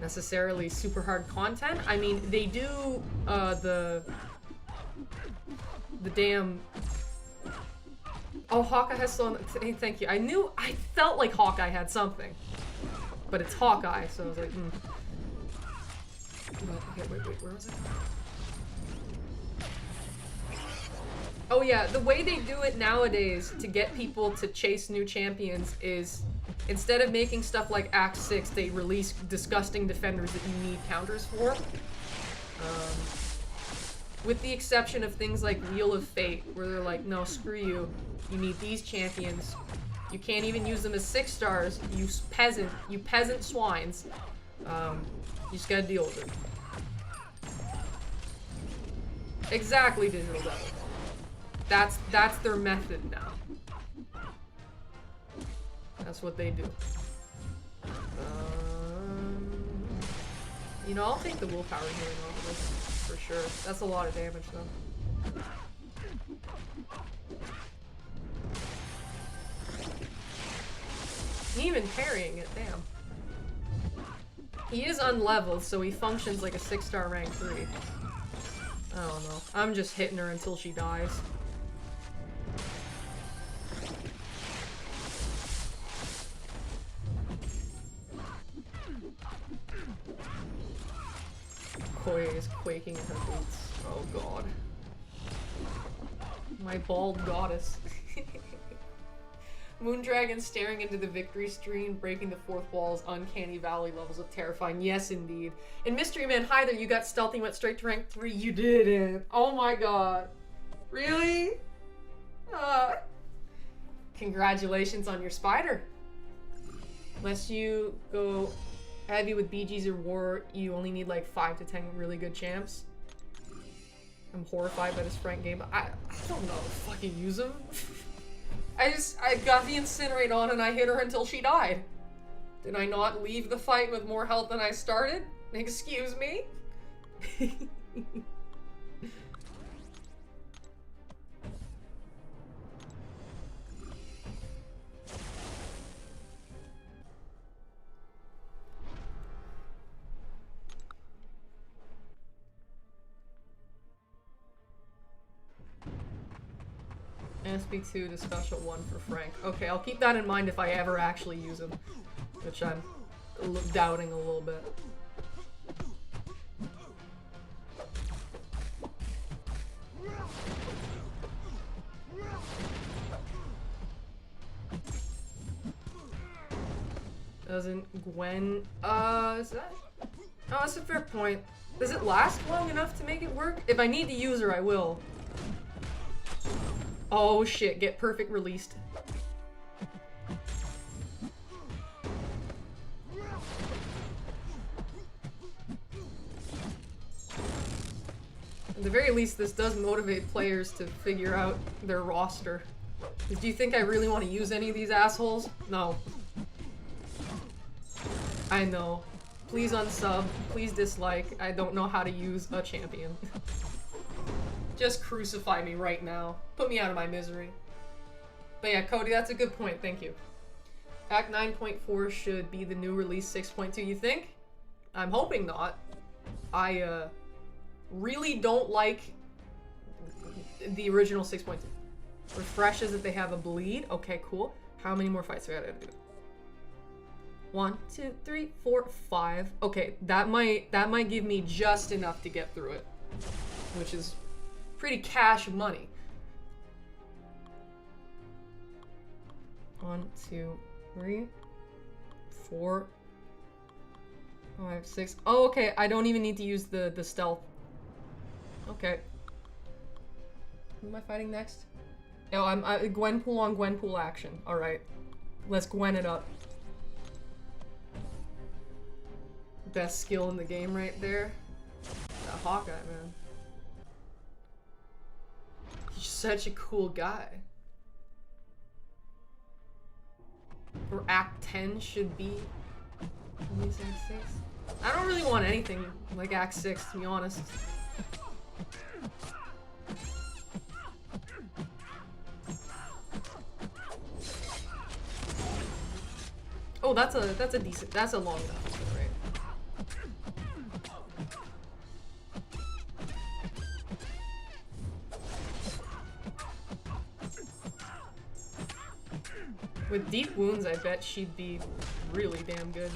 necessarily super hard content. I mean, they do, the damn... Oh, Hawkeye has so... Thank you. I felt like Hawkeye had something. But it's Hawkeye, so I was like, Okay, wait, where was it? Oh yeah, the way they do it nowadays to get people to chase new champions is, instead of making stuff like Act 6, they release disgusting defenders that you need counters for. With the exception of things like Wheel of Fate, where they're like, no, screw you. You need these champions. You can't even use them as 6 stars, you peasant swines. You just gotta deal with it. Exactly, Digital Devil. That's their method now. That's what they do. You know, I'll take the willpower healing off of this, for sure. That's a lot of damage, though. Even parrying it, damn. He is unleveled, so he functions like a 6-star rank 3. I don't know. I'm just hitting her until she dies. Koya is quaking in her boots. Oh god. My bald goddess. Moondragon staring into the victory screen, breaking the 4th wall's uncanny valley levels of terrifying. Yes, indeed. And Mystery Man, hi there, you got stealthy, went straight to rank 3. You didn't. Oh my god. Really? Congratulations on your spider. Unless you go heavy with BGs or war, you only need like 5 to 10 really good champs. I'm horrified by this Frank game. I don't know how to fucking use him. I got the Incinerate on and I hit her until she died. Did I not leave the fight with more health than I started? Excuse me? SB2 to special 1 for Frank. Okay, I'll keep that in mind if I ever actually use him. Which I'm doubting a little bit. Doesn't Gwen... is that... Oh, that's a fair point. Does it last long enough to make it work? If I need to use her, I will. Oh shit, get perfect released. At the very least, this does motivate players to figure out their roster. Do you think I really want to use any of these assholes? No. I know. Please unsub, please dislike. I don't know how to use a champion. Just crucify me right now. Put me out of my misery. But yeah, Cody, that's a good point. Thank you. Act 9.4 should be the new release 6.2, you think? I'm hoping not. I, really don't like the original 6.2. Refreshes that they have a bleed. Okay, cool. How many more fights do I gotta do? 1, 2, 3, 4, 5. Okay, that might give me just enough to get through it, which is pretty cash money. 1, 2, 3, 4, 5, 6. Oh, okay. I don't even need to use the stealth. Okay. Who am I fighting next? Oh, I'm Gwenpool on Gwenpool action. All right, let's Gwen it up. Best skill in the game right there. That Hawkeye, man. He's such a cool guy. Or Act 10 should be. At least Act 6. I don't really want anything like Act 6, to be honest. Oh, that's a decent, that's a long enough, right? With deep wounds, I bet she'd be really damn good.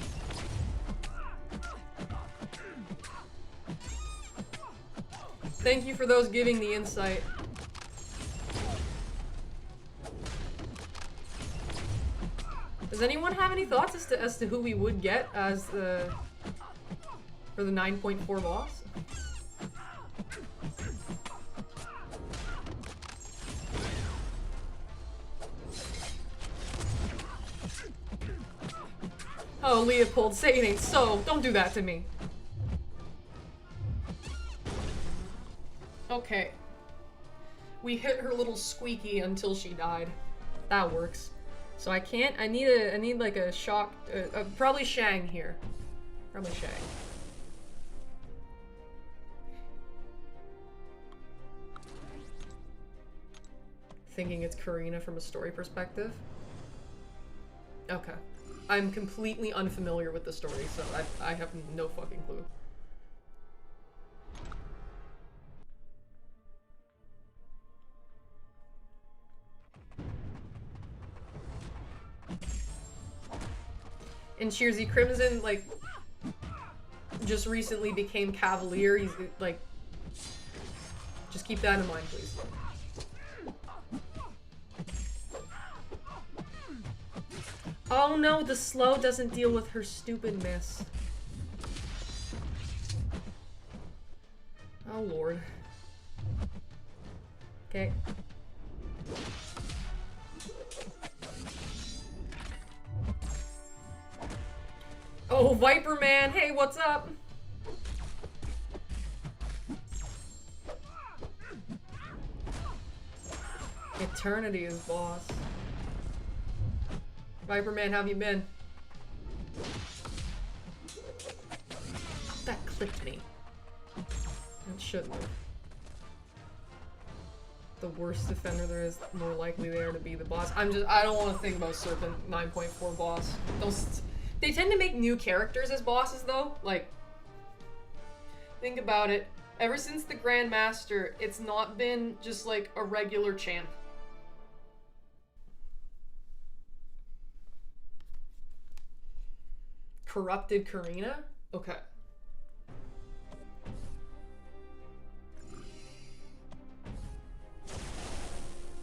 Thank you for those giving the insight. Does anyone have any thoughts as to who we would get as the for the 9.4 boss? Oh, Leopold, say it ain't so. Don't do that to me. Okay. We hit her little squeaky until she died. That works. So I can't. I need like a shock. Probably Shang here. Probably Shang. Thinking it's Karina from a story perspective. Okay. I'm completely unfamiliar with the story, so I have no fucking clue. And Cheersy Crimson, like, just recently became Cavalier. He's, like, just keep that in mind, please. Oh no, the slow doesn't deal with her stupid miss. Oh lord. Okay. Oh, Viper Man, hey, what's up? Eternity is boss. Viper Man, how have you been? That clipped me. It shouldn't have. The worst defender there is, more likely they are to be the boss. I don't want to think about Serpent 9.4 boss. They tend to make new characters as bosses though. Like, think about it. Ever since the Grandmaster, it's not been just like a regular champ. Corrupted Karina? Okay.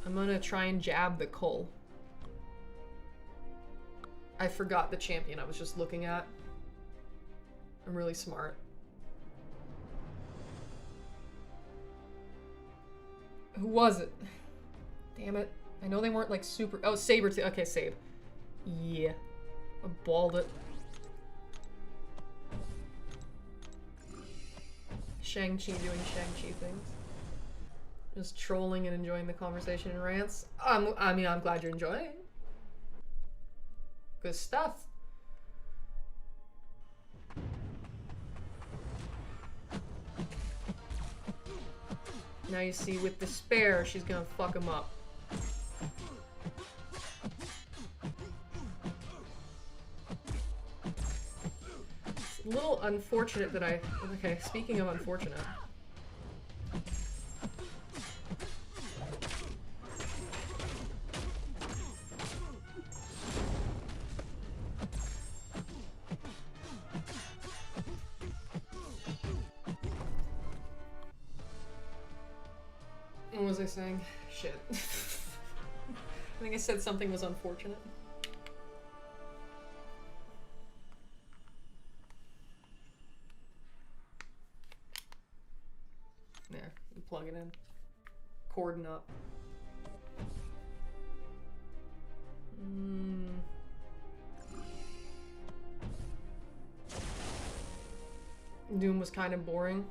I'm gonna try and jab the Cull. I forgot the champion I was just looking at. I'm really smart. Who was it? Damn it. I know they weren't like super... Oh, Saber too. Okay, Sabe. Yeah. I balled it. Shang-Chi doing Shang-Chi things. Just trolling and enjoying the conversation and rants. I mean, I'm glad you're enjoying. Good stuff. Now you see, with despair, she's gonna fuck him up. It's a little unfortunate that okay, speaking of unfortunate. What was I saying? Shit. I think I said something was unfortunate. There, you plug it in. Cordon up. Doom was kind of boring.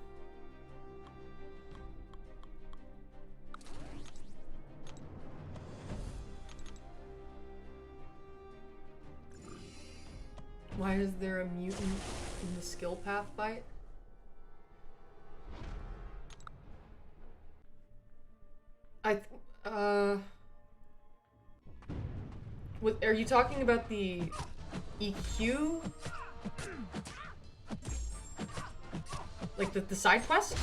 Why is there a mutant in the skill path fight? Are you talking about the EQ? Like the side quest?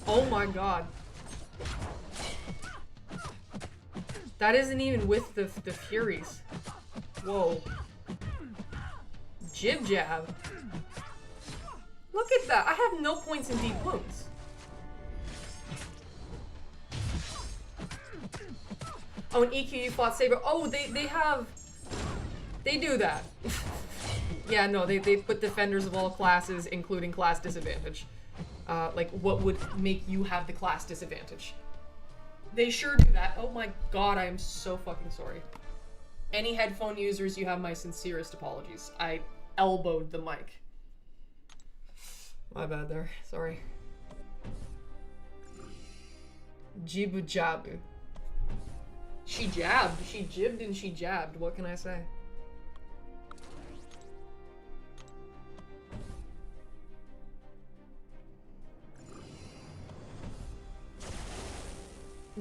Oh my god. That isn't even with the Furies. Whoa. Jib jab. Look at that. I have no points in deep wounds. Oh, in EQ you fought Saber. Oh, they do that. Yeah, no, they put defenders of all classes, including class disadvantage. Like, what would make you have the class disadvantage? They sure do that. Oh my god, I am so fucking sorry. Any headphone users, you have my sincerest apologies. I elbowed the mic. My bad there. Sorry. Jibu jabu. She jabbed. She jibbed and she jabbed. What can I say?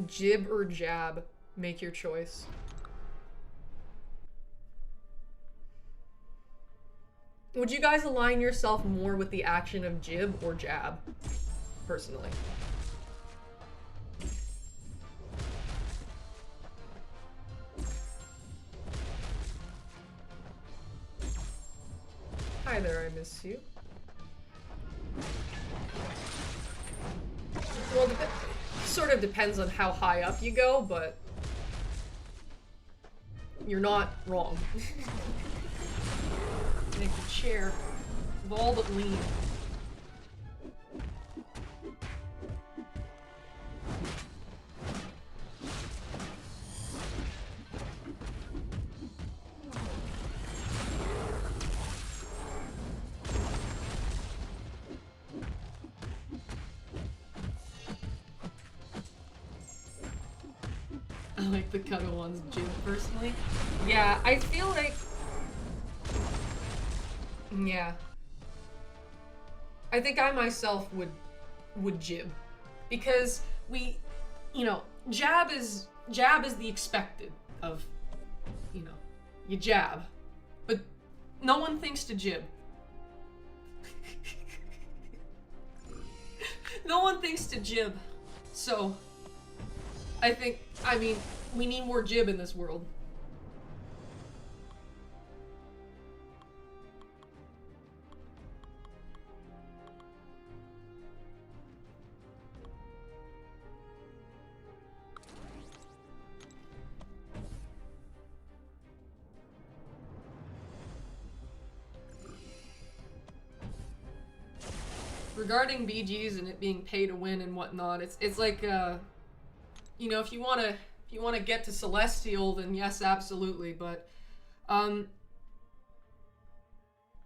Jib or jab. Make your choice. Would you guys align yourself more with the action of jib or jab? Personally. Hi there, I miss you. Well, sort of depends on how high up you go, but you're not wrong. Make the chair of all but lean. I like the cuddle ones, Jim, personally. Yeah, I feel like... Yeah. I think I myself would jib. Because we, you know, jab is the expected of, you know, you jab. But no one thinks to jib. No one thinks to jib. So, I mean, we need more jib in this world. Regarding BGs and it being pay to win and whatnot, it's like you know, if you wanna get to Celestial, then yes, absolutely. But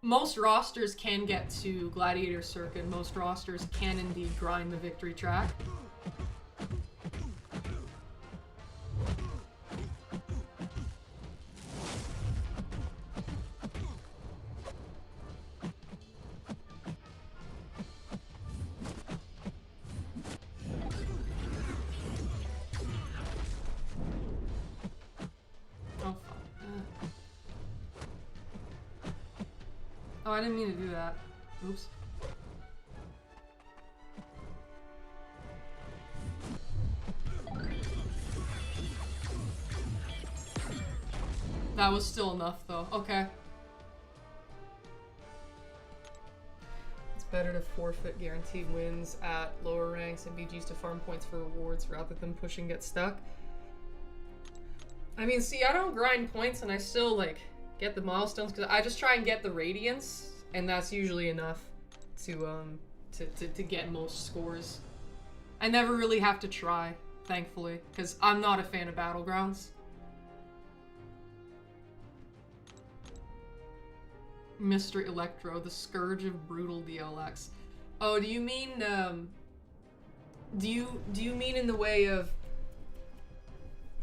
most rosters can get to Gladiator Circuit. Most rosters can indeed grind the victory track. Oh, I didn't mean to do that. Oops. That was still enough, though. Okay. It's better to forfeit guaranteed wins at lower ranks and BGs to farm points for rewards rather than push and get stuck. I mean, see, I don't grind points and I still, like, get the milestones because I just try and get the radiance, and that's usually enough to get most scores. I never really have to try, thankfully, because I'm not a fan of Battlegrounds. Mr. Electro, the Scourge of Brutal DLX. Oh, do you mean, do you mean in the way of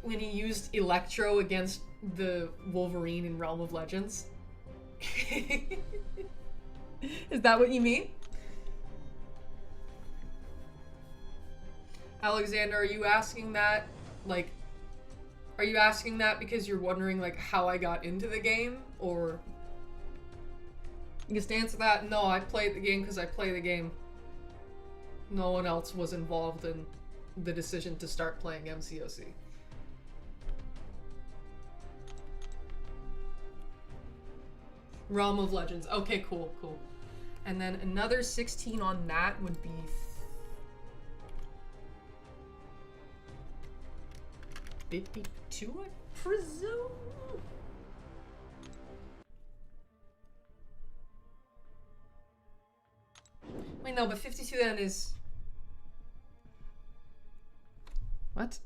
when he used Electro against the Wolverine in Realm of Legends? Is that what you mean? Alexander, are you asking that, like, are you asking that because you're wondering, like, how I got into the game, or? Because to answer that, no, I played the game because I play the game. No one else was involved in the decision to start playing MCOC. Realm of Legends. Okay, cool, cool. And then another 16 on that would be 52, I presume? Wait, no, but 52 then is... What?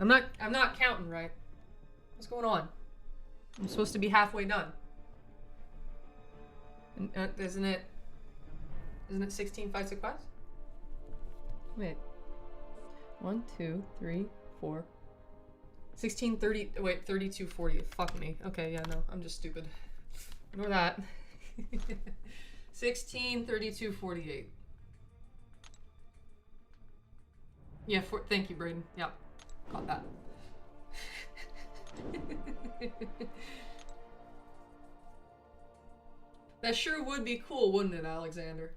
I'm not counting right. What's going on? I'm supposed to be halfway done. Isn't it 16 fights a quest? Wait. 1, 2, 3, 4. 16, 30, wait, 32, 40. Fuck me. Okay, yeah, no, I'm just stupid. Ignore that. 16, 32, 48. Yeah, thank you, Braden. Yep, got that. That sure would be cool, wouldn't it, Alexander?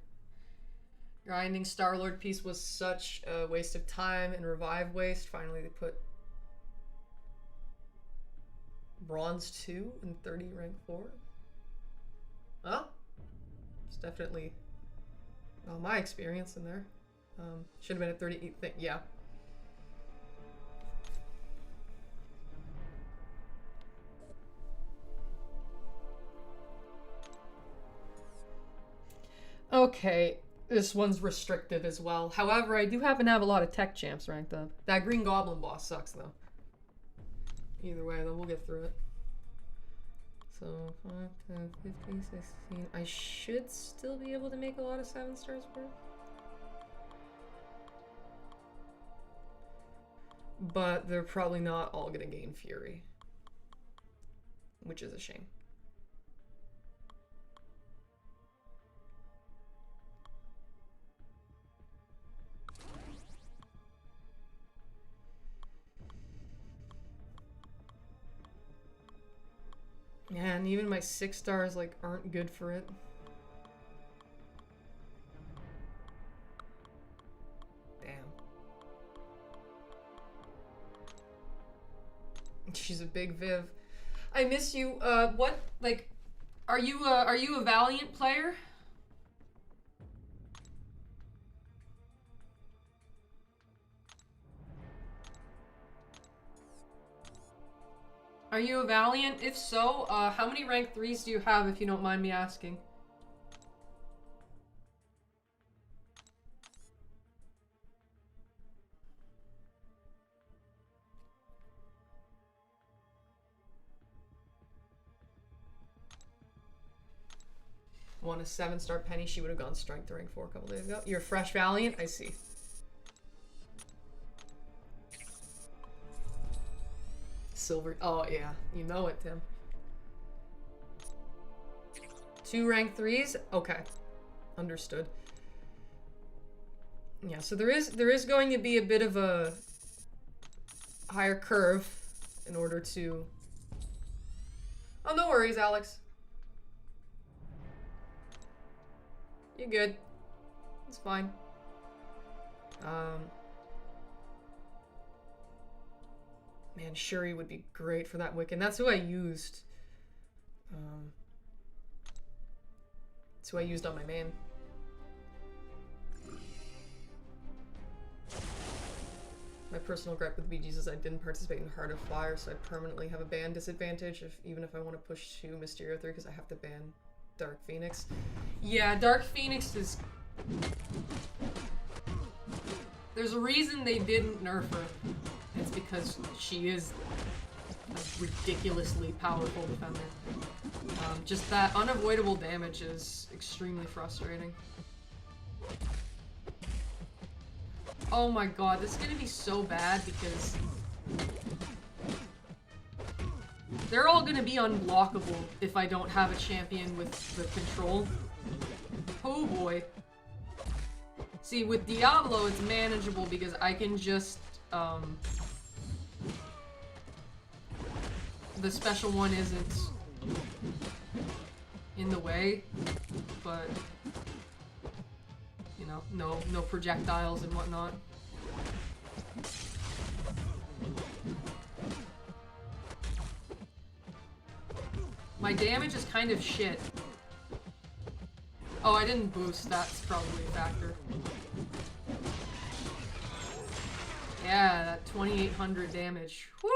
Grinding Star-Lord piece was such a waste of time and revive waste. Finally, they put Bronze 2 and 30 rank 4. Well, it's definitely, well, my experience in there. Should have been a 38 thing, yeah. Okay, this one's restricted as well. However, I do happen to have a lot of tech champs ranked up. That Green Goblin boss sucks, though. Either way, though, we'll get through it. So, 5, 10, 15, 16. I should still be able to make a lot of 7 stars work. But they're probably not all gonna gain Fury. Which is a shame. Yeah, and even my 6 stars, like, aren't good for it. Damn. She's a big Viv. I miss you. What, like, are you a Valiant player? Are you a Valiant? If so, how many rank 3s do you have, if you don't mind me asking? Won a 7-star Penny, she would have gone strength to rank 4 a couple days ago. You're a fresh Valiant? I see. Silver. Oh, yeah. You know it, Tim. 2 rank 3s? Okay. Understood. Yeah, so there is going to be a bit of a higher curve in order to... Oh, no worries, Alex. You're good. It's fine. Man, Shuri would be great for that Wiccan. That's who I used. That's who I used on my main. My personal gripe with BGs is I didn't participate in Heart of Fire, so I permanently have a ban disadvantage, even if I want to push to Mysterio 3, because I have to ban Dark Phoenix. Yeah, Dark Phoenix is... There's a reason they didn't nerf her. It's because she is a ridiculously powerful defender. Just that unavoidable damage is extremely frustrating. Oh my god, this is gonna be so bad because they're all gonna be unblockable if I don't have a champion with the control. Oh boy. See, with Diablo, it's manageable because I can just, the special one isn't in the way, but, you know, no projectiles and whatnot. My damage is kind of shit. Oh, I didn't boost, that's probably a factor. Yeah, that 2800 damage. Woo!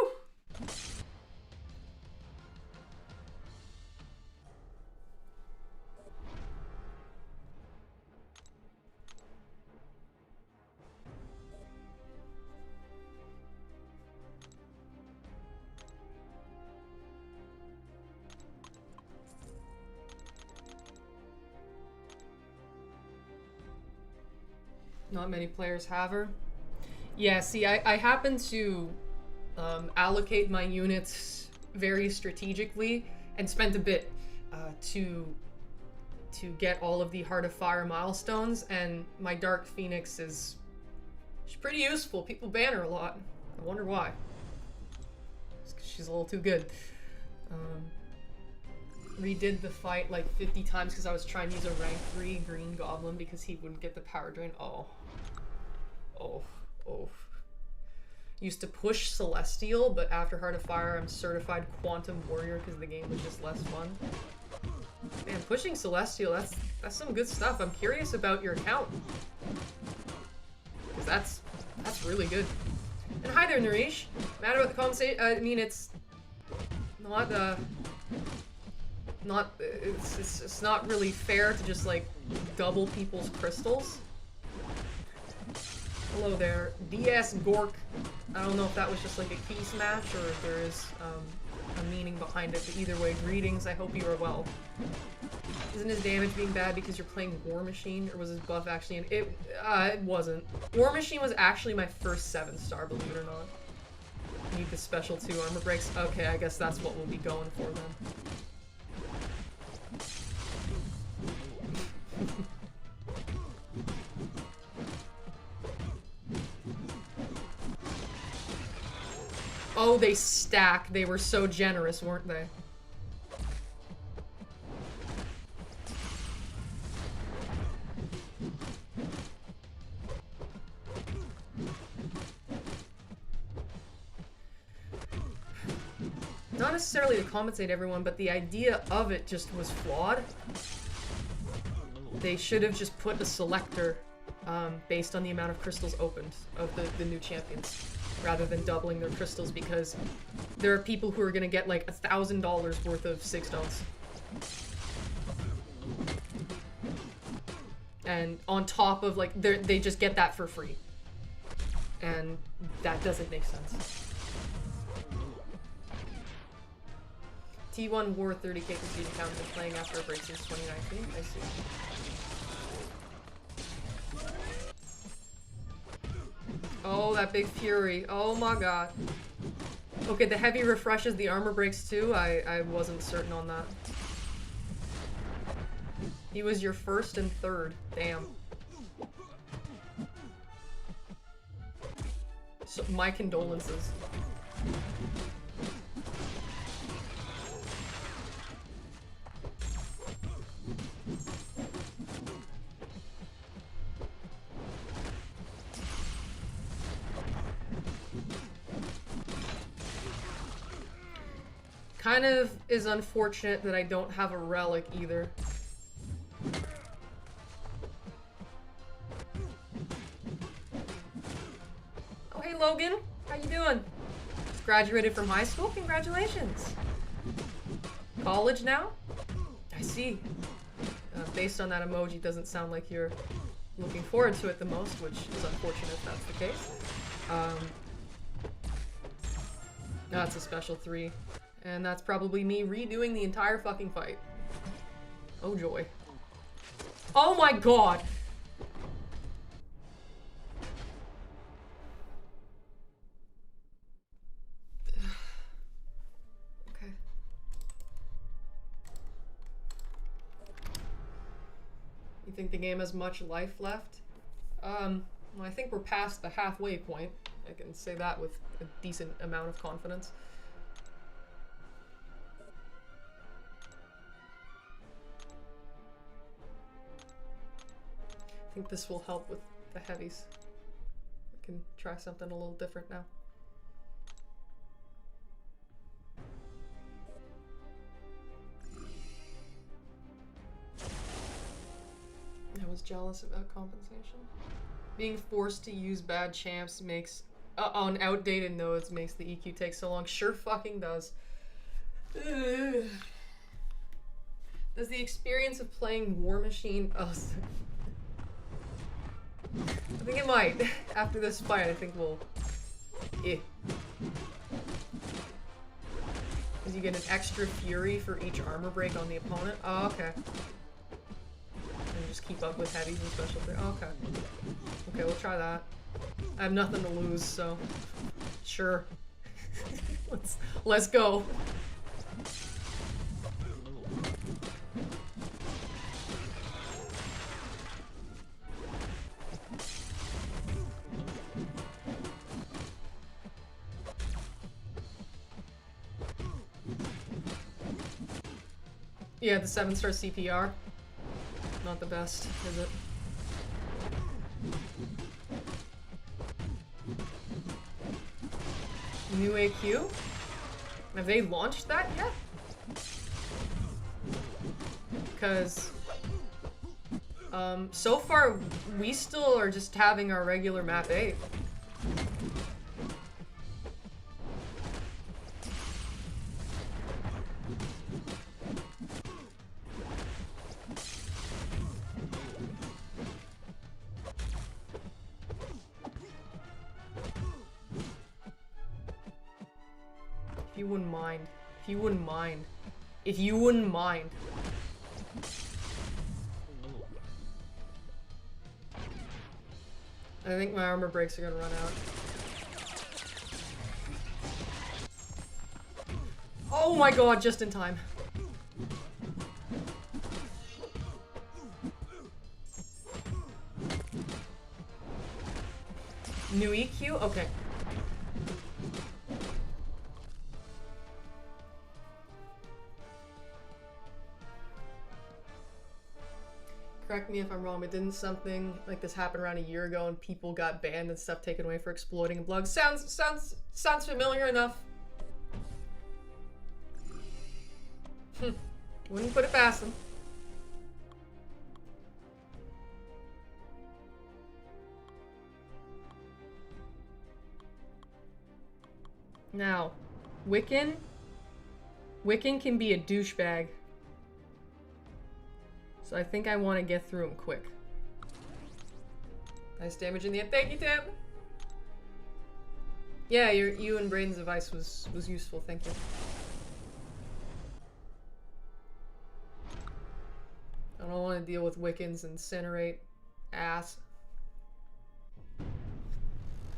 Not many players have her. Yeah, see, I happen to allocate my units very strategically and spent a bit to get all of the Heart of Fire milestones, and my Dark Phoenix she's pretty useful. People ban her a lot. I wonder why. It's 'cause she's a little too good. Redid the fight like 50 times because I was trying to use a rank 3 green goblin because he wouldn't get the power drain. Oh. Used to push Celestial, but after Heart of Fire, I'm certified Quantum Warrior because the game was just less fun. Man, pushing Celestial, that's some good stuff. I'm curious about your account. Because that's really good. And hi there, Nareesh. Mad about the conversation? I mean, it's it's not really fair to just like double people's crystals. Hello there, DS Gork. I don't know if that was just like a key smash or if there is a meaning behind it, but either way, greetings, I hope you are well. Isn't his damage being bad because you're playing War Machine, or was his buff actually it wasn't. War Machine was actually my first 7-star, believe it or not. Need the special 2 armor breaks. Okay, I guess that's what we'll be going for then. Oh, they stack. They were so generous, weren't they? Not necessarily to compensate everyone, but the idea of it just was flawed. They should have just put a selector based on the amount of crystals opened of the new champions, rather than doubling their crystals, because there are people who are gonna get like $1,000 worth of 6 stones. And on top of like, they just get that for free. And that doesn't make sense. T1 War 30k prestige account been playing after a break since 2019. I see. Oh, that big fury. Oh my god. Okay, the heavy refreshes the armor breaks too. I wasn't certain on that. He was your first and third. Damn. So, my condolences. kind of is unfortunate that I don't have a relic either. Oh, hey Logan, how you doing? Just graduated from high school, congratulations. College now? I see. Based on that emoji, doesn't sound like you're looking forward to it the most, which is unfortunate if that's the case. That's a special 3. And that's probably me redoing the entire fucking fight. Oh joy. Oh my god! Okay. You think the game has much life left? Well, I think we're past the halfway point. I can say that with a decent amount of confidence. I think this will help with the heavies. We can try something a little different now. I was jealous about compensation. Being forced to use bad champs makes on outdated nodes makes the EQ take so long. Sure fucking does. Ugh. Does the experience of playing War Machine... Oh, I think it might. After this fight, I think we'll... Because you get an extra fury for each armor break on the opponent. Oh, okay. And just keep up with heavies and special... Oh, okay. Okay, we'll try that. I have nothing to lose, so... Sure. Let's go. Yeah, the 7-star CPR. Not the best, is it? New AQ? Have they launched that yet? Because so far we still are just having our regular map 8. If you wouldn't mind. If you wouldn't mind. If you wouldn't mind. I think my armor breaks are gonna run out. Oh my god, just in time. New EQ? Okay. Correct me if I'm wrong, but didn't something like this happen around a year ago and people got banned and stuff taken away for exploiting blogs? Sounds familiar enough. Wouldn't put it past them. Now, Wiccan can be a douchebag. So I think I want to get through him quick. Nice damage in the end. Thank you, Tim! Yeah, you and Brayden's advice was useful, thank you. I don't want to deal with Wiccans incinerate ass.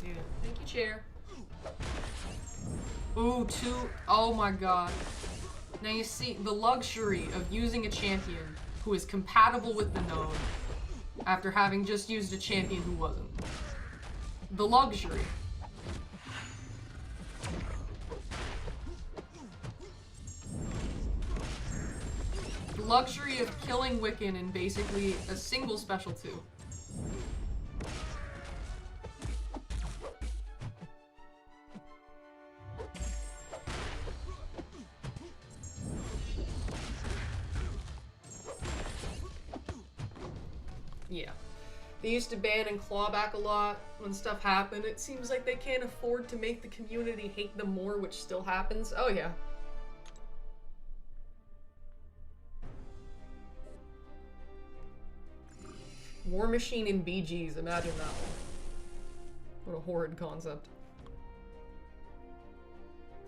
Dude, thank you, chair. Ooh, 2. Oh my god. Now you see, the luxury of using a champion who is compatible with the node after having just used a champion who wasn't. The luxury. The luxury of killing Wiccan in basically a single special 2. Yeah. They used to ban and claw back a lot when stuff happened. It seems like they can't afford to make the community hate them more, which still happens. Oh yeah. War Machine in BGs, imagine that one. What a horrid concept.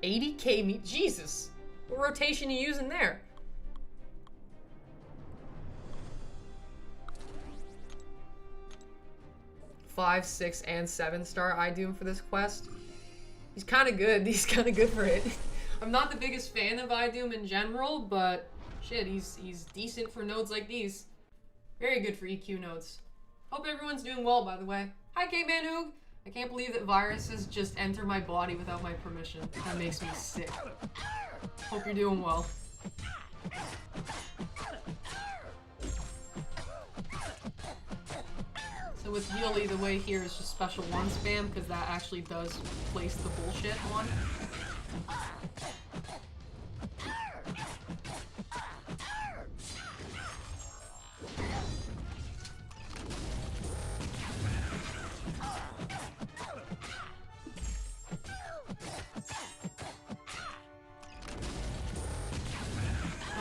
80k me- Jesus! What rotation are you using there? Five, 6, and 7-star I do him for this quest. He's kind of good. He's kind of good for it. I'm not the biggest fan of iDoom in general, but shit, he's decent for nodes like these. Very good for EQ nodes. Hope everyone's doing well, by the way. Hi, K-Man Hoog. I can't believe that viruses just enter my body without my permission. That makes me sick. Hope you're doing well. So with Yuli, the way here is just special 1 spam, because that actually does place the bullshit one.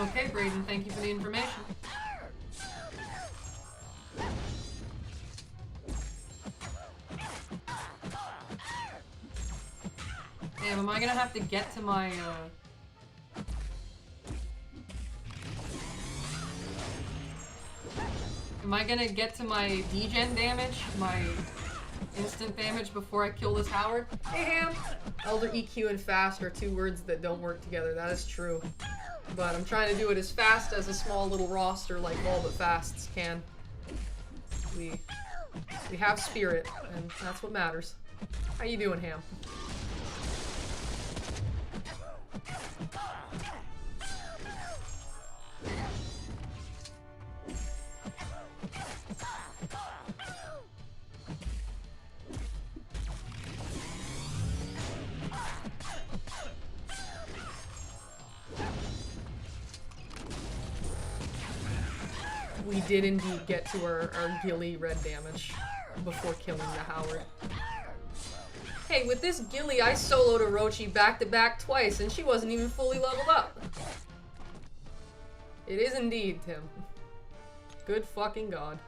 Okay, Braden, thank you for the information. Damn, am I gonna have to get to my, Am I gonna get to my degen damage, my instant damage before I kill this Howard? Hey, Ham! Elder EQ and fast are 2 words that don't work together, that is true. But I'm trying to do it as fast as a small little roster like all but fasts can. We have spirit, and that's what matters. How you doing, Ham? We did indeed get to our Gilly red damage before killing the Howard. Hey, with this Gilly, I soloed Orochi back-to-back twice, and she wasn't even fully leveled up. It is indeed, Tim. Good fucking god.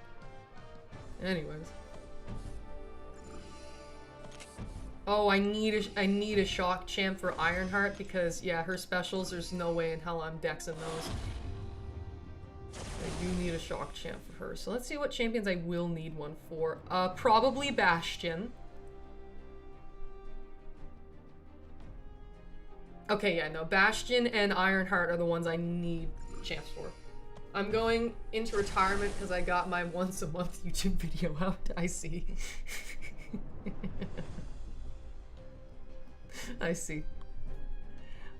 Anyways. Oh, I need a shock champ for Ironheart because, yeah, her specials, there's no way in hell I'm dexing those. I do need a shock champ for her. So let's see what champions I will need one for. Probably Bastion. Okay, yeah, no. Bastion and Ironheart are the ones I need champs for. I'm going into retirement because I got my once-a-month YouTube video out. I see. I see.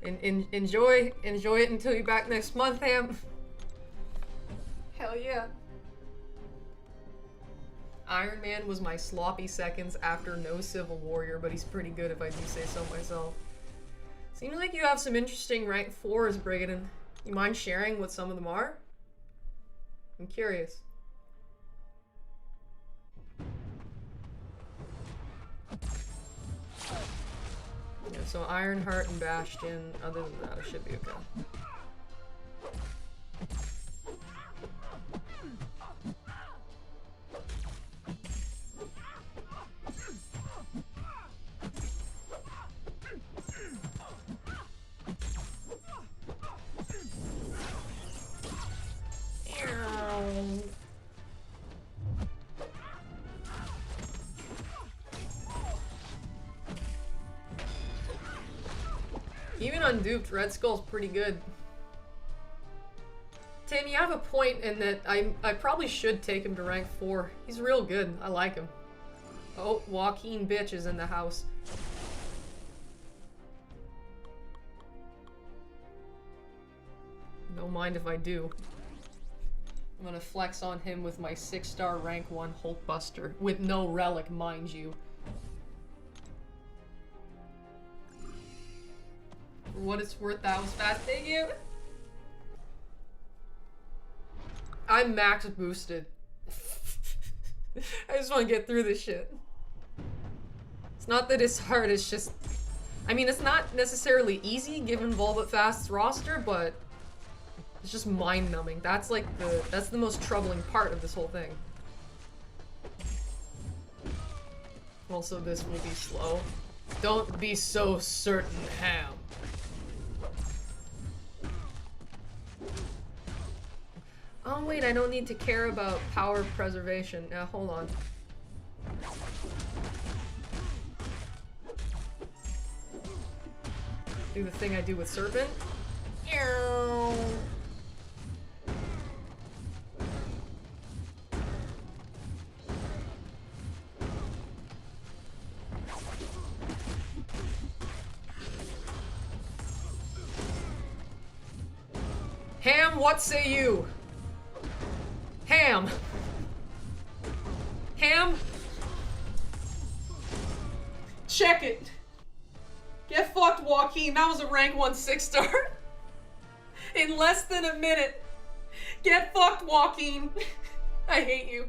Enjoy it until you're back next month, Ham. Hell yeah. Iron Man was my sloppy seconds after no Civil Warrior, but he's pretty good if I do say so myself. Seems like you have some interesting rank 4s, Brigadon. You mind sharing what some of them are? I'm curious. Yeah, so Ironheart and Bastion, other than that, it should be okay. Even unduped, Red Skull's pretty good. Tim, you have a point in that I probably should take him to rank 4. He's real good. I like him. Oh, Joaquin bitch is in the house. Don't mind if I do. I'm gonna flex on him with my 6-star rank 1 Hulkbuster. With no relic, mind you. For what it's worth, that was fast. Thank you! I'm max boosted. I just want to get through this shit. It's not that it's hard, it's just... I mean, it's not necessarily easy given Volbit Fast's roster, but it's just mind-numbing. That's like that's the most troubling part of this whole thing. Also, this will be slow. Don't be so certain, Ham. Oh wait, I don't need to care about power preservation. Now, hold on. Do the thing I do with Serpent. Ew. Ham, what say you? Ham. Ham? Check it. Get fucked, Joaquin. That was a rank 1 6-star. In less than a minute. Get fucked, Joaquin. I hate you.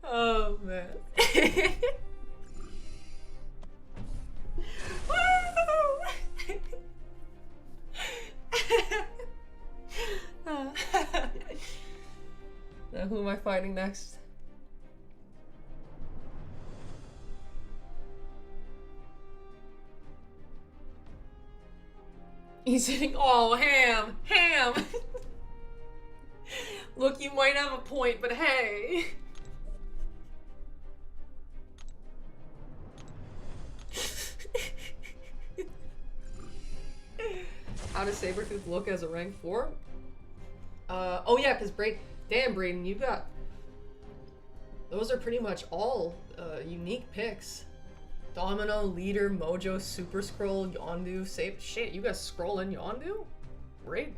Oh, man. Now who am I fighting next? He's hitting. Oh, Ham! Ham! Look, you might have a point, but hey! How does Sabretooth look as a rank 4? Oh yeah, because damn, Brayden, you got... Those are pretty much all unique picks. Domino, Leader, Mojo, Super Scroll, Yondu, shit, you got Scroll and Yondu? Brayden.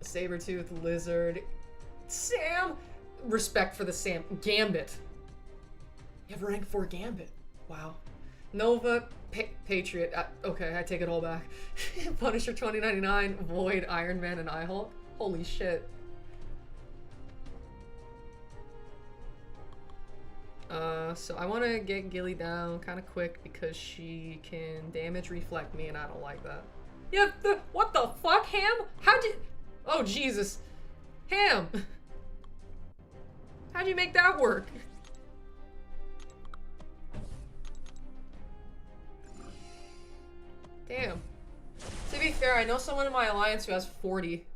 Sabretooth, Lizard, Sam! Respect for the Sam. Gambit. You have a rank 4 Gambit. Wow. Nova, Patriot. Okay, I take it all back. Punisher 2099, Void, Iron Man, and I-Hulk. Holy shit. So I want to get Gilly down kind of quick because she can damage reflect me and I don't like that. Yeah, what the fuck, Ham? How'd you... Oh, Jesus. Ham! How'd you make that work? Damn. To be fair, I know someone in my alliance who has 40.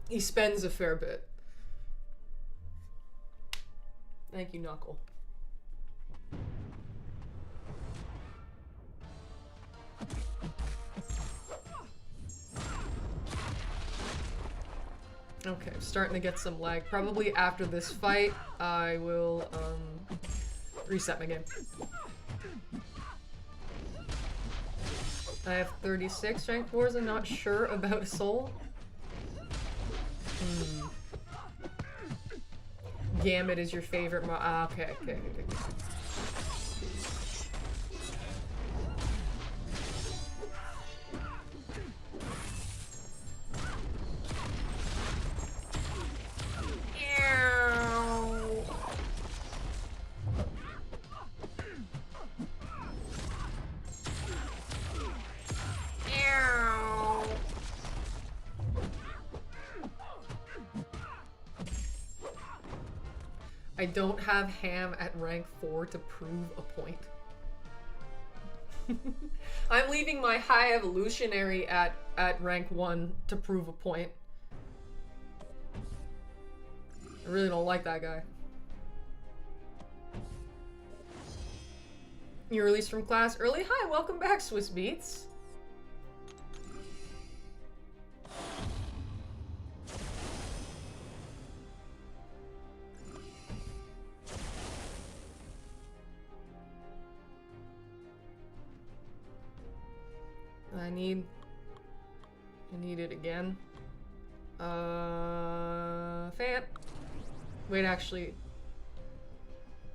He spends a fair bit. Thank you, Knuckle. Okay, I'm starting to get some lag. Probably after this fight, I will reset my game. I have 36 rank 4s. I'm not sure about Soul. Gambit is your favorite okay. I don't have Ham at rank 4 to prove a point. I'm leaving my high evolutionary at rank 1 to prove a point. I really don't like that guy. You released from class early? Hi, welcome back, Swiss Beats. I need it again. Fan. Wait, actually.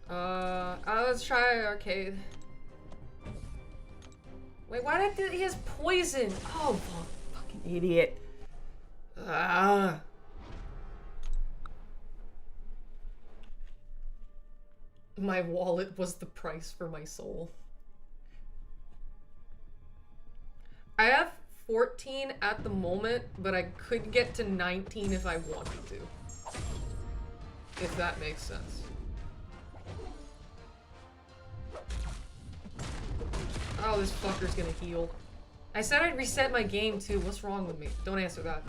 Let's try arcade. Wait, why did I do? He has poison. Oh, fucking idiot. Ah. My wallet was the price for my soul. I have 14 at the moment, but I could get to 19 if I wanted to. If that makes sense. Oh, this fucker's gonna heal. I said I'd reset my game too. What's wrong with me? Don't answer that.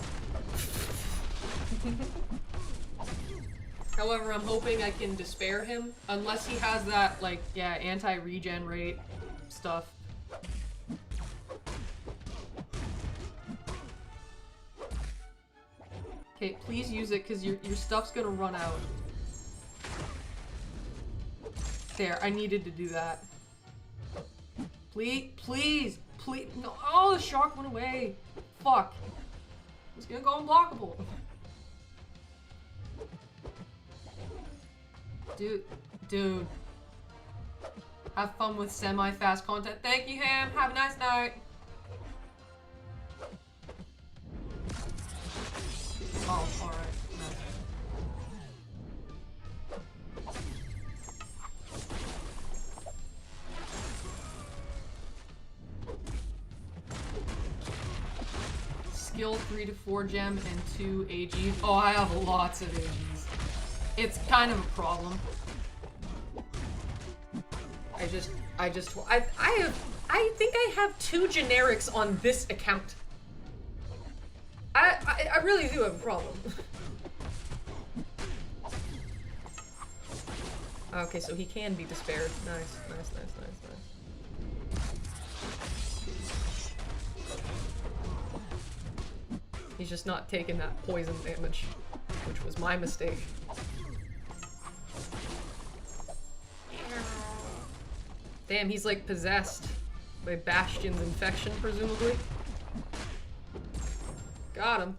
However, I'm hoping I can despair him. Unless he has that, like, yeah, anti-regen rate stuff. Okay, please use it, because your stuff's gonna run out. There, I needed to do that. Please, please, please. No, oh, the shark went away. Fuck. It's gonna go unblockable. Dude. Have fun with semi-fast content. Thank you, Ham. Have a nice night. Oh, alright. Nice. Skill 3 to 4 gem and 2 AG. Oh, I have lots of AGs. It's kind of a problem. I think I have 2 generics on this account. I really do have a problem. Okay, so he can be despaired. Nice. He's just not taking that poison damage, which was my mistake. Damn, he's like possessed by Bastion's infection, presumably. Got him.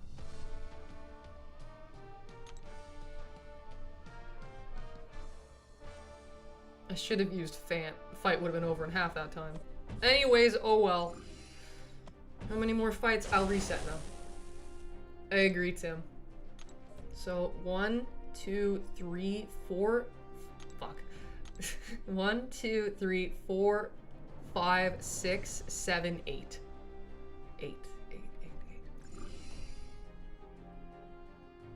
I should have used Fant. The fight would have been over in half that time. Anyways, oh well. How many more fights? I'll reset now. I agree, Tim. So, 1, 2, 3, 4... Fuck. 1, 2, 3, 4, 5, 6, 7, 8. 8.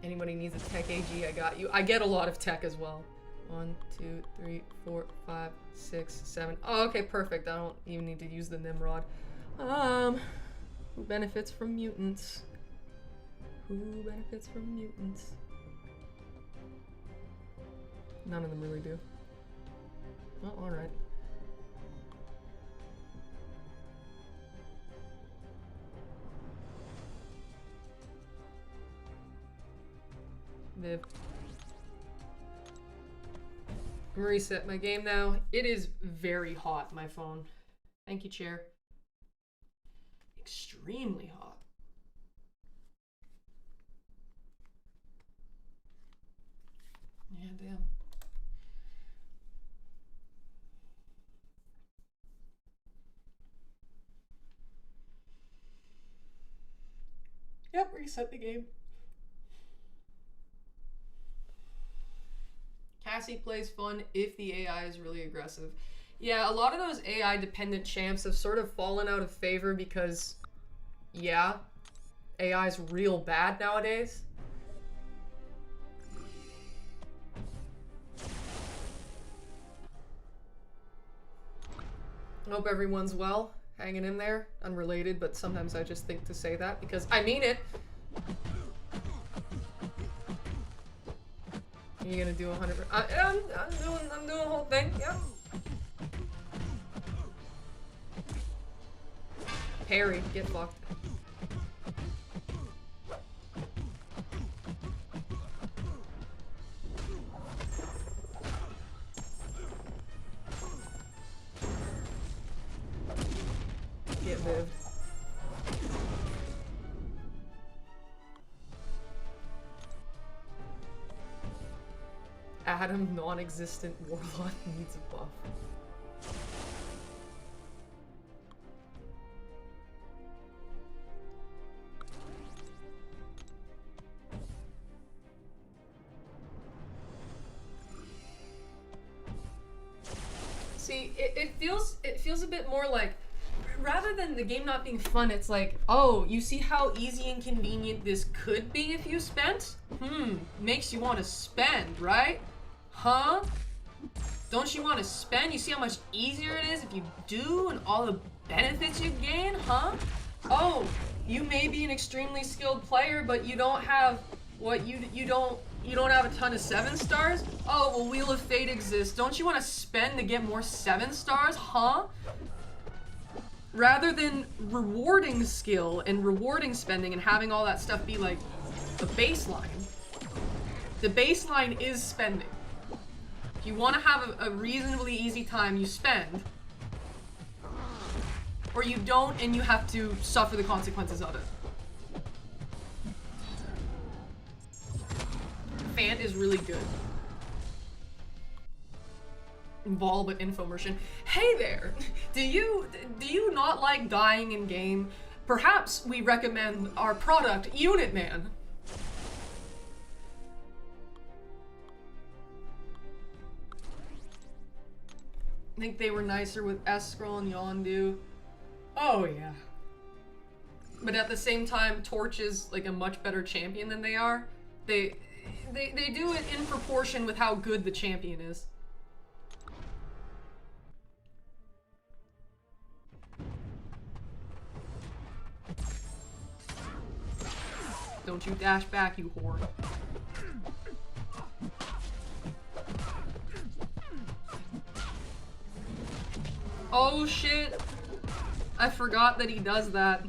Anybody needs a tech AG, I got you. I get a lot of tech as well. 1, 2, 3, 4, 5, 6, 7. Oh, okay, perfect. I don't even need to use the Nimrod. Who benefits from mutants? Who benefits from mutants? None of them really do. Well, alright. Viv. I'm reset my game now. It is very hot, my phone. Thank you, chair. Extremely hot. Yeah, damn. Yep, reset the game. Cassie plays fun if the AI is really aggressive. Yeah, a lot of those AI dependent champs have sort of fallen out of favor because, yeah, AI is real bad nowadays. Hope everyone's well, hanging in there. Unrelated, but sometimes I just think to say that because I mean it. You're gonna do 100%. I'm doing the whole thing. Yep. Parry, get fucked. Get Viv. Adam, non-existent warlock needs a buff. See, it feels a bit more like, rather than the game not being fun, it's like, oh, you see how easy and convenient this could be if you spent? Makes you want to spend, right? Huh? Don't you want to spend? You see how much easier it is if you do, and all the benefits you gain, huh? Oh, you may be an extremely skilled player, but you don't have what you don't have a ton of 7 stars? Oh, well, Wheel of Fate exists. Don't you want to spend to get more 7 stars, huh? Rather than rewarding skill and rewarding spending and having all that stuff be like the baseline. The baseline is spending. If you want to have a reasonably easy time, you spend. Or you don't, and you have to suffer the consequences of it. Fant is really good. Vol, infomercial. Hey there! Do you not like dying in game? Perhaps we recommend our product, Unit Man. I think they were nicer with S-Scroll and Yondu. Oh yeah. But at the same time, Torch is like a much better champion than they are. They do it in proportion with how good the champion is. Don't you dash back, you whore. Oh shit! I forgot that he does that.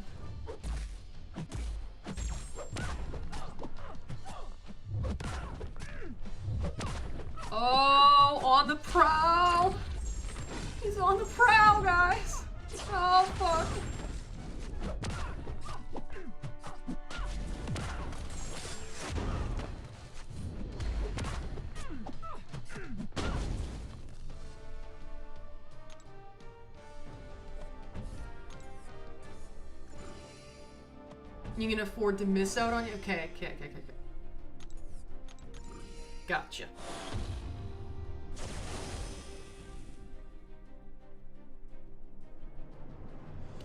Oh, on the prowl! He's on the prowl, guys! Oh, fuck. You can afford to miss out on you? Okay. Gotcha.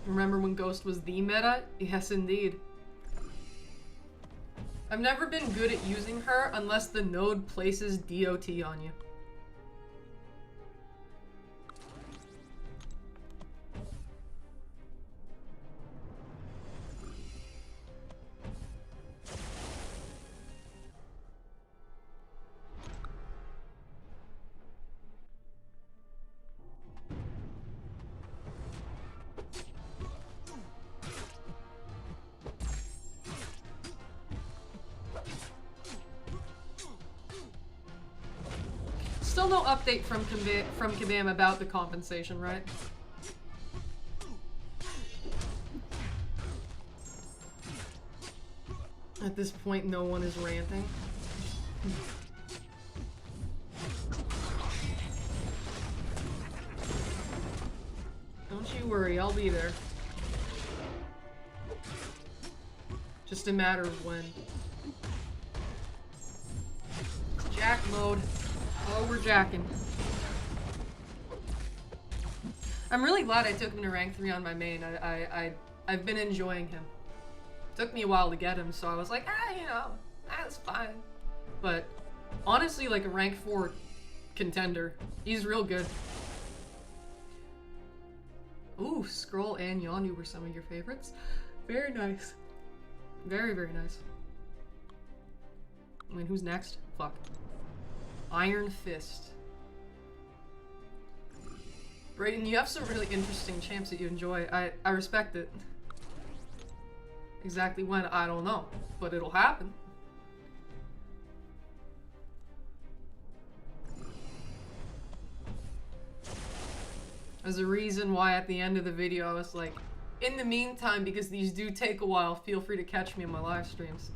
Remember when Ghost was the meta? Yes, indeed. I've never been good at using her unless the node places DOT on you. Still no update from Kabam about the compensation, right? At this point, no one is ranting. Don't you worry, I'll be there. Just a matter of when. Jack mode. Oh, we're jacking. I'm really glad I took him to rank 3 on my main. I've been enjoying him. Took me a while to get him, so I was like, you know, that's fine. But honestly, like a rank 4 contender. He's real good. Ooh, Scroll and Yondu were some of your favorites. Very nice. Very, very nice. I mean, who's next? Fuck. Iron Fist. Brayden, you have some really interesting champs that you enjoy. I respect it. Exactly when, I don't know. But it'll happen. There's a reason why at the end of the video I was like, in the meantime, because these do take a while, feel free to catch me in my live streams.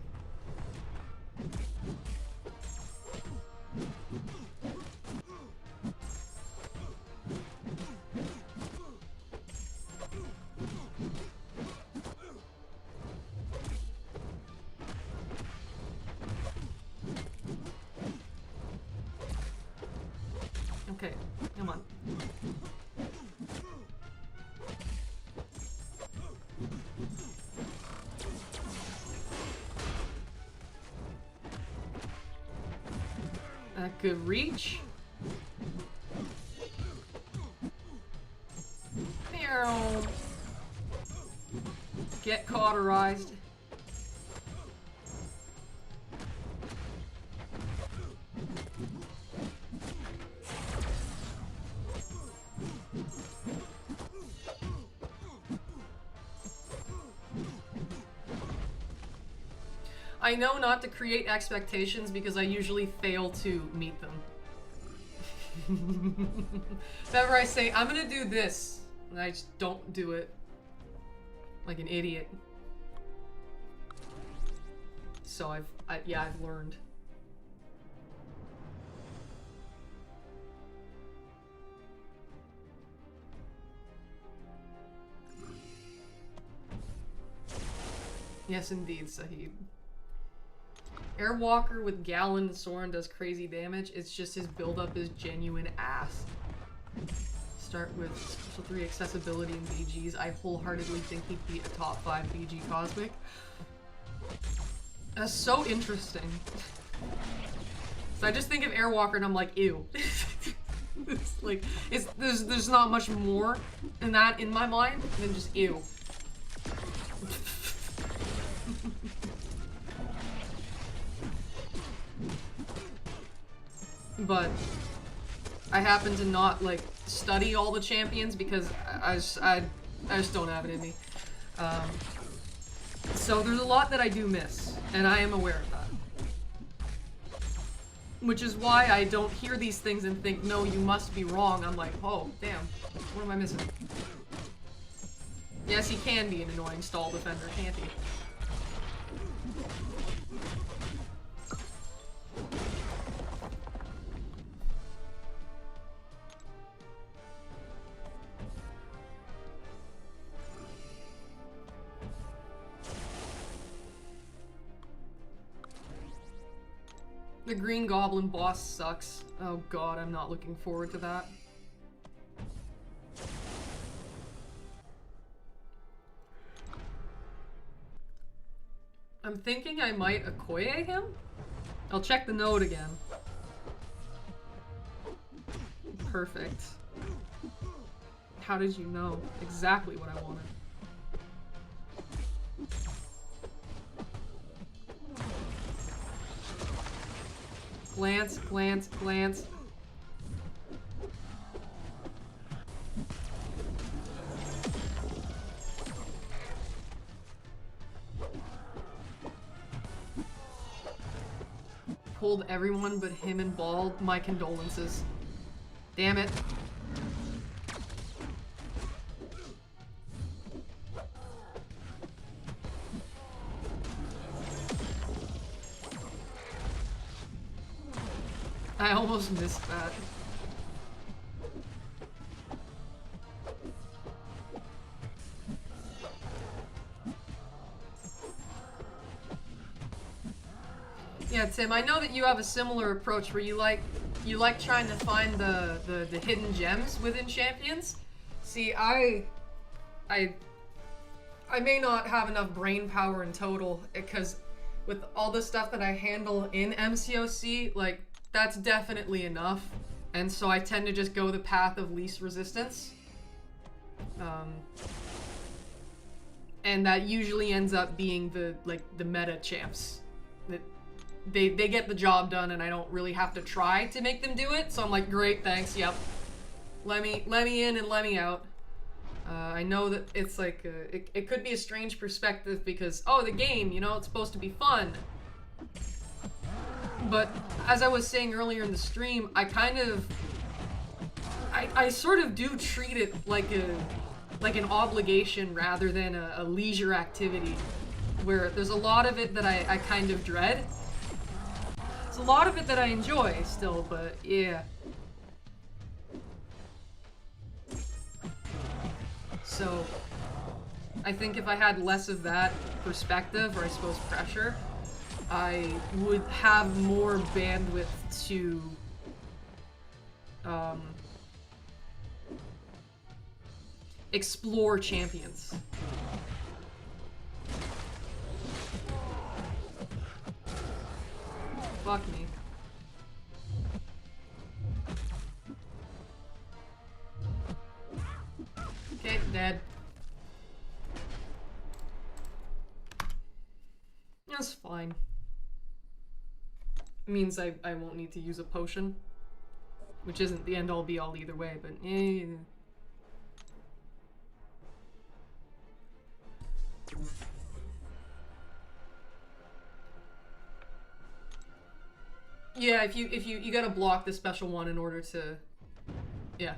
Okay, come on. That could reach. Meow. Get cauterized. I know not to create expectations because I usually fail to meet them. If ever I say, I'm gonna do this, and I just don't do it. Like an idiot. So I've learned. Yes, indeed, Sahib. Airwalker with Gallon and Soren does crazy damage. It's just his buildup is genuine ass. Start with Special 3 accessibility and BGs. I wholeheartedly think he'd be a top 5 BG Cosmic. That's so interesting. So I just think of Airwalker and I'm like, ew. It's like, there's not much more than that in my mind than just ew. But I happen to not like study all the champions because I just don't have it in me. So there's a lot that I do miss, and I am aware of that. Which is why I don't hear these things and think, no, you must be wrong. I'm like, oh, damn, what am I missing? Yes, he can be an annoying stall defender, can't he? The Green Goblin boss sucks. Oh god, I'm not looking forward to that. I'm thinking I might Okoye him? I'll check the note again. Perfect. How did you know? Exactly what I wanted. Glance, glance, glance. Pulled everyone but him and Bald. My condolences. Damn it. I almost missed that. Yeah, Tim, I know that you have a similar approach where you like trying to find the hidden gems within champions. See, I may not have enough brain power in total because with all the stuff that I handle in MCOC, like, that's definitely enough, and so I tend to just go the path of least resistance. And that usually ends up being the meta champs. That they get the job done, and I don't really have to try to make them do it. So I'm like, great, thanks, yep. Let me in and let me out. I know that it's like it could be a strange perspective because the game, it's supposed to be fun. But as I was saying earlier in the stream, I sort of do treat it like an obligation rather than a leisure activity, where there's a lot of it that I kind of dread. There's a lot of it that I enjoy still, but yeah. So I think if I had less of that perspective, or I suppose pressure, I would have more bandwidth to explore champions. Fuck me. Okay, dead. That's fine. It means I won't need to use a potion. Which isn't the end-all be-all either way, but eh. Yeah, if you gotta block the special one in order to, yeah.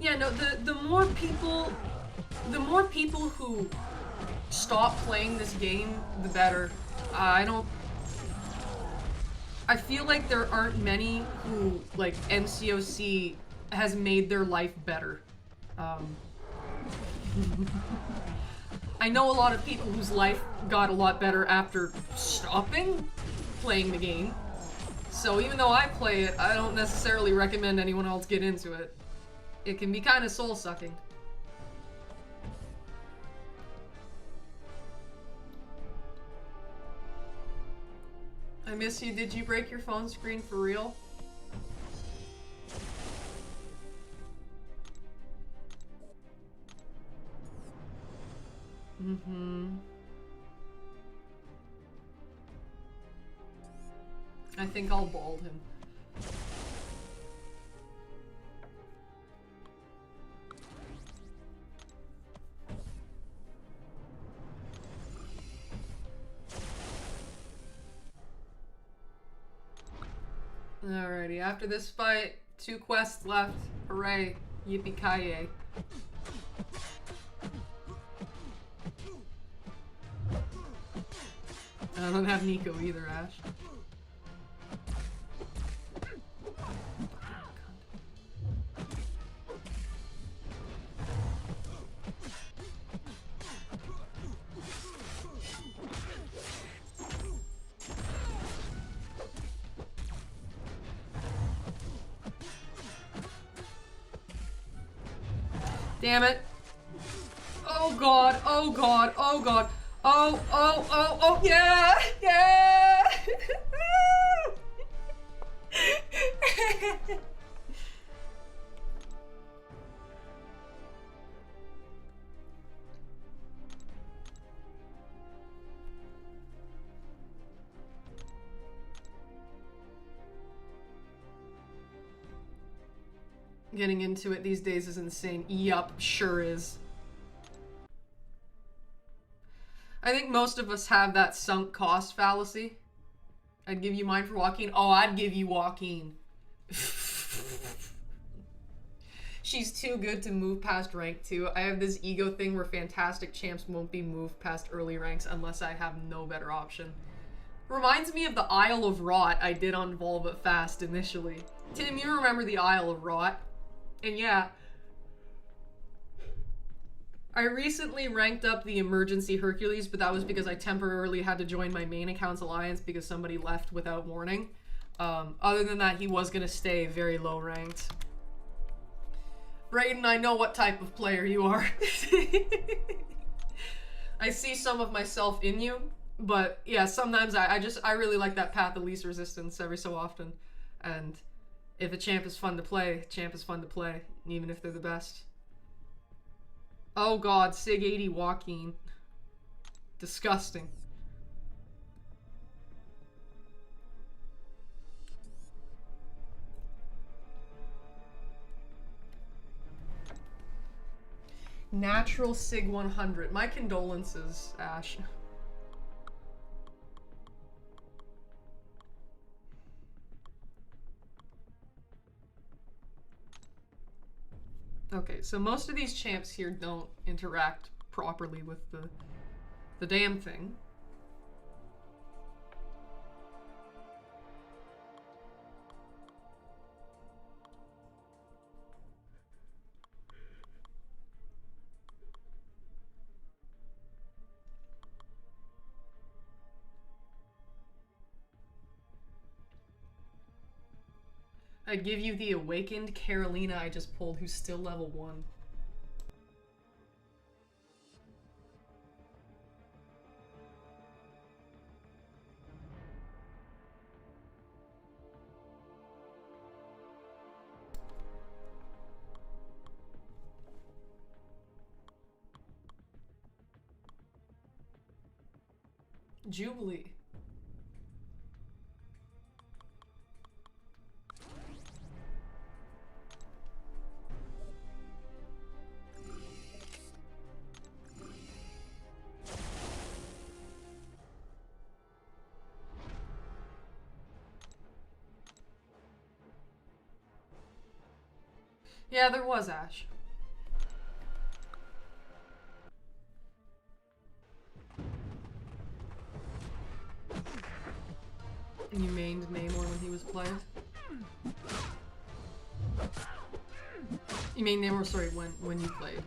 Yeah, no, the more people who stop playing this game, the better. I feel like there aren't many who, like, MCOC has made their life better. I know a lot of people whose life got a lot better after stopping playing the game. So even though I play it, I don't necessarily recommend anyone else get into it. It can be kind of soul-sucking. I miss you. Did you break your phone screen for real? Mm-hmm. I think I'll bald him. Alrighty, after this fight, 2 quests left. Hooray. Yippee-ki-yay. I don't have Nico either, Ash. Damn it. Oh god, oh god, oh god. Oh, yeah! Yeah! Getting into it these days is insane. Yup, sure is. I think most of us have that sunk cost fallacy. I'd give you mine for Joaquin. Oh, I'd give you Joaquin. She's too good to move past rank 2. I have this ego thing where fantastic champs won't be moved past early ranks unless I have no better option. Reminds me of the Isle of Rot I did on Volva Fast initially. Tim, you remember the Isle of Rot? And yeah, I recently ranked up the Emergency Hercules, but that was because I temporarily had to join my main account's alliance because somebody left without warning. Other than that, he was going to stay very low ranked. Brayden, I know what type of player you are. I see some of myself in you, but yeah, sometimes I really like that path of least resistance every so often. And if a champ is fun to play, champ is fun to play, even if they're the best. Oh god, Sig 80 Joaquin. Disgusting. Natural Sig 100. My condolences, Ash. Okay, so most of these champs here don't interact properly with the damn thing. I give you the awakened Carolina I just pulled, who's still level 1. Jubilee. Yeah, there was Ash. You mained Namor when he was playing? You mained Namor, sorry, when you played.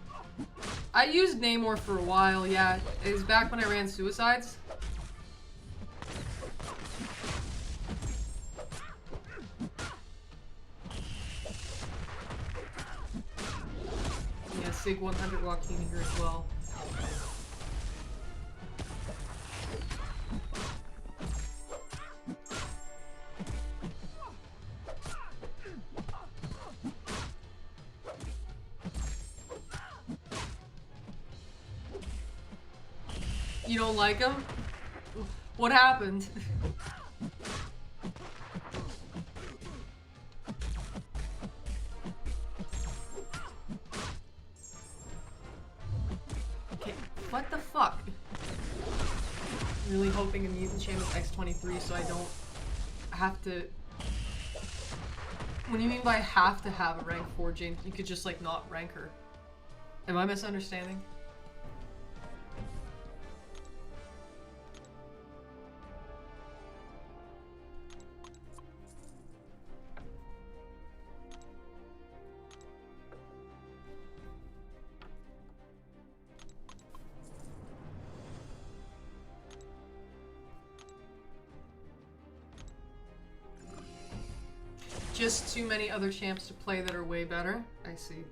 I used Namor for a while, yeah. It was back when I ran Suicides. Yeah, Sig 100 Joaquin here as well. You don't like him? What happened? Okay, what the fuck? Really hoping a mutant champ is X23 so I don't have to... What do you mean by have to have a rank 4 James? You could just like not rank her. Am I misunderstanding? Just too many other champs to play that are way better? I see.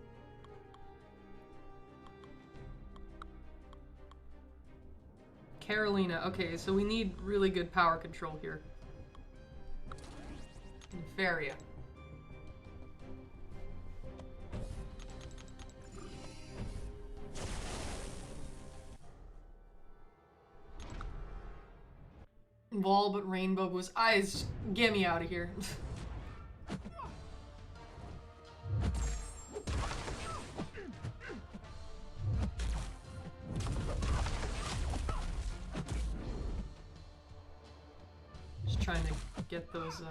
Carolina. Okay, so we need really good power control here. Nefaria. Vol, but Rainbow was eyes. Get me out of here. Just trying to get those,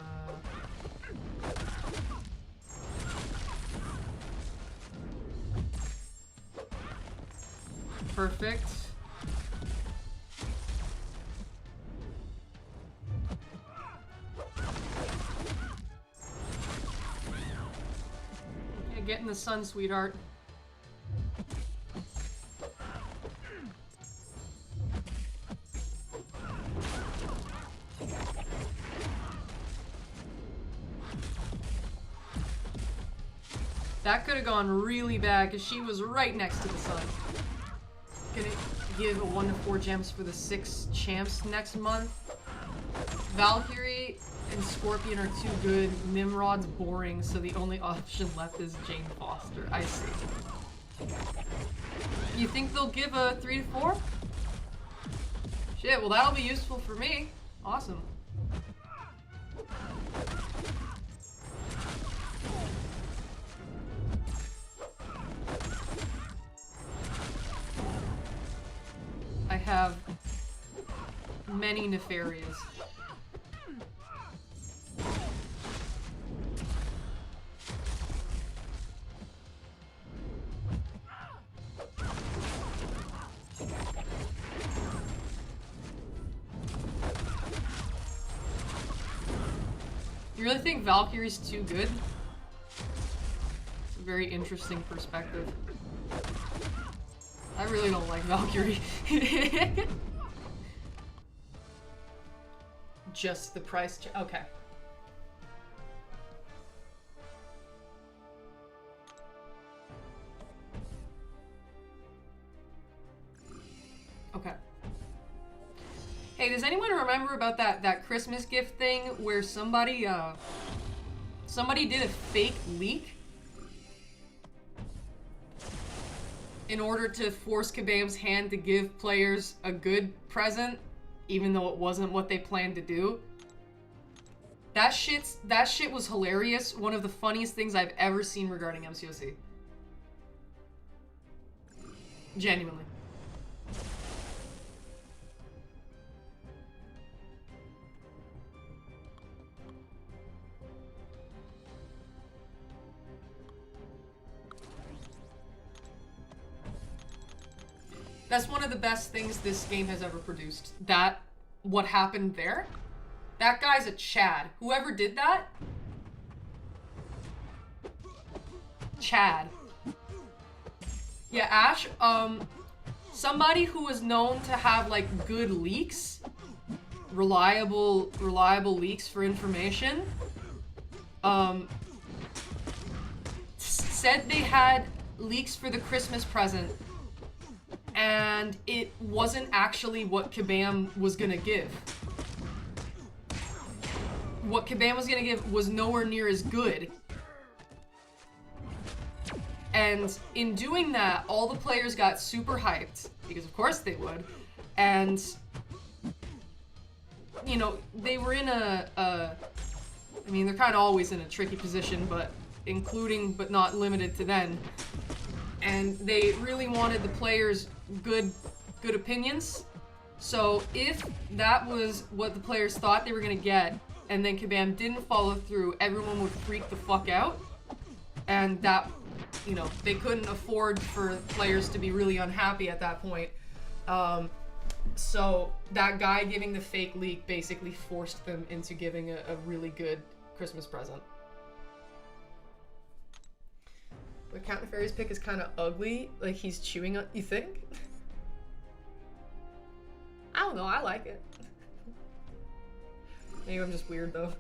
Perfect. Yeah, get in the sun, sweetheart. That could have gone really bad because she was right next to the sun. Gonna give a 1 to 4 gems for the 6 champs next month. Valkyrie and Scorpion are too good. Nimrod's boring, so the only option left is Jane Foster. I see. You think they'll give a 3 to 4? Shit, well that'll be useful for me. Awesome. I have many Nefarias. You really think Valkyrie's too good? It's a very interesting perspective. I really don't like Valkyrie. Just the price. Okay. Hey, does anyone remember about that Christmas gift thing where somebody did a fake leak in order to force Kabam's hand to give players a good present, even though it wasn't what they planned to do? That shit was hilarious. One of the funniest things I've ever seen regarding MCOC. Genuinely. That's one of the best things this game has ever produced. What happened there? That guy's a Chad. Whoever did that? Chad. Yeah, Ash, somebody who was known to have, like, good leaks, reliable leaks for information, said they had leaks for the Christmas present, and it wasn't actually what Kabam was gonna give. What Kabam was gonna give was nowhere near as good. And in doing that, all the players got super hyped, because of course they would, and, you know, they were in I mean, they're kind of always in a tricky position, but including, but not limited to then, and they really wanted the players' good opinions. So if that was what the players thought they were gonna get, and then Kabam didn't follow through, everyone would freak the fuck out, and that, you know, they couldn't afford for players to be really unhappy at that point. So that guy giving the fake leak basically forced them into giving a really good Christmas present. But Captain Fairy's pick is kind of ugly. Like, he's chewing on, you think? I don't know, I like it. Maybe I'm just weird, though.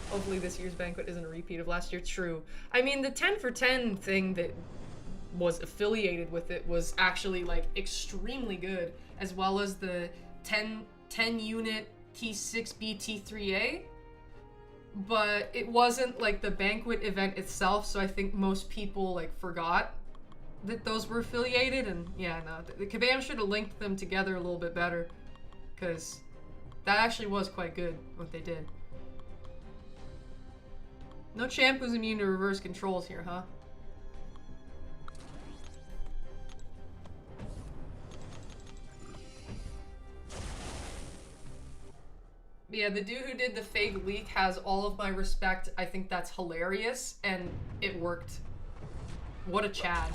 Hopefully this year's banquet isn't a repeat of last year. True. I mean, the 10 for 10 thing that was affiliated with it was actually, like, extremely good, as well as the 10 unit T6B T3A. But it wasn't, like, the banquet event itself, so I think most people, like, forgot that those were affiliated, and yeah, no, the Kabam should have linked them together a little bit better, because that actually was quite good, what they did. No champ was immune to reverse controls here, huh? Yeah, the dude who did the fake leak has all of my respect. I think that's hilarious, and it worked. What a Chad.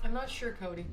I'm not sure, Cody.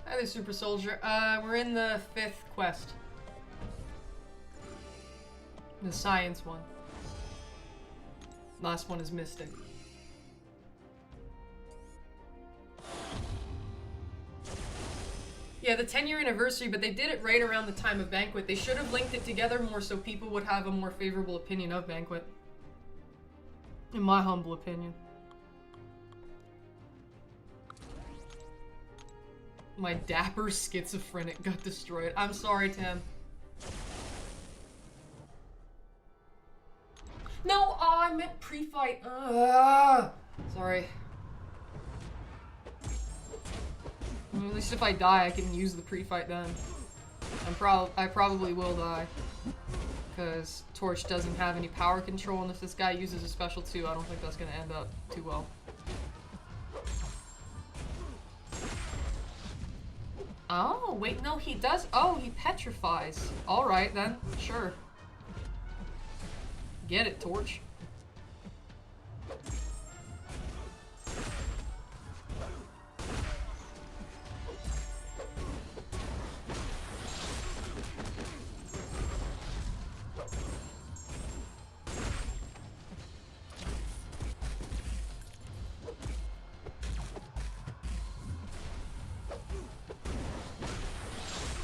Hi there, Super Soldier. We're in the 5th quest. The science one. Last one is Mystic. Yeah, the 10-year anniversary, but they did it right around the time of Banquet. They should have linked it together more so people would have a more favorable opinion of Banquet. In my humble opinion. My dapper schizophrenic got destroyed. I'm sorry, Tim. No, oh, I meant pre-fight. Sorry. At least if I die, I can use the pre-fight then. I probably will die. Because Torch doesn't have any power control, and if this guy uses a special too, I don't think that's going to end up too well. Oh, wait, no, he does. Oh, he petrifies. Alright then, sure. Get it, Torch.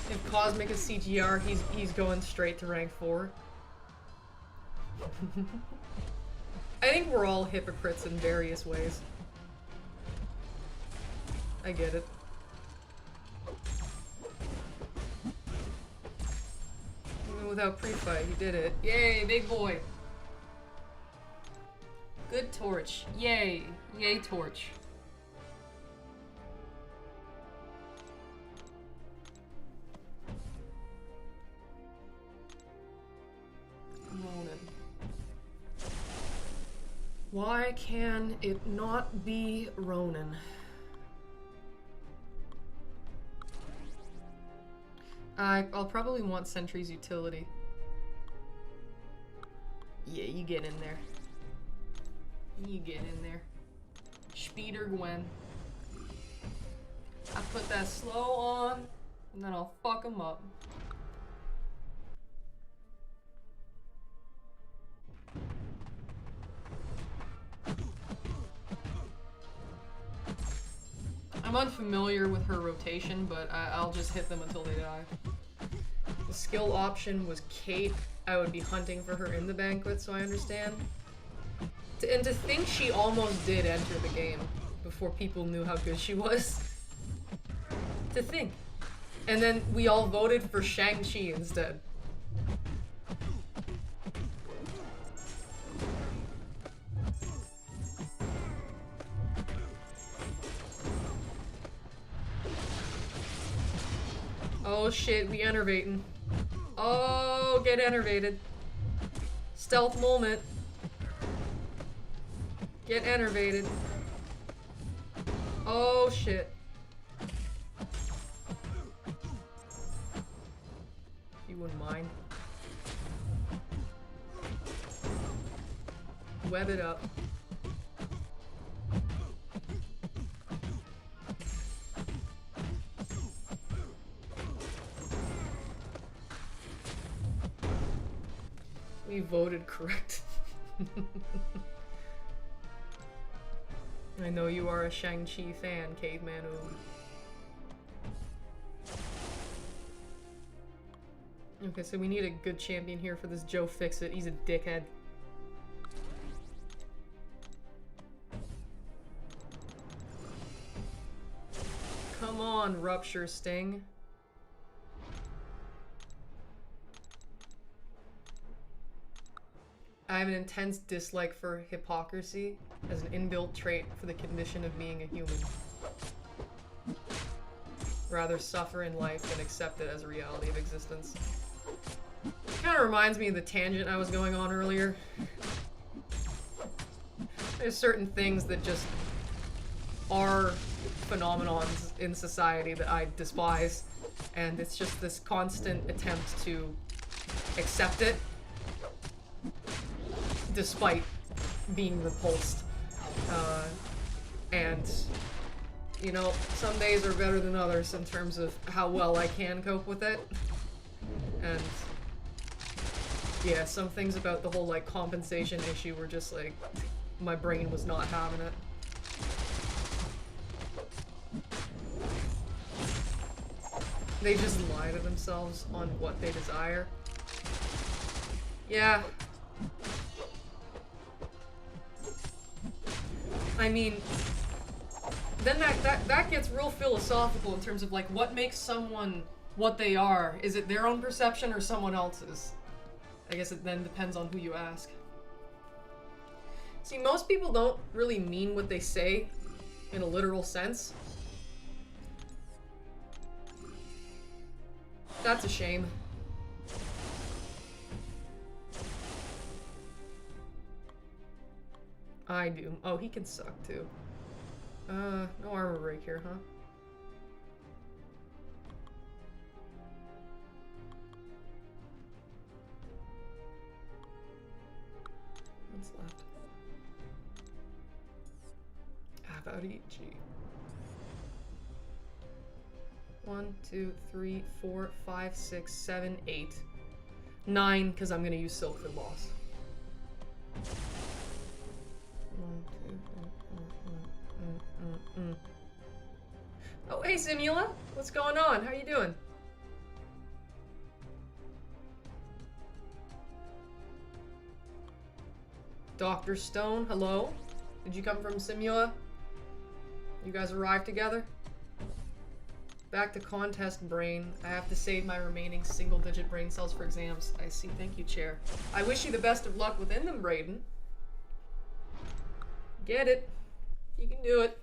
If Cosmic is CGR, he's going straight to rank 4. I think we're all hypocrites in various ways. I get it. Even without pre-fight, he did it. Yay, big boy. Good Torch. Yay. Yay, Torch. Ronan. Why can it not be Ronan? I'll probably want Sentry's utility. Yeah, you get in there. You get in there. Speeder Gwen. I put that slow on, and then I'll fuck him up. I'm unfamiliar with her rotation, but I'll just hit them until they die. The skill option was Kate. I would be hunting for her in the Banquet, so I understand. And to think she almost did enter the game before people knew how good she was. To think. And then we all voted for Shang-Chi instead. Oh shit, we enervating. Oh, get enervated. Stealth moment. Get enervated. Oh shit. You wouldn't mind. Web it up. We voted correct. I know you are a Shang-Chi fan, Caveman. Okay, so we need a good champion here for this Joe Fix-It. He's a dickhead. Come on, Rupture Sting. I have an intense dislike for hypocrisy as an inbuilt trait for the condition of being a human. Rather suffer in life than accept it as a reality of existence. Kind of reminds me of the tangent I was going on earlier. There's certain things that just are phenomenons in society that I despise, and it's just this constant attempt to accept it despite being repulsed. And, you know, some days are better than others in terms of how well I can cope with it. And, yeah, some things about the whole, like, compensation issue were just, like, my brain was not having it. They just lie to themselves on what they desire. Yeah. I mean, then that gets real philosophical in terms of like what makes someone what they are. Is it their own perception or someone else's? I guess it then depends on who you ask. See, most people don't really mean what they say in a literal sense. That's a shame. I do. Oh, he can suck too. No armor break here, huh? What's left? How about eat G? 1, 2, 3, 4, 5, 6, 7, 8. 9, because I'm gonna use silk for boss. 1, 2, Oh, hey Simula! What's going on? How you doing? Dr. Stone, hello? Did you come from Simula? You guys arrived together? Back to contest brain. I have to save my remaining single-digit brain cells for exams. I see. Thank you, Chair. I wish you the best of luck within them, Brayden. Get it. You can do it.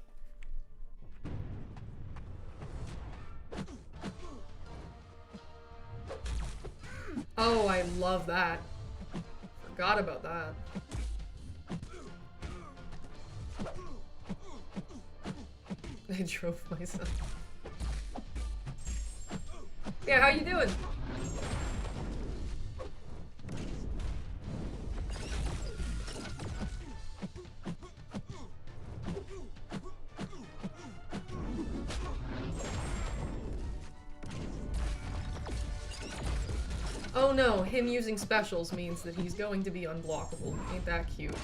Oh, I love that. Forgot about that. I drove myself. Yeah, how you doing? Oh no, him using specials means that he's going to be unblockable. Ain't that cute?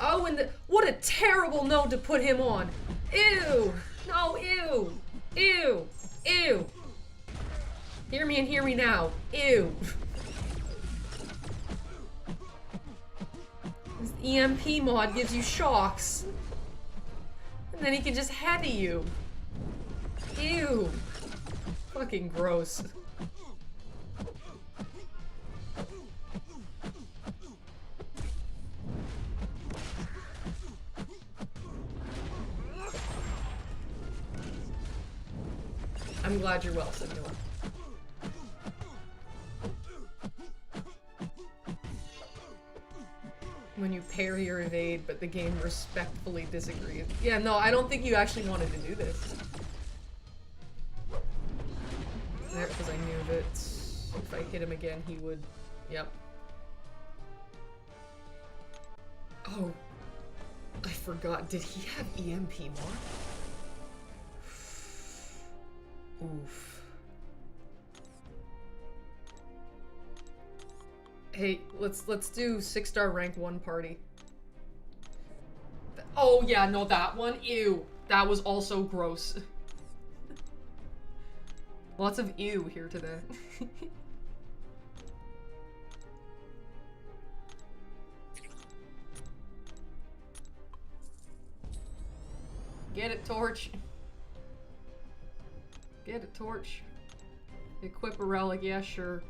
Oh, and what a terrible note to put him on. Ew! No, ew! Ew! Ew! Hear me and hear me now. Ew. This EMP mod gives you shocks. And then he can just heavy you. Ew. Fucking gross. I'm glad you're well, Simula. When you parry or evade, but the game respectfully disagrees. Yeah, no, I don't think you actually wanted to do this. There, because I knew that if I hit him again, he would... Yep. Oh. I forgot. Did he have EMP mod? Oof. Hey, let's do 6-star rank 1 party. Oh yeah, no, that one. Ew. That was also gross. Lots of ew here today. Get it, Torch. Get it, Torch. Equip a relic, yeah, sure.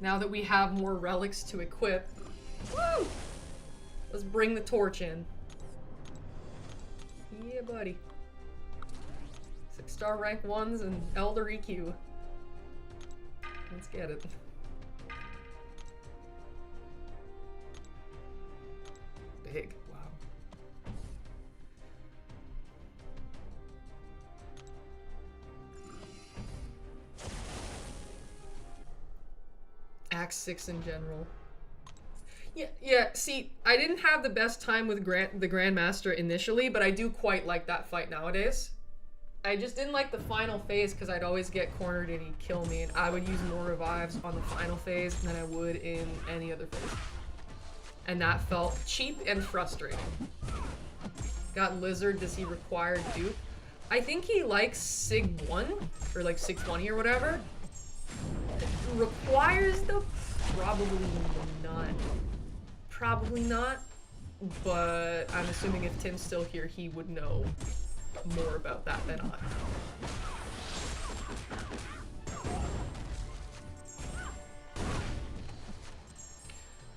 Now that we have more relics to equip, woo! Let's bring the torch in. Yeah, buddy. 6-star rank 1s and Elder EQ. Let's get it. Big. Wow. Act 6 in general. Yeah, see, I didn't have the best time with the Grandmaster initially, but I do quite like that fight nowadays. I just didn't like the final phase because I'd always get cornered and he'd kill me, and I would use more revives on the final phase than I would in any other phase. And that felt cheap and frustrating. Got Lizard, does he require dupe? I think he likes Sig 1, or like Sig 20 or whatever. Requires though? Probably not. Probably not. But I'm assuming if Tim's still here, he would know more about that than I.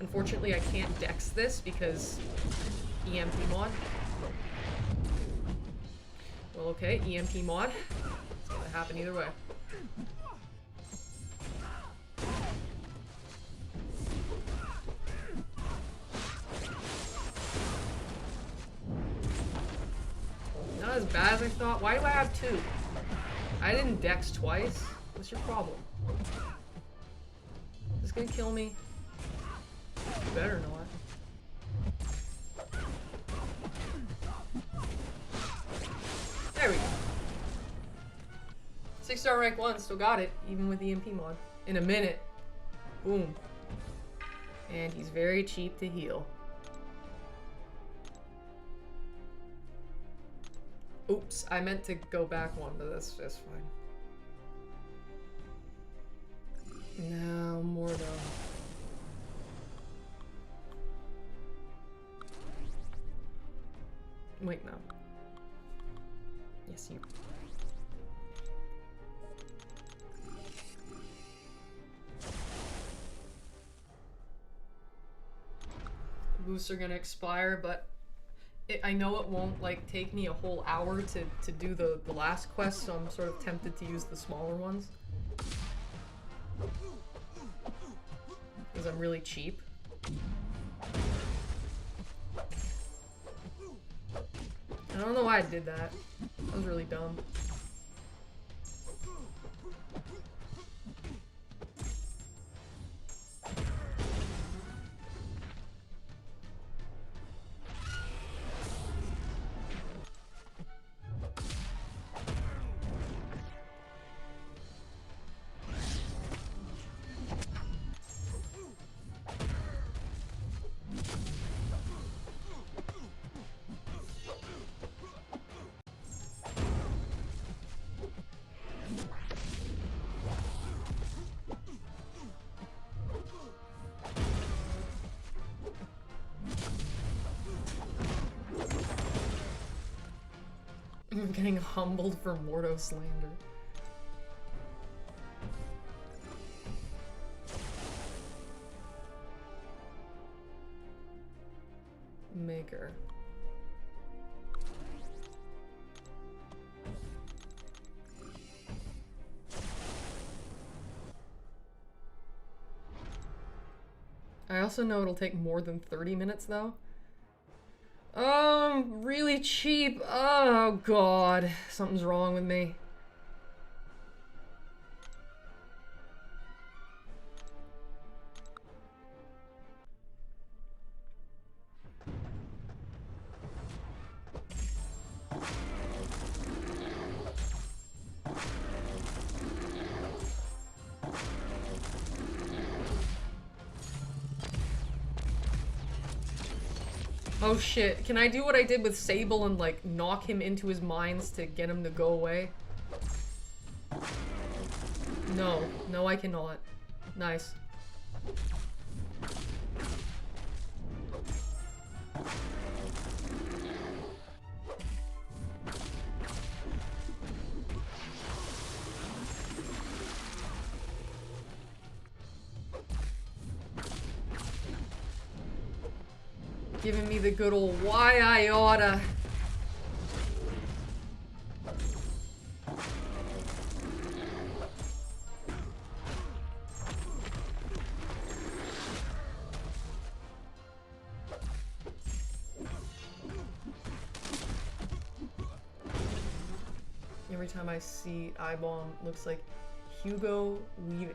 Unfortunately, I can't dex this because EMP mod. Well, okay, EMP mod. It's gonna happen either way. Not as bad as I thought. Why do I have two? I didn't dex twice. What's your problem? Is this gonna kill me? You better not. There we go. 6-star rank 1, still got it, even with the EMP mod. In a minute. Boom. And he's very cheap to heal. Oops, I meant to go back one, but that's fine. No, more though. Wait, no. Yes, you. Boosts are gonna expire, but I know it won't like take me a whole hour to do the last quest, so I'm sort of tempted to use the smaller ones. Because I'm really cheap. I don't know why I did that. That was really dumb. I'm getting humbled for Mordo slander. Maker. I also know it'll take more than 30 minutes though. Really cheap. Oh god, something's wrong with me. Oh shit, can I do what I did with Sable and like knock him into his mines to get him to go away? No, no I cannot. Nice. Giving me the good old why I oughta. Every time I see I-bomb, looks like Hugo Weaving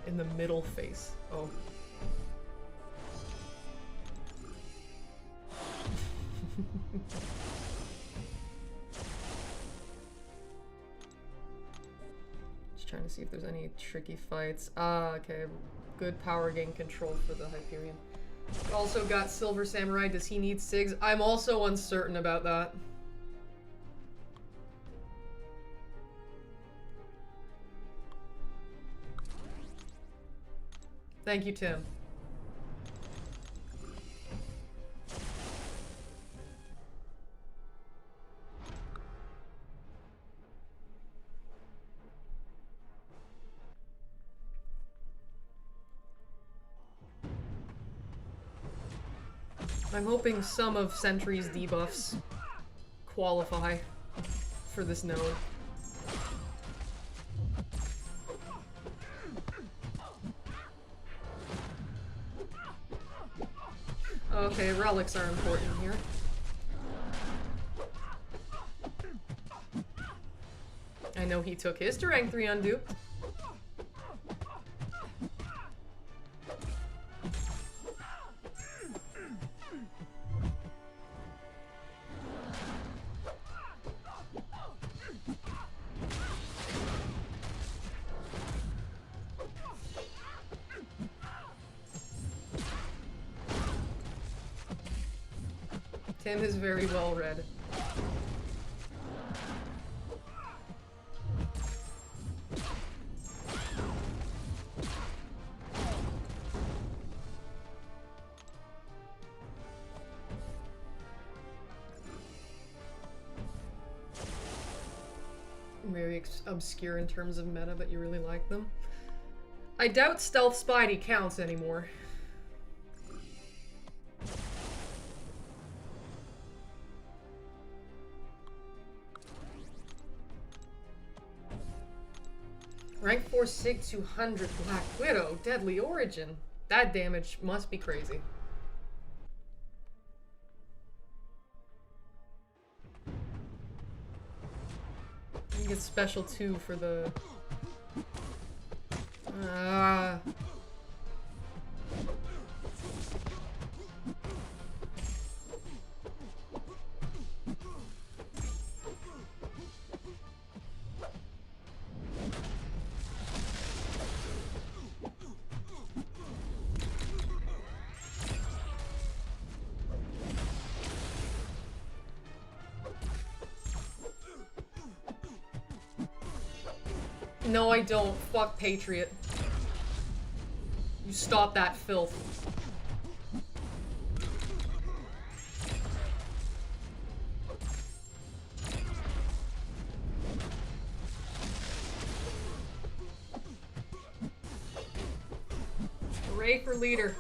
in the middle face. Oh. Just trying to see if there's any tricky fights. Ah, okay. Good power gain control for the Hyperion. Also got Silver Samurai. Does he need SIGs? I'm also uncertain about that. Thank you, Tim. I'm hoping some of Sentry's debuffs qualify for this node. Okay, relics are important here. I know he took his to rank 3 unduped. Tim is very well read. Very obscure in terms of meta, but you really like them. I doubt Stealth Spidey counts anymore. Rank 4 Sig 200 Black Widow, Deadly Origin. That damage must be crazy. You get special 2 for the... No, I don't. Fuck Patriot. You stop that filth. Hooray for leader.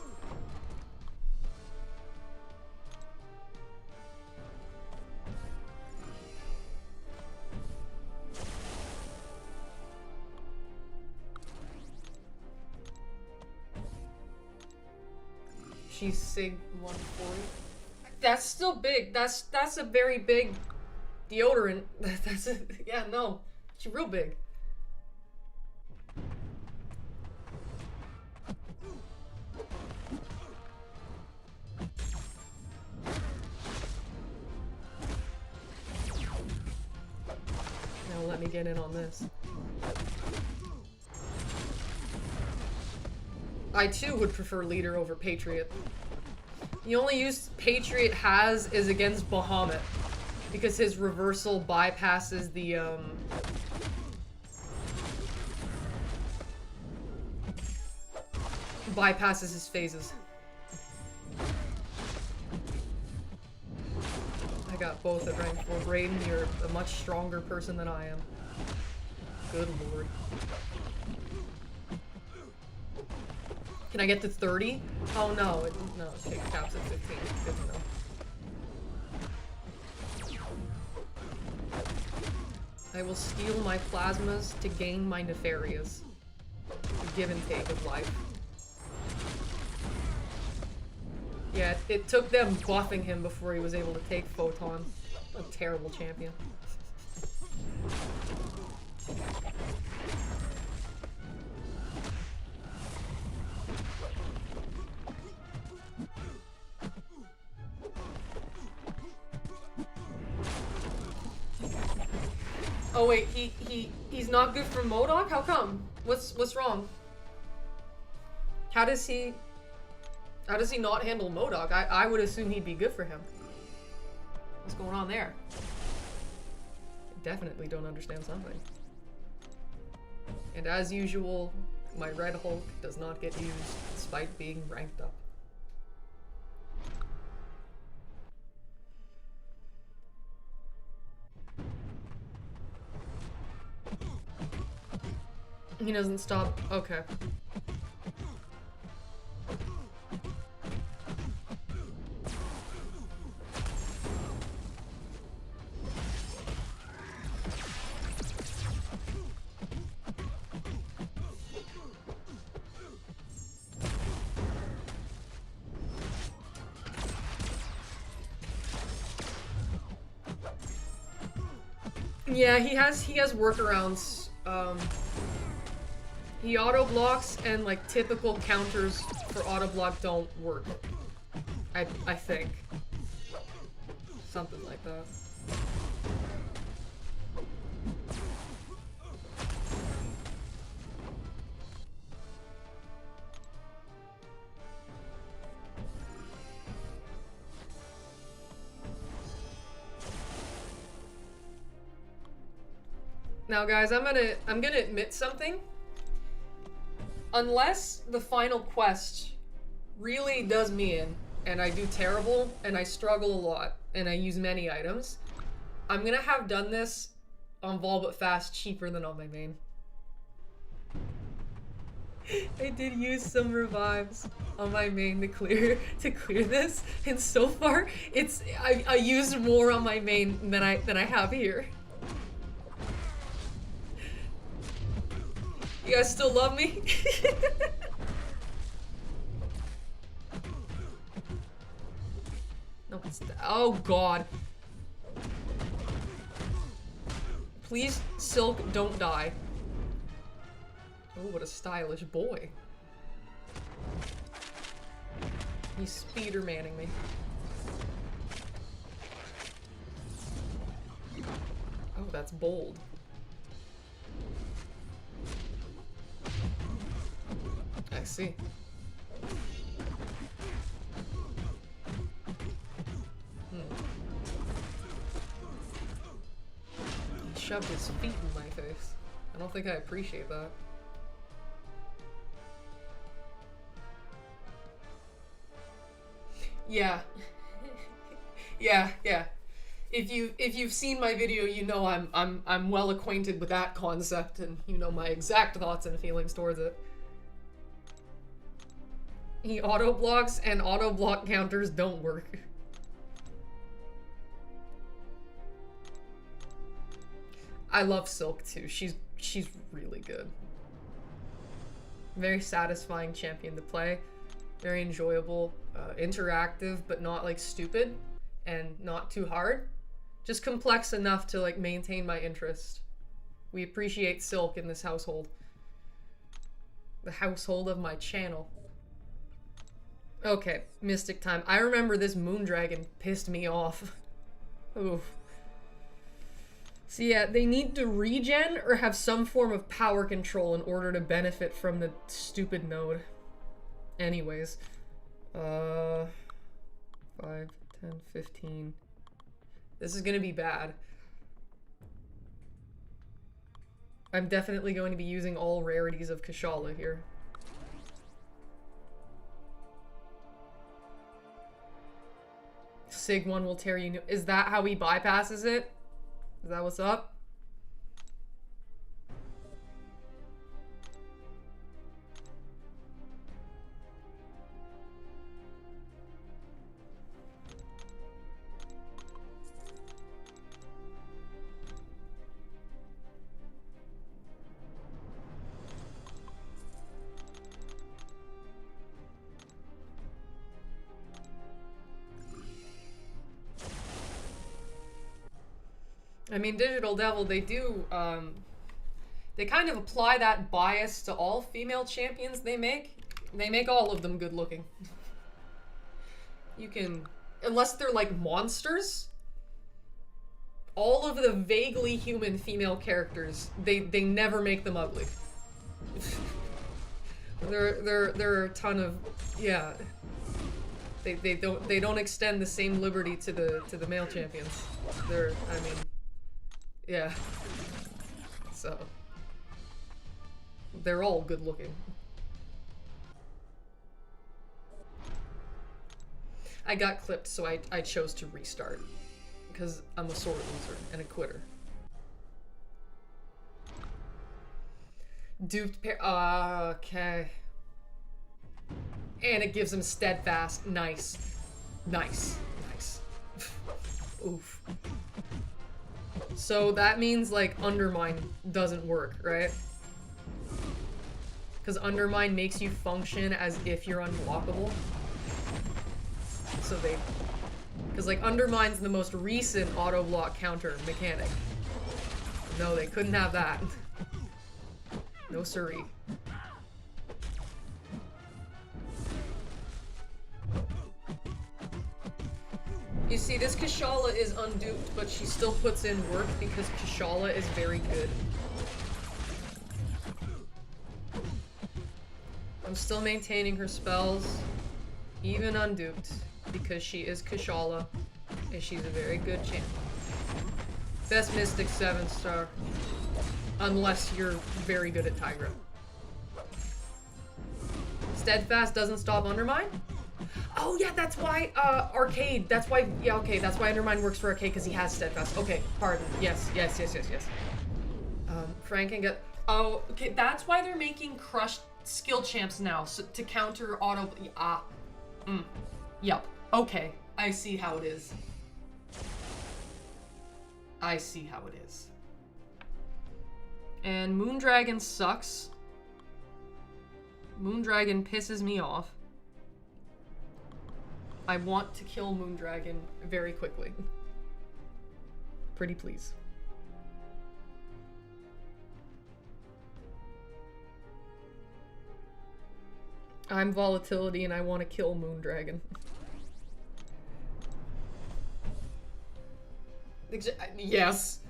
She's Sig 140. That's still big. That's a very big deodorant. That's a, yeah, no. She's real big. Now let me get in on this. I too would prefer leader over Patriot. The only use Patriot has is against Bahamut, because his reversal bypasses the bypasses his phases. I got both at rank 4. Brayden, you're a much stronger person than I am. Good lord. Can I get to 30? Oh no, no, it caps at 15. Good to know. I will steal my plasmas to gain my nefarious. The give and take of life. Yeah, it took them buffing him before he was able to take Photon. A terrible champion. Oh wait, he's not good for MODOK? How come? What's wrong? How does he not handle MODOK? I would assume he'd be good for him. What's going on there? I definitely don't understand something. And as usual, my Red Hulk does not get used despite being ranked up. He doesn't stop. Okay. Yeah, he has workarounds. He auto blocks and like typical counters for auto block don't work. I think. Something like that. Now guys, I'm gonna admit something. Unless the final quest really does me in, and I do terrible, and I struggle a lot, and I use many items, I'm gonna have done this on Vol but Fast cheaper than on my main. I did use some revives on my main to clear this, and so far I used more on my main than I have here. You guys still love me? No, oh god. Please, Silk, don't die. Oh, what a stylish boy. He's speeder-manning me. Oh, that's bold. I see. He shoved his feet in my face. I don't think I appreciate that. Yeah. Yeah. If you've seen my video, you know I'm well acquainted with that concept, and you know my exact thoughts and feelings towards it. He auto blocks and auto block counters don't work. I love Silk too. She's really good. Very satisfying champion to play. Very enjoyable, interactive, but not like stupid and not too hard. Just complex enough to like maintain my interest. We appreciate Silk in this household. The household of my channel. Okay, Mystic time. I remember this Moondragon pissed me off. Oof. So yeah, they need to regen or have some form of power control in order to benefit from the stupid node. Anyways. 5, 10, 15. This is gonna be bad. I'm definitely going to be using all rarities of Kashala here. Sig 1 will tear you. Is that how he bypasses it? Is that what's up? I mean, Digital Devil, they do, they kind of apply that bias to all female champions they make. They make all of them good looking. You can, unless they're like monsters, all of the vaguely human female characters, they never make them ugly. There are a ton of, yeah. They don't extend the same liberty to the male champions. I mean, yeah. So they're all good looking. I got clipped, so I chose to restart. Because I'm a sore loser and a quitter. Duped pair. Okay. And it gives him steadfast. Nice. Nice. Nice. Oof. So that means, like, Undermine doesn't work, right? Because Undermine makes you function as if you're unblockable. So they... Because, like, Undermine's the most recent auto-block counter mechanic. No, they couldn't have that. No siree. You see, this Kushala is unduped, but she still puts in work because Kushala is very good. I'm still maintaining her spells, even unduped, because she is Kushala, and she's a very good champ. Best Mystic 7-star. Unless you're very good at Tigra. Steadfast doesn't stop Undermine? Oh yeah, that's why, Arcade, that's why, yeah, okay, that's why Undermine works for Arcade, because he has Steadfast. Okay, pardon. Yes. Frank can get, oh, okay, that's why they're making crushed skill champs now, so, to counter auto, yep, okay, I see how it is. I see how it is. And Moondragon sucks. Moondragon pisses me off. I want to kill Moondragon very quickly. Pretty please. I'm Volatility and I want to kill Moondragon. Yes.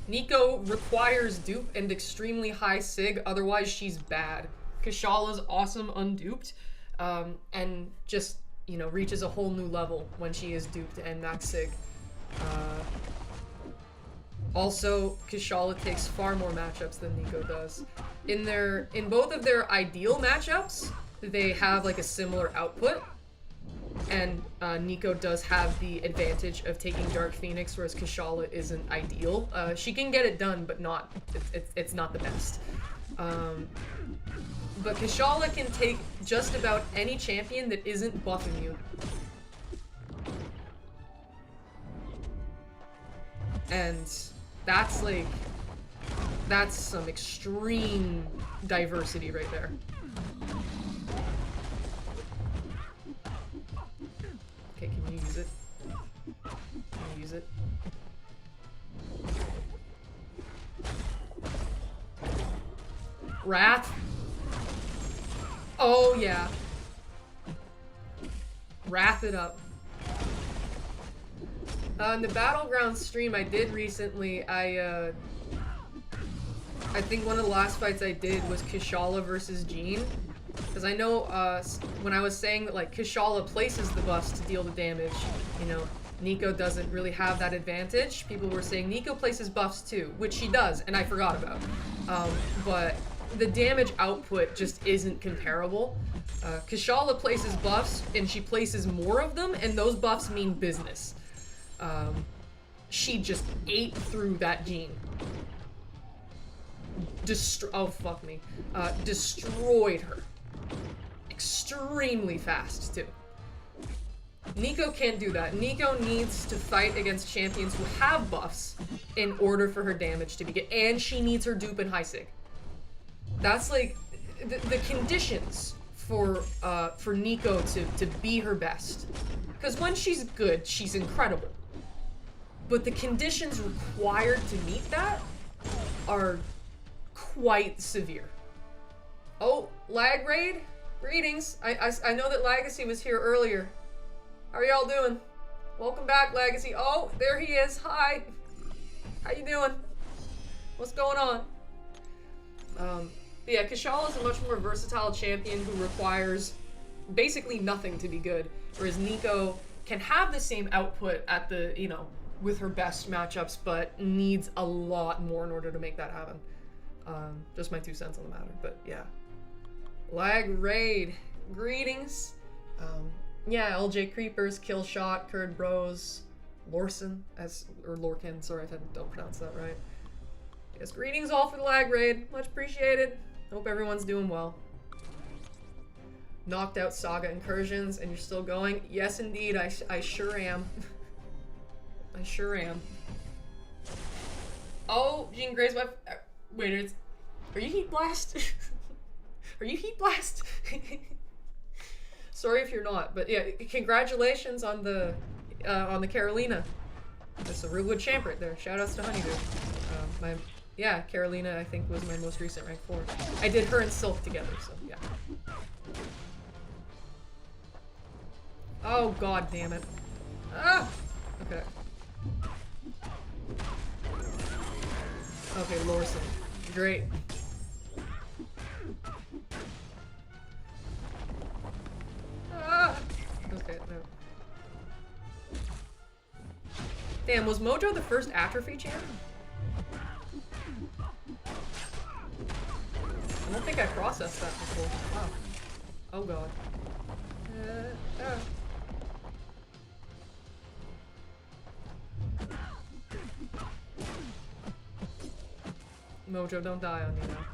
Nico requires dupe and extremely high sig, otherwise she's bad. Kushala's awesome unduped, and just, you know, reaches a whole new level when she is duped and max sig. Also, Kushala takes far more matchups than Nico does. In both of their ideal matchups, they have like a similar output. And Nico does have the advantage of taking Dark Phoenix, whereas Kushala isn't ideal. She can get it done, but not it's not the best. But Kushala can take just about any champion that isn't buff immune. And that's like, that's some extreme diversity right there. Okay, can you use it? Can you use it? Wrath? Oh, yeah. Wrath it up. In the Battleground stream I did recently, I think one of the last fights I did was Kushala versus Jean. Because I know, when I was saying that, like, Kushala places the buffs to deal the damage, you know, Nico doesn't really have that advantage. People were saying Nico places buffs too, which she does, and I forgot about. But the damage output just isn't comparable. Kushala places buffs, and she places more of them, and those buffs mean business. She just ate through that Jean. Oh, fuck me. Destroyed her. Extremely fast, too. Nico can't do that. Nico needs to fight against champions who have buffs in order for her damage to be good, and she needs her dupe and high sig. That's like the conditions for Nico to be her best. Because when she's good, she's incredible. But the conditions required to meet that are quite severe. Oh, Lag Raid? Greetings. I know that Legacy was here earlier. How are y'all doing? Welcome back, Legacy. Oh, there he is. Hi. How you doing? What's going on? Yeah, Kushala is a much more versatile champion who requires basically nothing to be good, whereas Nico can have the same output at the, you know, with her best matchups, but needs a lot more in order to make that happen. Just my 2 cents on the matter, but yeah. Lag Raid, greetings. Yeah, LJ Creepers, Killshot, Curd Bros, Lorson, or Lorcan, sorry if I don't pronounce that right. Yes, greetings all for the lag raid. Much appreciated. Hope everyone's doing well. Knocked out Saga Incursions, and you're still going? Yes, indeed, I sure am. I sure am. Oh, Jean Grey's wife. Wait, are you Heat Blast? Are you Heat Blast? Sorry if you're not, but yeah, congratulations on the Carolina. That's a real good champ right there. Shoutouts to Honeydew. Yeah, Carolina I think was my most recent rank 4. I did her and Silk together, so yeah. Oh god damn it. Ah! Okay. Okay, Lorson. Great. Ah! Okay, no. Damn, was Mojo the first Atrophy champ? I don't think I processed that before. Wow. Oh god. Mojo, don't die on me now.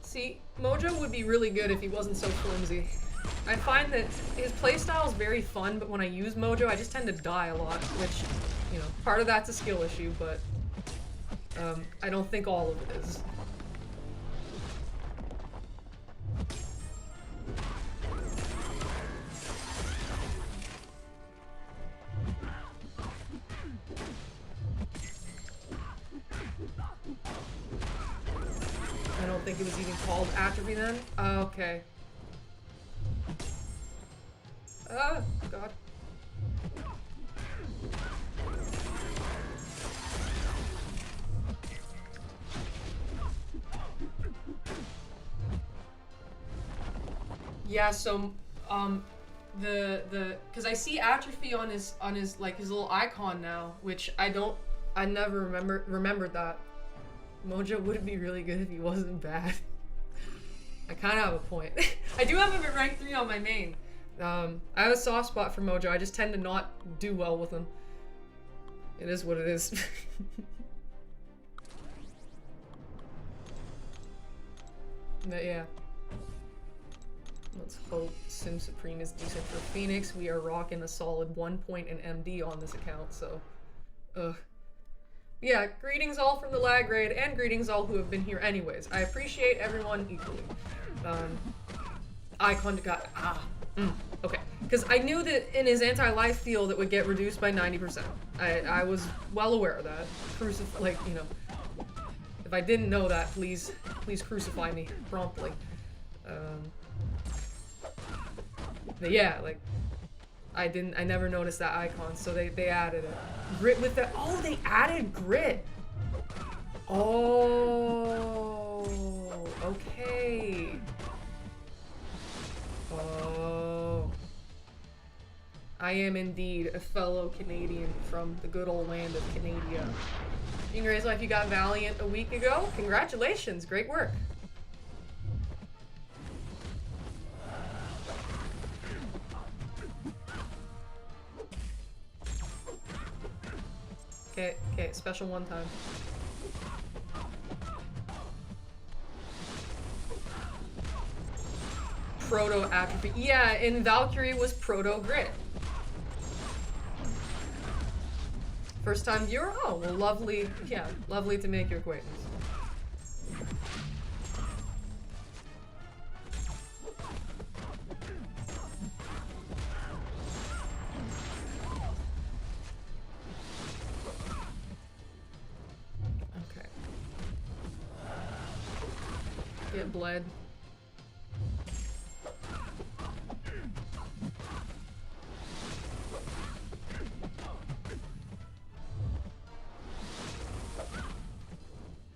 See, Mojo would be really good if he wasn't so flimsy. I find that his playstyle is very fun, but when I use Mojo, I just tend to die a lot, which, you know, part of that's a skill issue, but I don't think all of it is. I don't think it was even called Atrophy then? Okay. Oh, God. Yeah, so, cause I see Atrophy on his, like, his little icon now, which I never remembered that. Mojo would be really good if he wasn't bad. I kinda have a point. I do have him at rank 3 on my main. I have a soft spot for Mojo, I just tend to not do well with him. It is what it is. But yeah. Let's hope Sim Supreme is decent for Phoenix. We are rocking a solid 1 point in MD on this account, so... Ugh. Yeah, greetings all from the lag raid, and greetings all who have been here anyways. I appreciate everyone equally. Icon got... okay. Because I knew that in his anti-life field it would get reduced by 90%. I was well aware of that. Like, you know... If I didn't know that, please crucify me promptly. But yeah, like... I never noticed that icon, so they added it. Grit with the... Oh, they added grit! Oh... Okay. Oh... I am indeed a fellow Canadian from the good old land of Canada. Jean Grey's Life, you got Valiant a week ago? Congratulations, great work. Okay, special one time. Proto Atrophy. Yeah, and Valkyrie was Proto Grit. First time viewer? Oh, well, lovely. Yeah, lovely to make your acquaintance. Get bled.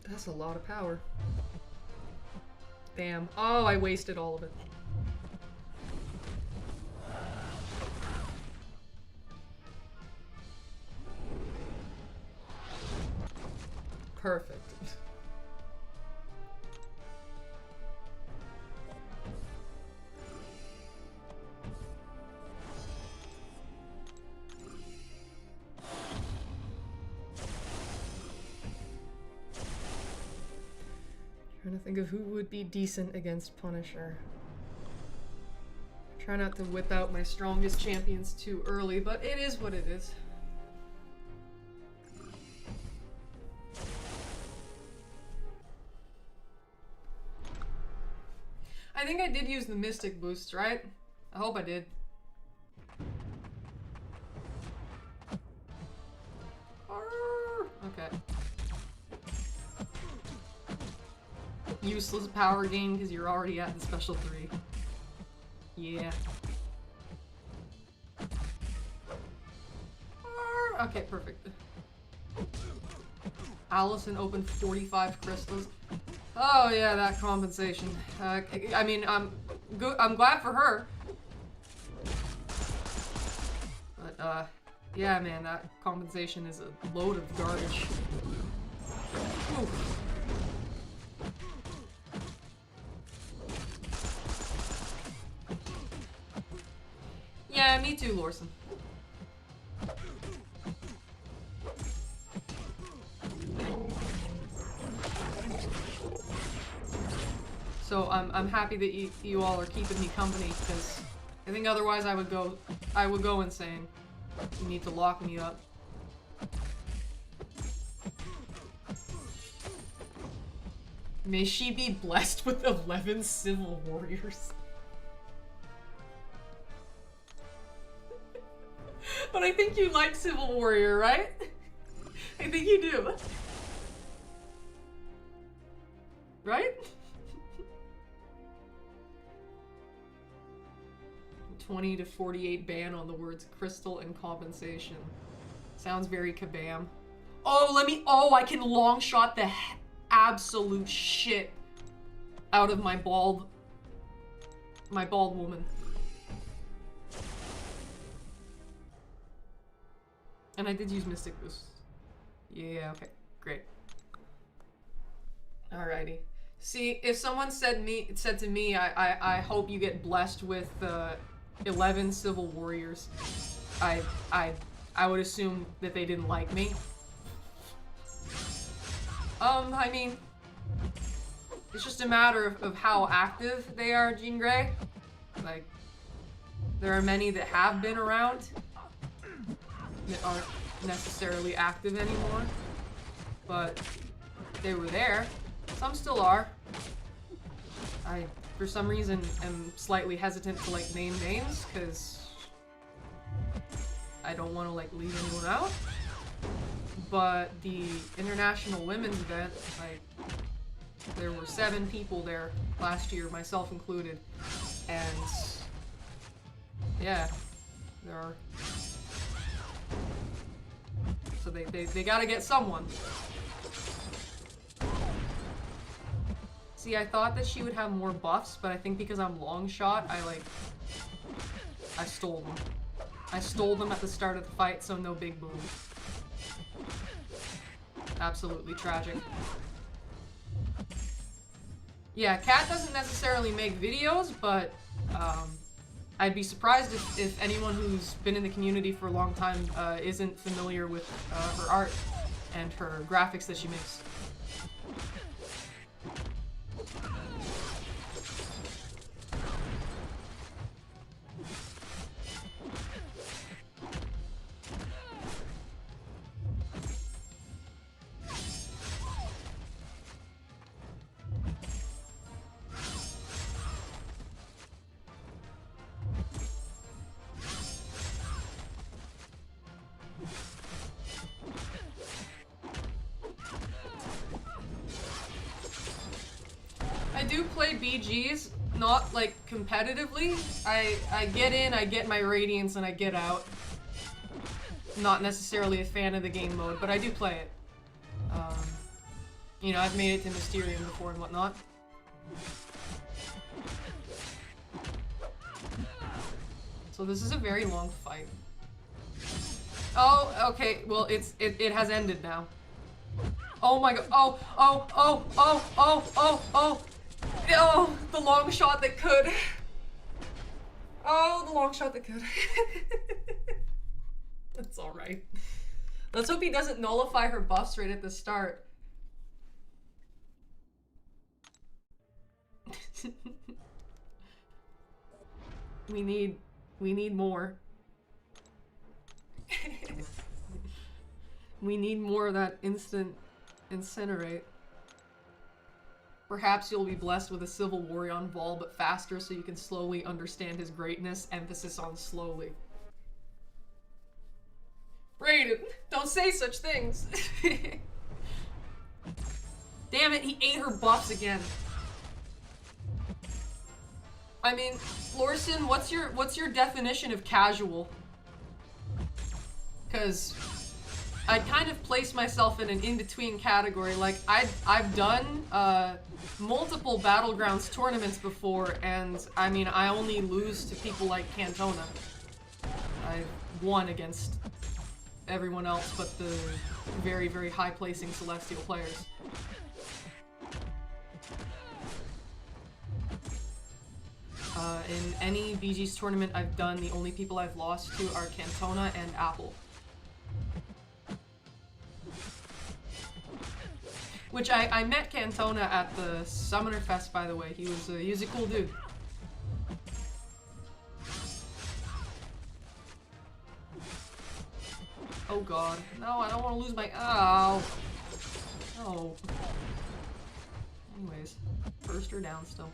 That's a lot of power. Damn. Oh, I wasted all of it. Perfect. Trying to think of who would be decent against Punisher. Try not to whip out my strongest champions too early, but it is what it is. I think I did use the Mystic boost, right? I hope I did. Okay. Useless power gain because you're already at the special 3. Yeah. Okay, perfect. Allison opened 45 crystals. Oh yeah, that compensation. I mean, I'm glad for her. But yeah, man, that compensation is a load of garbage. Oof. Yeah, me too, Lorson. So I'm happy that you all are keeping me company, because I think otherwise I would go insane. You need to lock me up. May she be blessed with 11 civil warriors. But I think you like Civil Warrior, right? I think you do. Right? 20 to 48 ban on the words crystal and compensation. Sounds very kabam. Oh, I can long shot the absolute shit out of my bald woman. And I did use Mystic Boost. Yeah, okay, great. Alrighty. See, if someone said to me, I hope you get blessed with 11 Civil Warriors, I would assume that they didn't like me. I mean, it's just a matter of how active they are, Jean Grey. Like, there are many that have been around that aren't necessarily active anymore, but they were there. Some still are. I, for some reason, am slightly hesitant to like name names because I don't want to like leave anyone out. But the International Women's event, like, there were 7 people there last year, myself included, and yeah, there are. So they gotta get someone. See, I thought that she would have more buffs, but I think because I'm long shot, I stole them. I stole them at the start of the fight, so no big boom. Absolutely tragic. Yeah, Kat doesn't necessarily make videos, but I'd be surprised if anyone who's been in the community for a long time isn't familiar with her art and her graphics that she makes. I do play BGs, not like competitively. I get in, I get my radiance, and I get out. Not necessarily a fan of the game mode, but I do play it. You know, I've made it to Mysterium before and whatnot. So this is a very long fight. Oh, okay, well it has ended now. Oh my god. Oh, oh, oh, oh, oh, oh, oh. Oh, the long shot that could. Oh, the long shot that could. That's alright. Let's hope he doesn't nullify her buffs right at the start. We need more. We need more of that instant incinerate. Perhaps you'll be blessed with a Civil Warrior Vol, but faster so you can slowly understand his greatness. Emphasis on slowly. Brayden, don't say such things. Damn it, he ate her buffs again. I mean, Lorson, what's your definition of casual? Cause I kind of place myself in an in-between category. Like I've done multiple Battlegrounds tournaments before, and I mean I only lose to people like Cantona. I've won against everyone else but the very, very high placing Celestial players. In any BG's tournament I've done, the only people I've lost to are Cantona and Apple. Which I met Cantona at the Summoner Fest, by the way. He was a cool dude. Oh god. No, I don't want to lose my... Oh. Oh. Anyways. First or down still.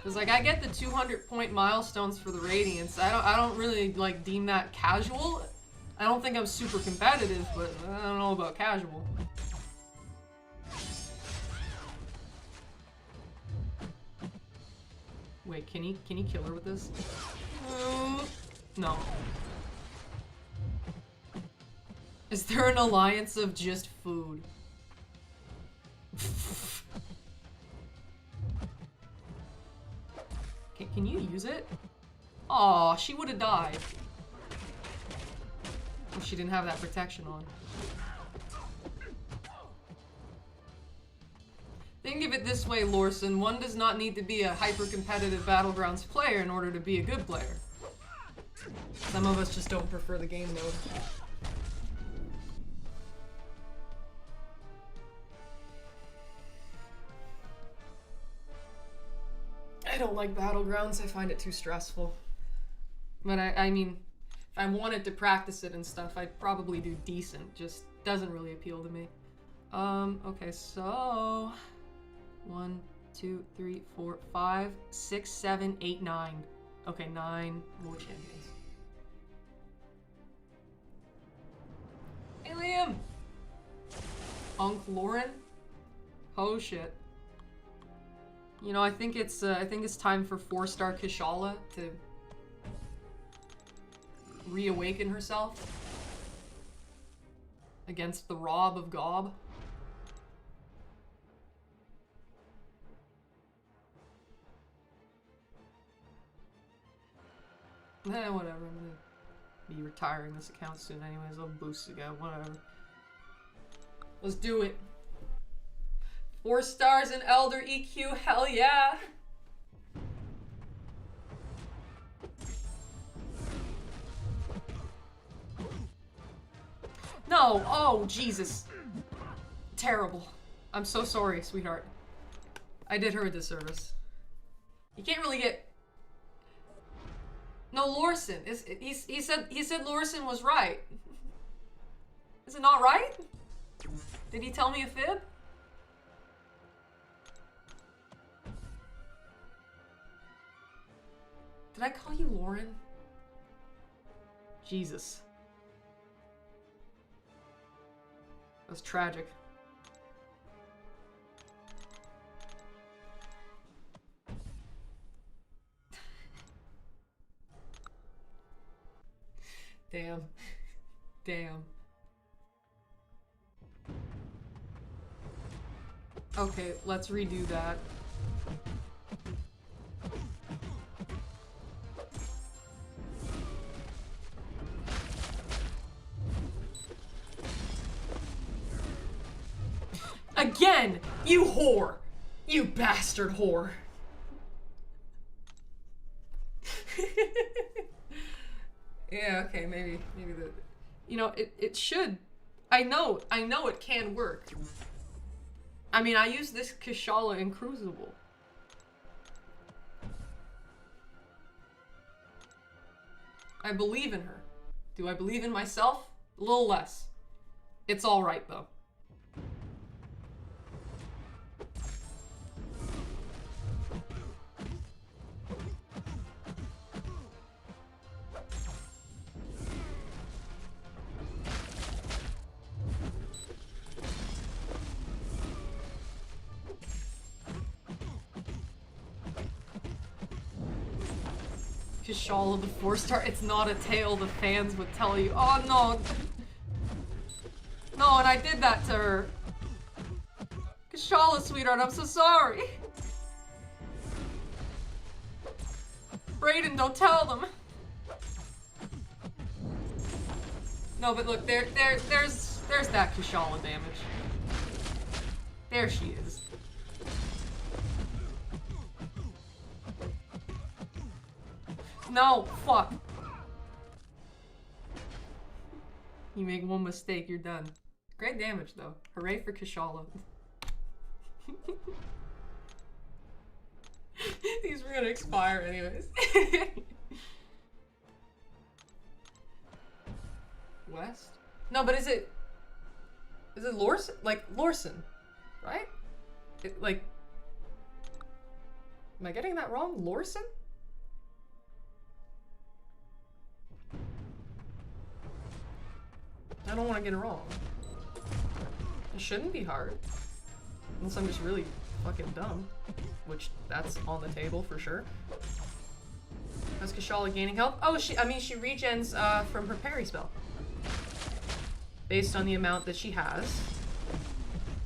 Cause like I get the 200-point milestones for the Radiance. I don't really like deem that casual. I don't think I'm super competitive, but I don't know about casual. Wait, can he kill her with this? No. Is there an alliance of just food? Can you use it? Aw, she would have died. If she didn't have that protection on. Think of it this way, Lorson. One does not need to be a hyper-competitive Battlegrounds player in order to be a good player. Some of us just don't prefer the game mode. I don't like Battlegrounds, I find it too stressful. But I mean, if I wanted to practice it and stuff, I'd probably do decent, just doesn't really appeal to me. Okay, so... 1, 2, 3, 4, 5, 6, 7, 8, 9. Okay, 9 more champions. Hey, Liam! Unc Lauren? Oh shit. You know, I think it's time for 4-star Kishala to reawaken herself against the Rob of Gob. Whatever, I'm gonna be retiring this account soon anyways, I'll boost again, whatever. Let's do it. 4 stars in Elder EQ, hell yeah! No, oh Jesus. Terrible. I'm so sorry, sweetheart. I did her a disservice. You can't really get... No, Lorson. He said Lorson was right. Is it not right? Did he tell me a fib? Did I call you Lauren? Jesus. That's tragic. Damn. Damn. Okay, let's redo that. Again! You whore! You bastard whore! Yeah, okay, maybe the... You know, it should... I know it can work. I mean, I use this Kushala in Crucible. I believe in her. Do I believe in myself? A little less. It's alright, though. Kushala the 4-star. It's not a tail the fans would tell you. Oh no. No, and I did that to her. Kushala, sweetheart, I'm so sorry. Brayden, don't tell them. No, but look, there's that Kushala damage. There she is. No, fuck. You make one mistake, you're done. Great damage, though. Hooray for Kushala. These were gonna expire anyways. West? No, but is it Lorson? Like, Lorson, right? Like... Am I getting that wrong? Lorson? I don't want to get it wrong. It shouldn't be hard. Unless I'm just really fucking dumb. Which, that's on the table for sure. How's Kushala gaining health? Oh, she regens from her parry spell. Based on the amount that she has,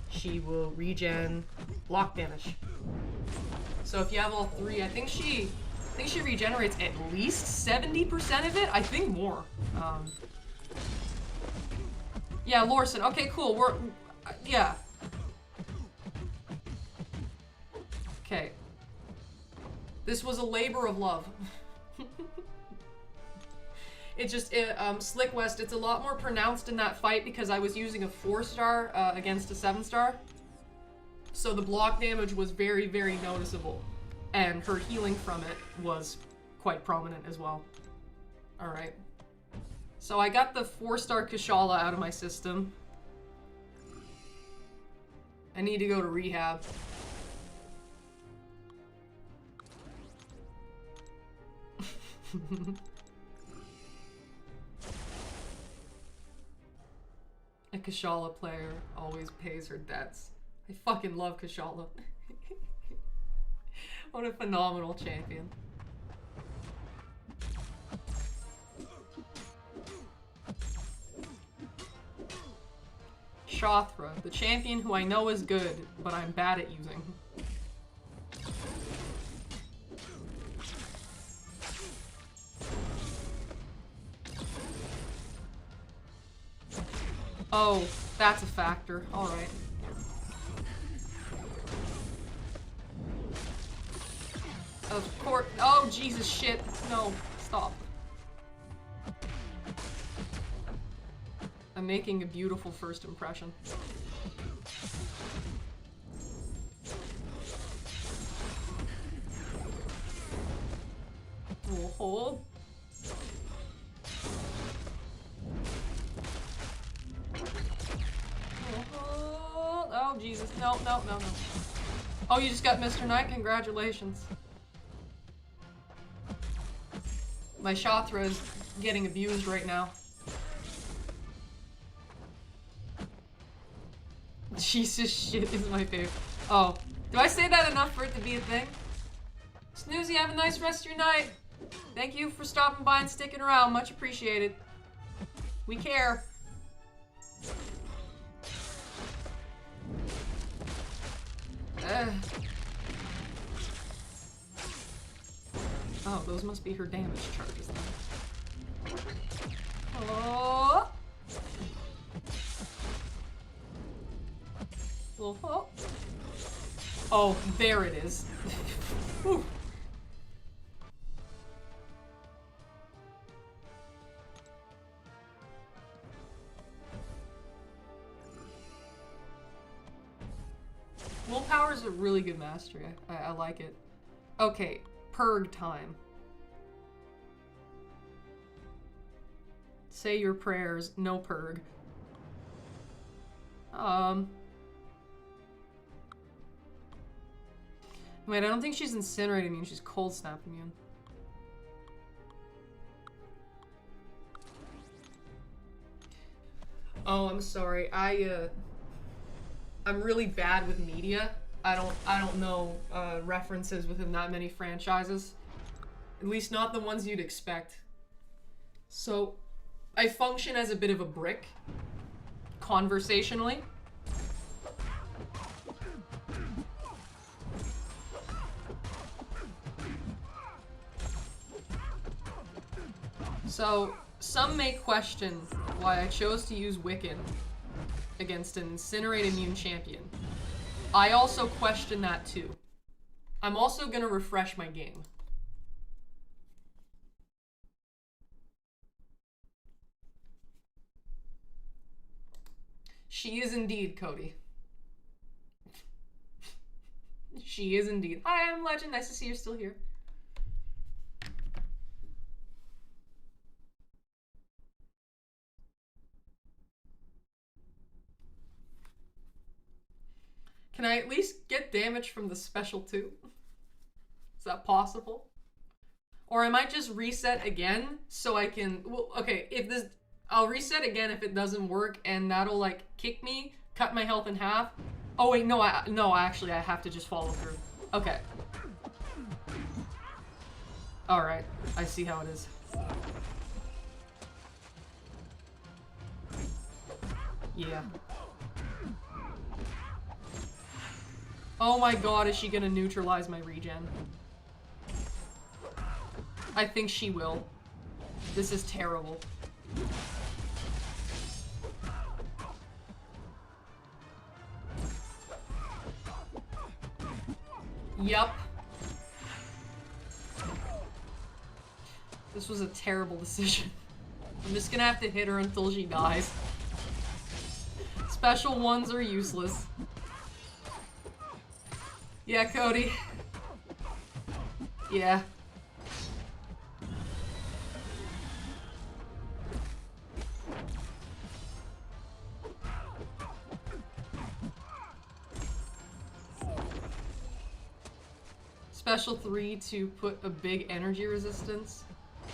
she will regen block damage. So if you have all 3, I think she regenerates at least 70% of it. I think more. Yeah, Lorson. Okay, cool. Yeah. Okay. This was a labor of love. Slick West, it's a lot more pronounced in that fight because I was using a 4-star against a 7-star. So the block damage was very, very noticeable. And her healing from it was quite prominent as well. Alright. So I got the 4-star Kushala out of my system. I need to go to rehab. A Kushala player always pays her debts. I fucking love Kushala. What a phenomenal champion. Shothra, the champion who I know is good, but I'm bad at using. Oh, that's a factor. Alright. Of course. Oh, Jesus, shit. No, stop. I'm making a beautiful first impression. We'll hold. Oh, Jesus. No. Oh, you just got Mr. Knight? Congratulations. My Shothra is getting abused right now. Jesus shit is my favorite. Oh. Do I say that enough for it to be a thing? Snoozy, have a nice rest of your night. Thank you for stopping by and sticking around. Much appreciated. We care. Oh, those must be her damage charges then. Oh! We'll oh. Oh, there it is. Whew. Willpower is a really good mastery. I like it. Okay, purg time. Say your prayers, no purg. Wait, I don't think she's incinerate immune, she's cold snap immune. Oh, I'm sorry. I'm really bad with media. I don't know references within that many franchises. At least not the ones you'd expect. So, I function as a bit of a brick, conversationally. So, some may question why I chose to use Wiccan against an Incinerate immune champion. I also question that too. I'm also gonna refresh my game. She is indeed, Cody. She is indeed. Hi, I'm Legend. Nice to see you're still here. Can I at least get damage from the special too? Is that possible? Or I might just reset again so I can... Well, okay, if this... I'll reset again if it doesn't work, and that'll, like, kick me, cut my health in half. Oh, wait, no, actually, I have to just follow through. Okay. Alright, I see how it is. Yeah. Oh my god, is she gonna neutralize my regen? I think she will. This is terrible. Yup. This was a terrible decision. I'm just gonna have to hit her until she dies. Special ones are useless. Yeah, Cody. Yeah. Special 3 to put a big energy resistance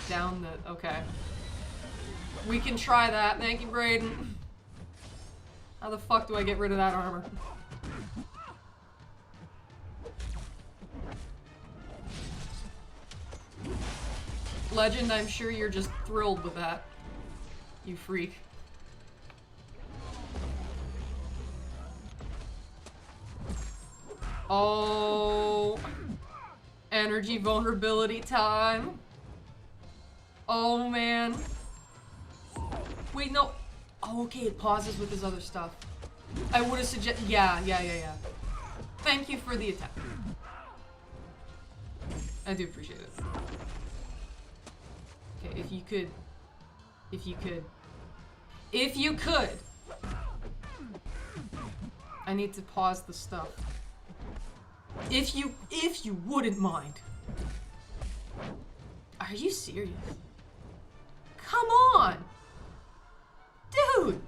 down the... Okay. We can try that. Thank you, Braden. How the fuck do I get rid of that armor? Legend, I'm sure you're just thrilled with that. You freak. Oh... Energy vulnerability time. Oh, man. Wait, no. Oh, okay, it pauses with his other stuff. I would have suggested... Yeah. Thank you for the attack. I do appreciate it. Okay, if you could. I need to pause the stuff. If you wouldn't mind. Are you serious? Come on! Dude!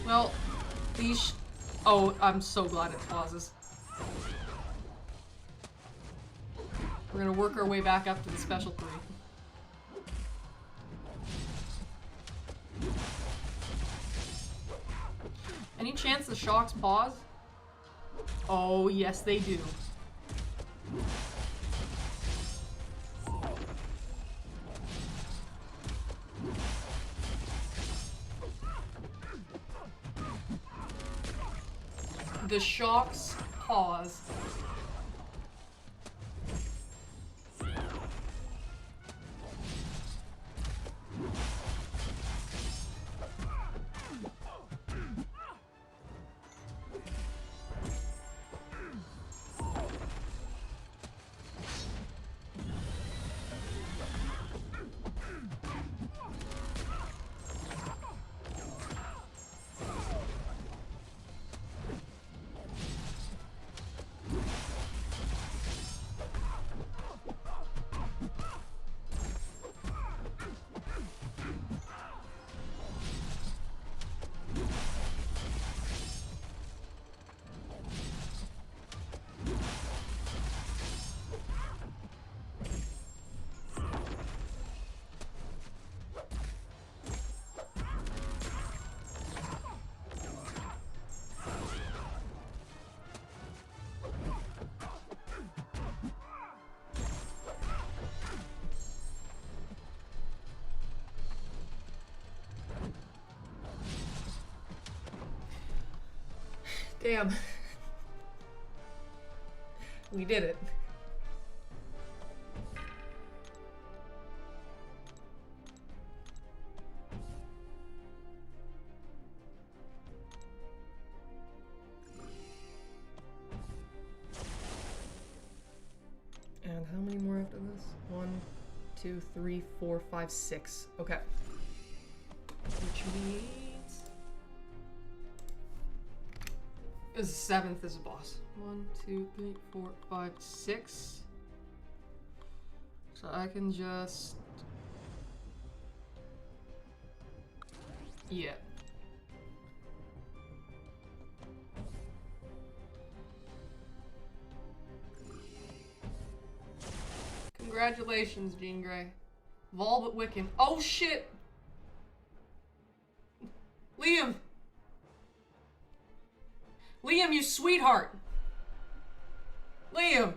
Well, these... Oh, I'm so glad it pauses. We're gonna work our way back up to the special 3. Any chance the shocks pause? Oh, yes they do. The shocks pause. Damn. We did it. And how many more after this? 1, 2, 3, 4, 5, 6. Okay. Which means... The 7th is a boss. 1, 2, 3, 4, 5, 6. So I can just... Yeah. Congratulations, Jean Grey. Volbit Wiccan. Oh shit! Liam! Liam, you sweetheart! Liam!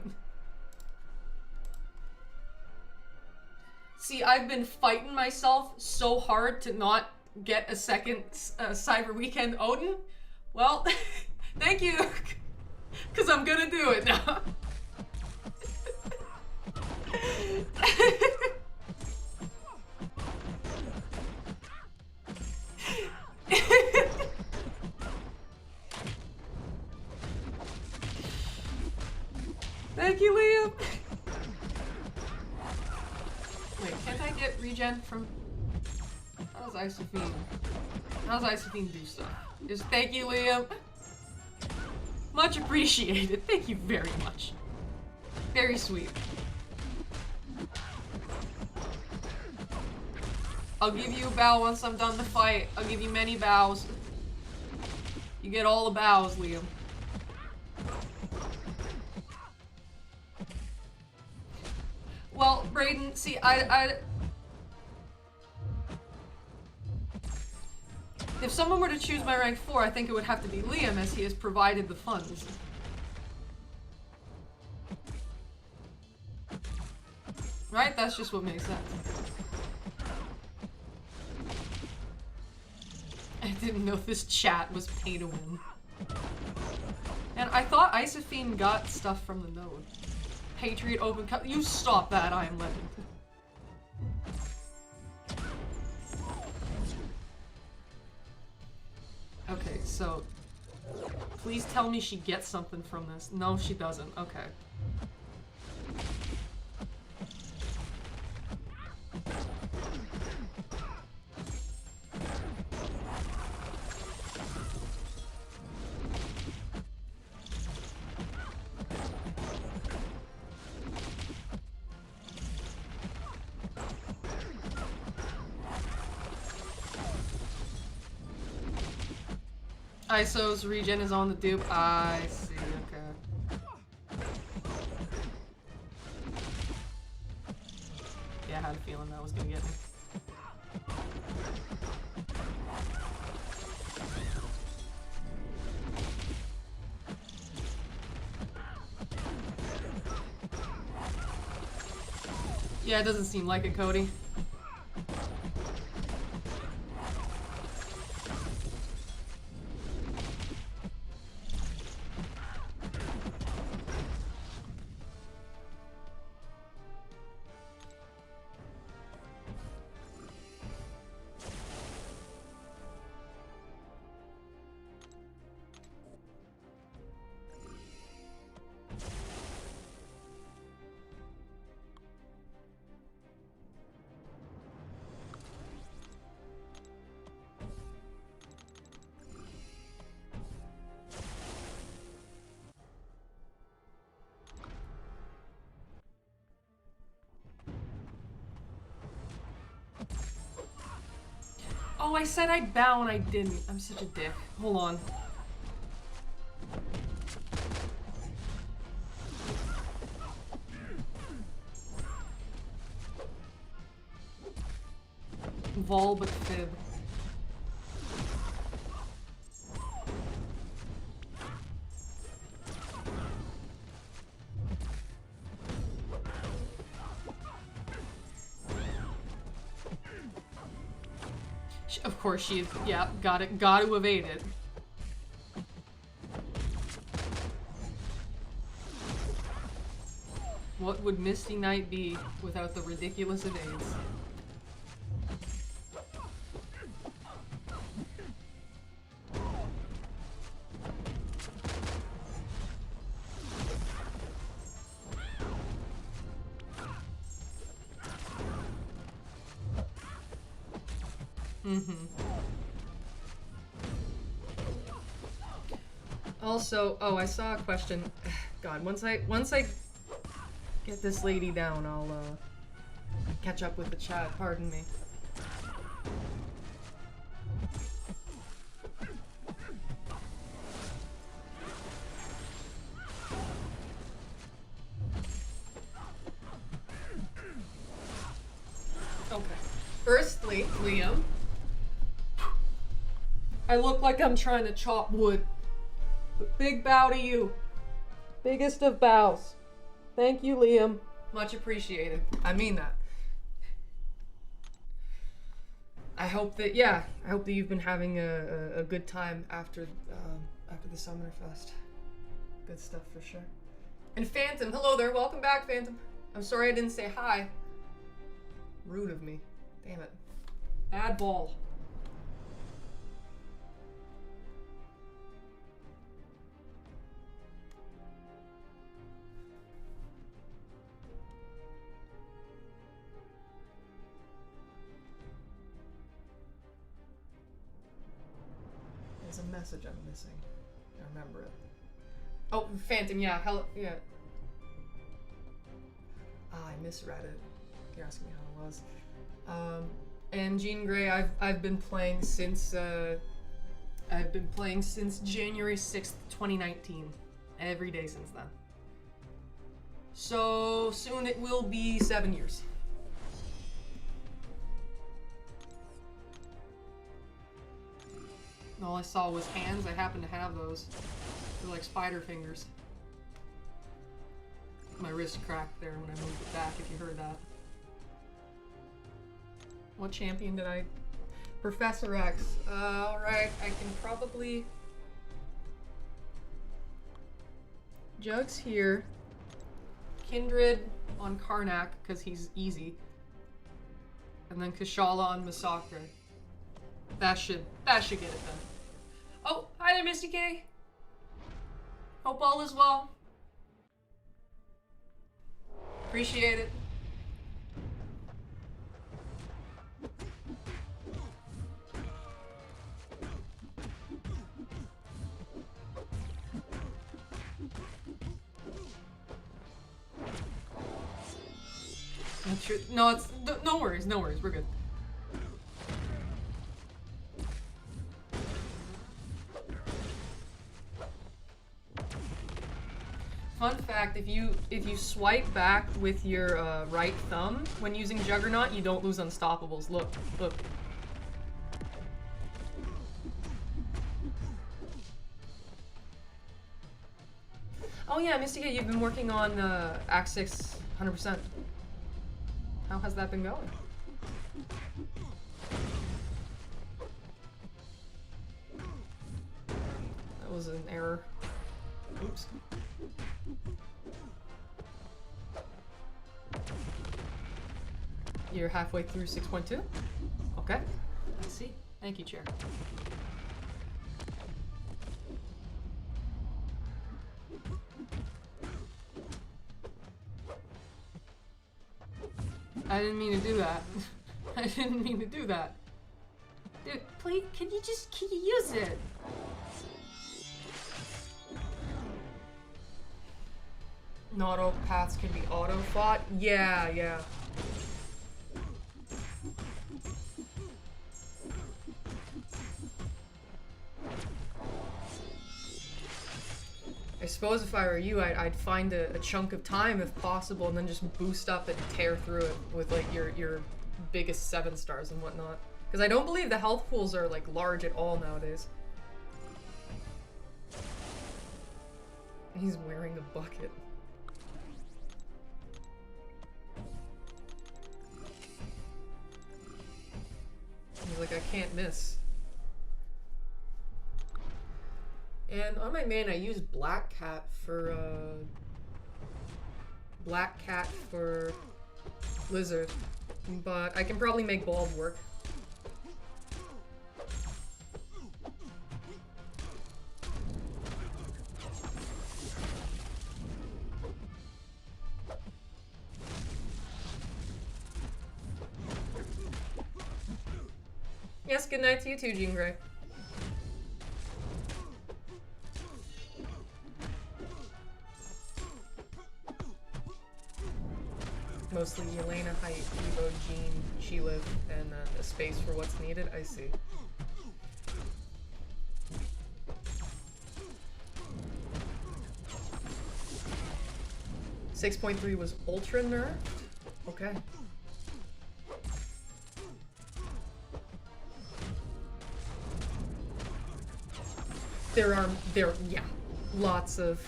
See, I've been fighting myself so hard to not get a second Cyber Weekend Odin. Well, thank you, because I'm gonna do it now. Thank you, Liam. Wait, can't I get regen from... How does Isophene... How does Isophene do stuff? Just thank you, Liam. Much appreciated. Thank you very much. Very sweet. I'll give you a bow once I'm done the fight. I'll give you many bows. You get all the bows, Liam. Well, Brayden, see, if someone were to choose my rank 4, I think it would have to be Liam, as he has provided the funds. Right? That's just what makes sense. I didn't know this chat was pay to win. And I thought Isophene got stuff from the node. Patriot open cup. You stop that, I am legend. Okay, so please tell me she gets something from this. No, she doesn't. Okay. Iso's regen is on the dupe. I see, okay. Yeah, I had a feeling that was gonna get me. Yeah, it doesn't seem like it, Cody. Oh, I said I'd bow and I didn't. I'm such a dick. Hold on. Vol but fib. Of course she is. Yeah, got to evade it. What would Misty Knight be without the ridiculous evades? Also, oh, I saw a question. God, once I get this lady down, I'll catch up with the chat. Pardon me. Okay. Firstly, Liam, I look like I'm trying to chop wood. But big bow to you. Biggest of bows. Thank you, Liam. Much appreciated. I mean that. I hope that, yeah, I hope that you've been having a good time after the Summerfest. Good stuff for sure. And Phantom, hello there. Welcome back, Phantom. I'm sorry I didn't say hi. Rude of me. Damn it. Bad ball. There's a message I'm missing. I remember it. Oh, Phantom, yeah, hell, yeah. Ah, I misread it. You're asking me how it was. And Jean Grey, I've been playing since January 6th, 2019. Every day since then. So soon it will be 7 years. All I saw was hands. I happen to have those. They're like spider fingers. My wrist cracked there when I moved it back, if you heard that. What champion did I... Professor X. Alright, I can probably... Jugs here. Kindred on Karnak, because he's easy. And then Kashala on Masakra. That should get it done. Oh, hi there, Misty K. Hope all is well. Appreciate it. No, it's no worries, we're good. Fun fact, if you swipe back with your right thumb when using Juggernaut, you don't lose Unstoppables. Look. Oh yeah, Mystica, you've been working on Act 6 100%. How has that been going? That was an error. Oops. You're halfway through 6.2? Okay. Let's see. Thank you, Chair. I didn't mean to do that. I didn't mean to do that. Dude, please, can you use it? Not all paths can be auto-fought? Yeah. I suppose if I were you, I'd find a chunk of time if possible and then just boost up and tear through it with like your biggest 7 stars and whatnot. Because I don't believe the health pools are like large at all nowadays. He's wearing a bucket. He's like, I can't miss. And on my main, I use Black Cat for black cat for lizard. But I can probably make bald work. Yes, good night to you too, Jean Grey. Mostly Elena, Height, Evo, Jean, She-Live, and then a space for what's needed. I see. .3 was ultra nerfed? Okay. Yeah, lots of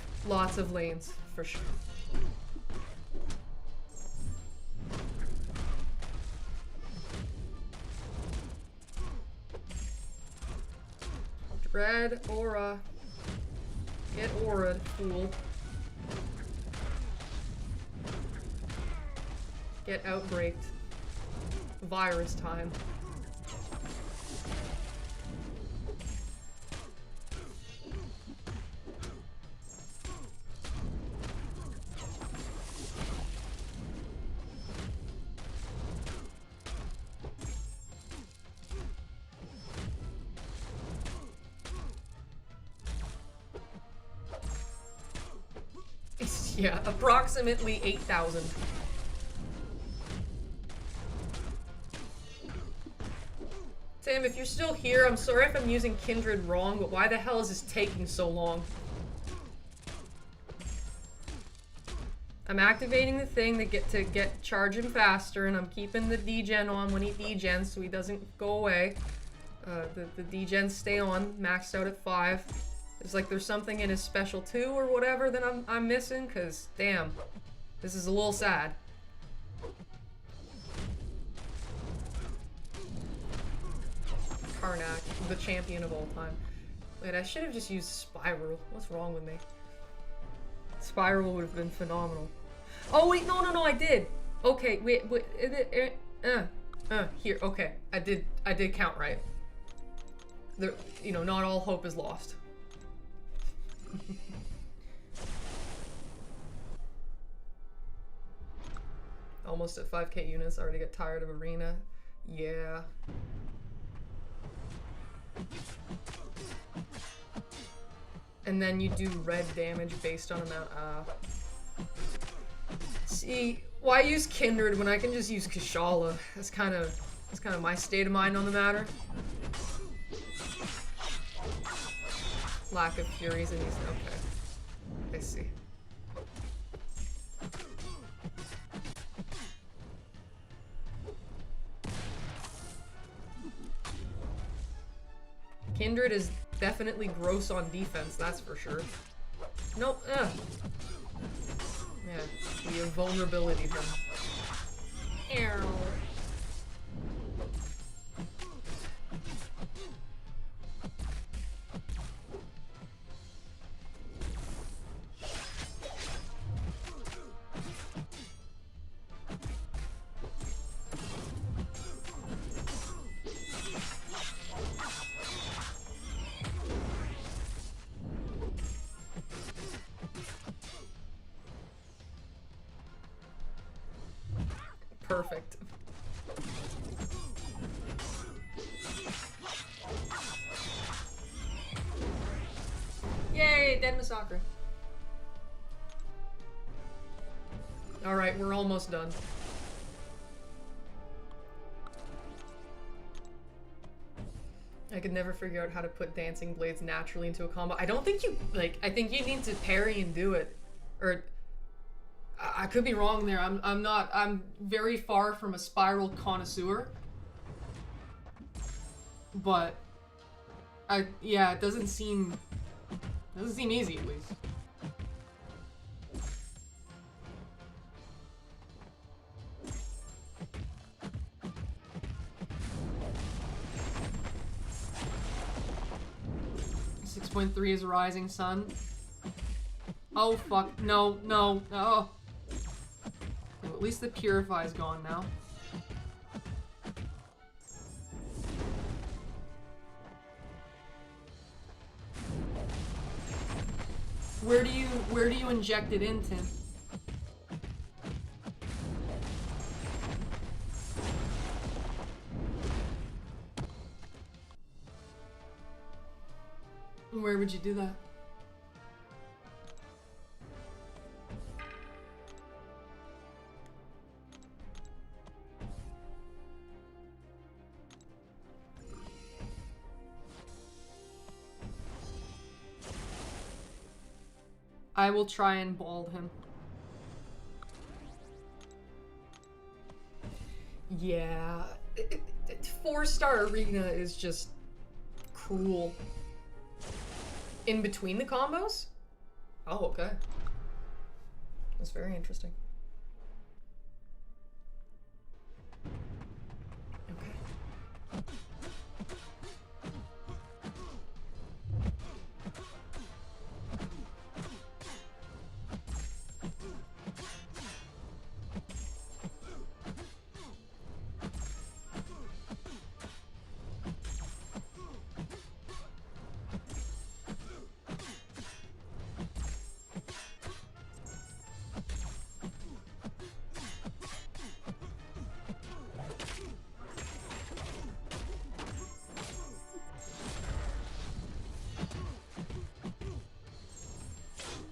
lanes for sure. Dread aura. Get aura'd, fool. Get outbreaked. Virus time. Yeah, approximately 8,000. Sam, if you're still here, I'm sorry if I'm using Kindred wrong, but why the hell is this taking so long? I'm activating the thing to get charging faster, and I'm keeping the degen on when he degens so he doesn't go away. The degens stay on, maxed out at 5. It's like there's something in his special 2 or whatever that I'm missing, cause damn, this is a little sad. Karnak, the champion of all time. Wait, I should have just used Spiral. What's wrong with me? Spiral would have been phenomenal. Oh wait, no, I did. Okay, wait, here, okay, I did count right. There, you know, not all hope is lost. Almost at 5k units, already get tired of arena. Yeah. And then you do red damage based on amount. See, why use Kindred when I can just use Kashala? That's kind of my state of mind on the matter. Lack of Furies in these. Okay, I see. Kindred is definitely gross on defense, that's for sure. Nope, Yeah, we have vulnerability then. Arrow. Perfect. Yay, dead massacre. Alright, we're almost done. I could never figure out how to put dancing blades naturally into a combo. I don't think you, like, I think you need to parry and do it. Or I could be wrong there. I'm very far from a spiral connoisseur. But yeah, it doesn't seem easy at least. .3 is Rising Sun. Oh fuck, no. at least the Purify's gone now. Where do you inject it into? Where would you do that? I will try and bald him. Yeah. 4-star arena is just cruel. In between the combos? Oh, okay. That's very interesting. Okay.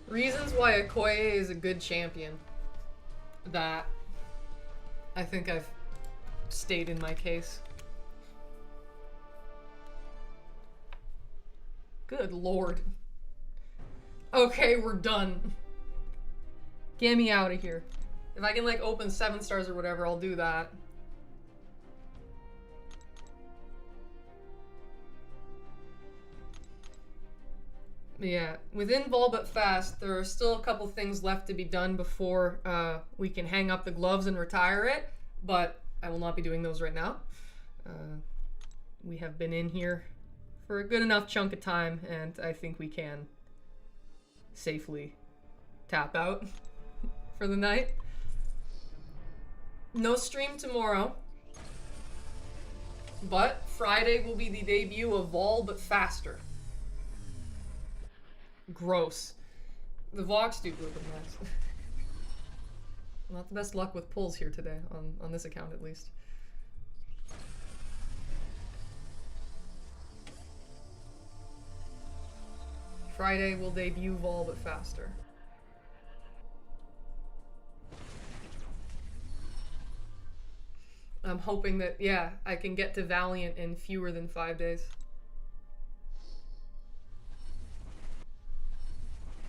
Reasons why Okoye is a good champion. That I think I've stated my case. Good lord. Okay, we're done. Get me out of here. If I can like open 7 stars or whatever, I'll do that. Yeah, within Vol but fast, there are still a couple things left to be done before we can hang up the gloves and retire it, but I will not be doing those right now. We have been in here for a good enough chunk of time, and I think we can safely tap out for the night. No stream tomorrow, but Friday will be the debut of Vol but faster. Gross. The Vox dude would have been nice. Not the best luck with pulls here today, on this account at least. Friday will debut Vol but faster. I'm hoping that, yeah, I can get to Valiant in fewer than 5 days.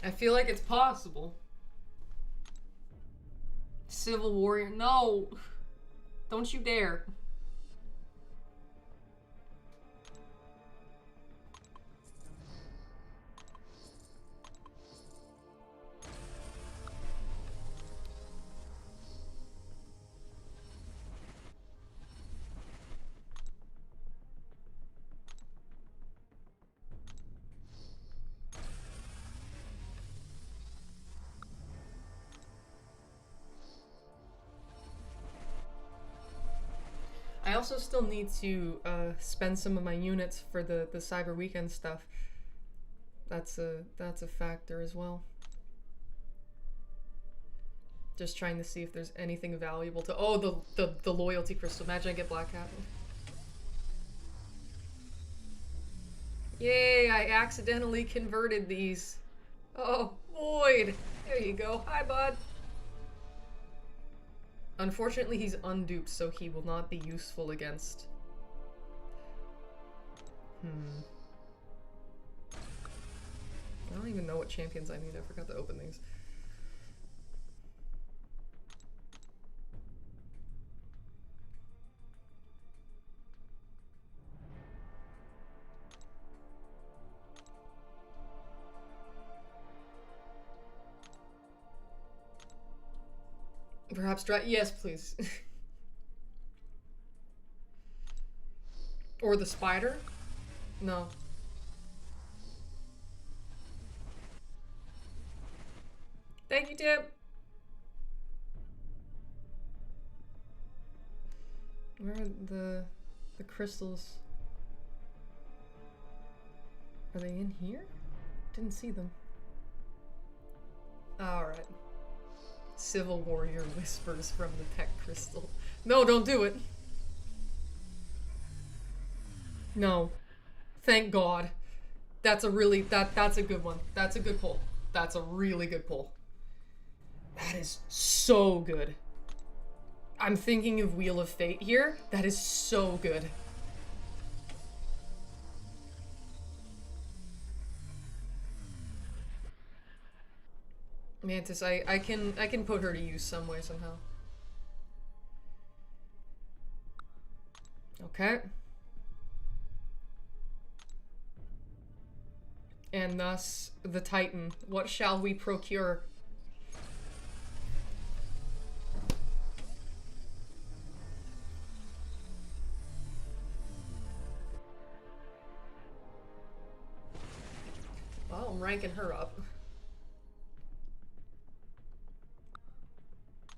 I feel like it's possible. Civil Warrior, no! Don't you dare. I also still need to spend some of my units for the Cyber Weekend stuff. That's a factor as well. Just trying to see if there's anything valuable to. Oh, the loyalty crystal. Imagine I get Black Hat. Yay! I accidentally converted these. Oh, Lloyd. There you go. Hi, bud. Unfortunately, he's unduped, so he will not be useful against... I don't even know what champions I need. I forgot to open these. Perhaps yes, please. Or the spider? No. Thank you, Tip. Where are the crystals? Are they in here? Didn't see them. Alright. Civil Warrior whispers from the tech crystal. No, don't do it. No. Thank God. That's a really, that's a good one. That's a good pull. That's a really good pull. That is so good. I'm thinking of Wheel of Fate here. That is so good. Mantis, I can put her to use some way somehow. Okay. And thus, the Titan. What shall we procure? Well, I'm ranking her up.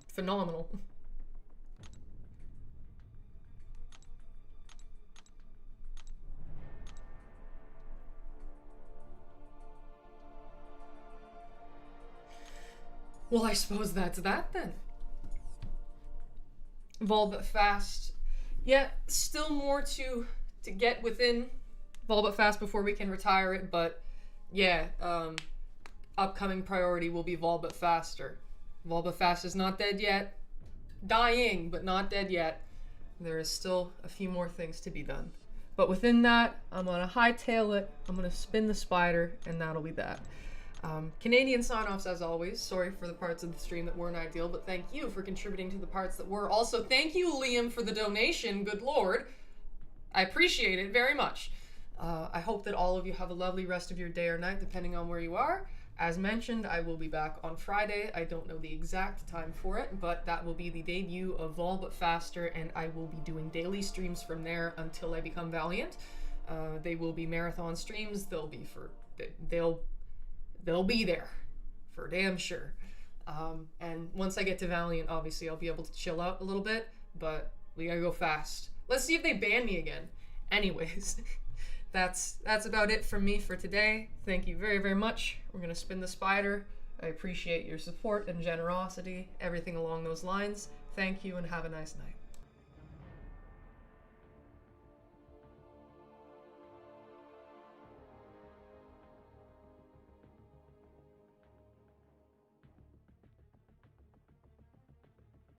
Phenomenal. Well, I suppose that's that then. Volbit Fast. Yeah, still more to get within Volbit Fast before we can retire it, but yeah, upcoming priority will be Volbit Faster. Volbit Fast is not dead yet. Dying, but not dead yet. There is still a few more things to be done. But within that, I'm gonna hightail it, I'm gonna spin the spider, and that'll be that. Canadian sign-offs as always. Sorry for the parts of the stream that weren't ideal, but thank you for contributing to the parts that were. Also, thank you, Liam, for the donation. Good lord. I appreciate it very much. I hope that all of you have a lovely rest of your day or night, depending on where you are. As mentioned, I will be back on Friday. I don't know the exact time for it, but that will be the debut of Volbit Faster, and I will be doing daily streams from there until I become Valiant. They will be marathon streams. They'll be there, for damn sure. And once I get to Valiant, obviously I'll be able to chill out a little bit, but we gotta go fast. Let's see if they ban me again. Anyways. That's about it from me for today. Thank you very, very much. We're gonna spin the spider. I appreciate your support and generosity, everything along those lines. Thank you and have a nice night.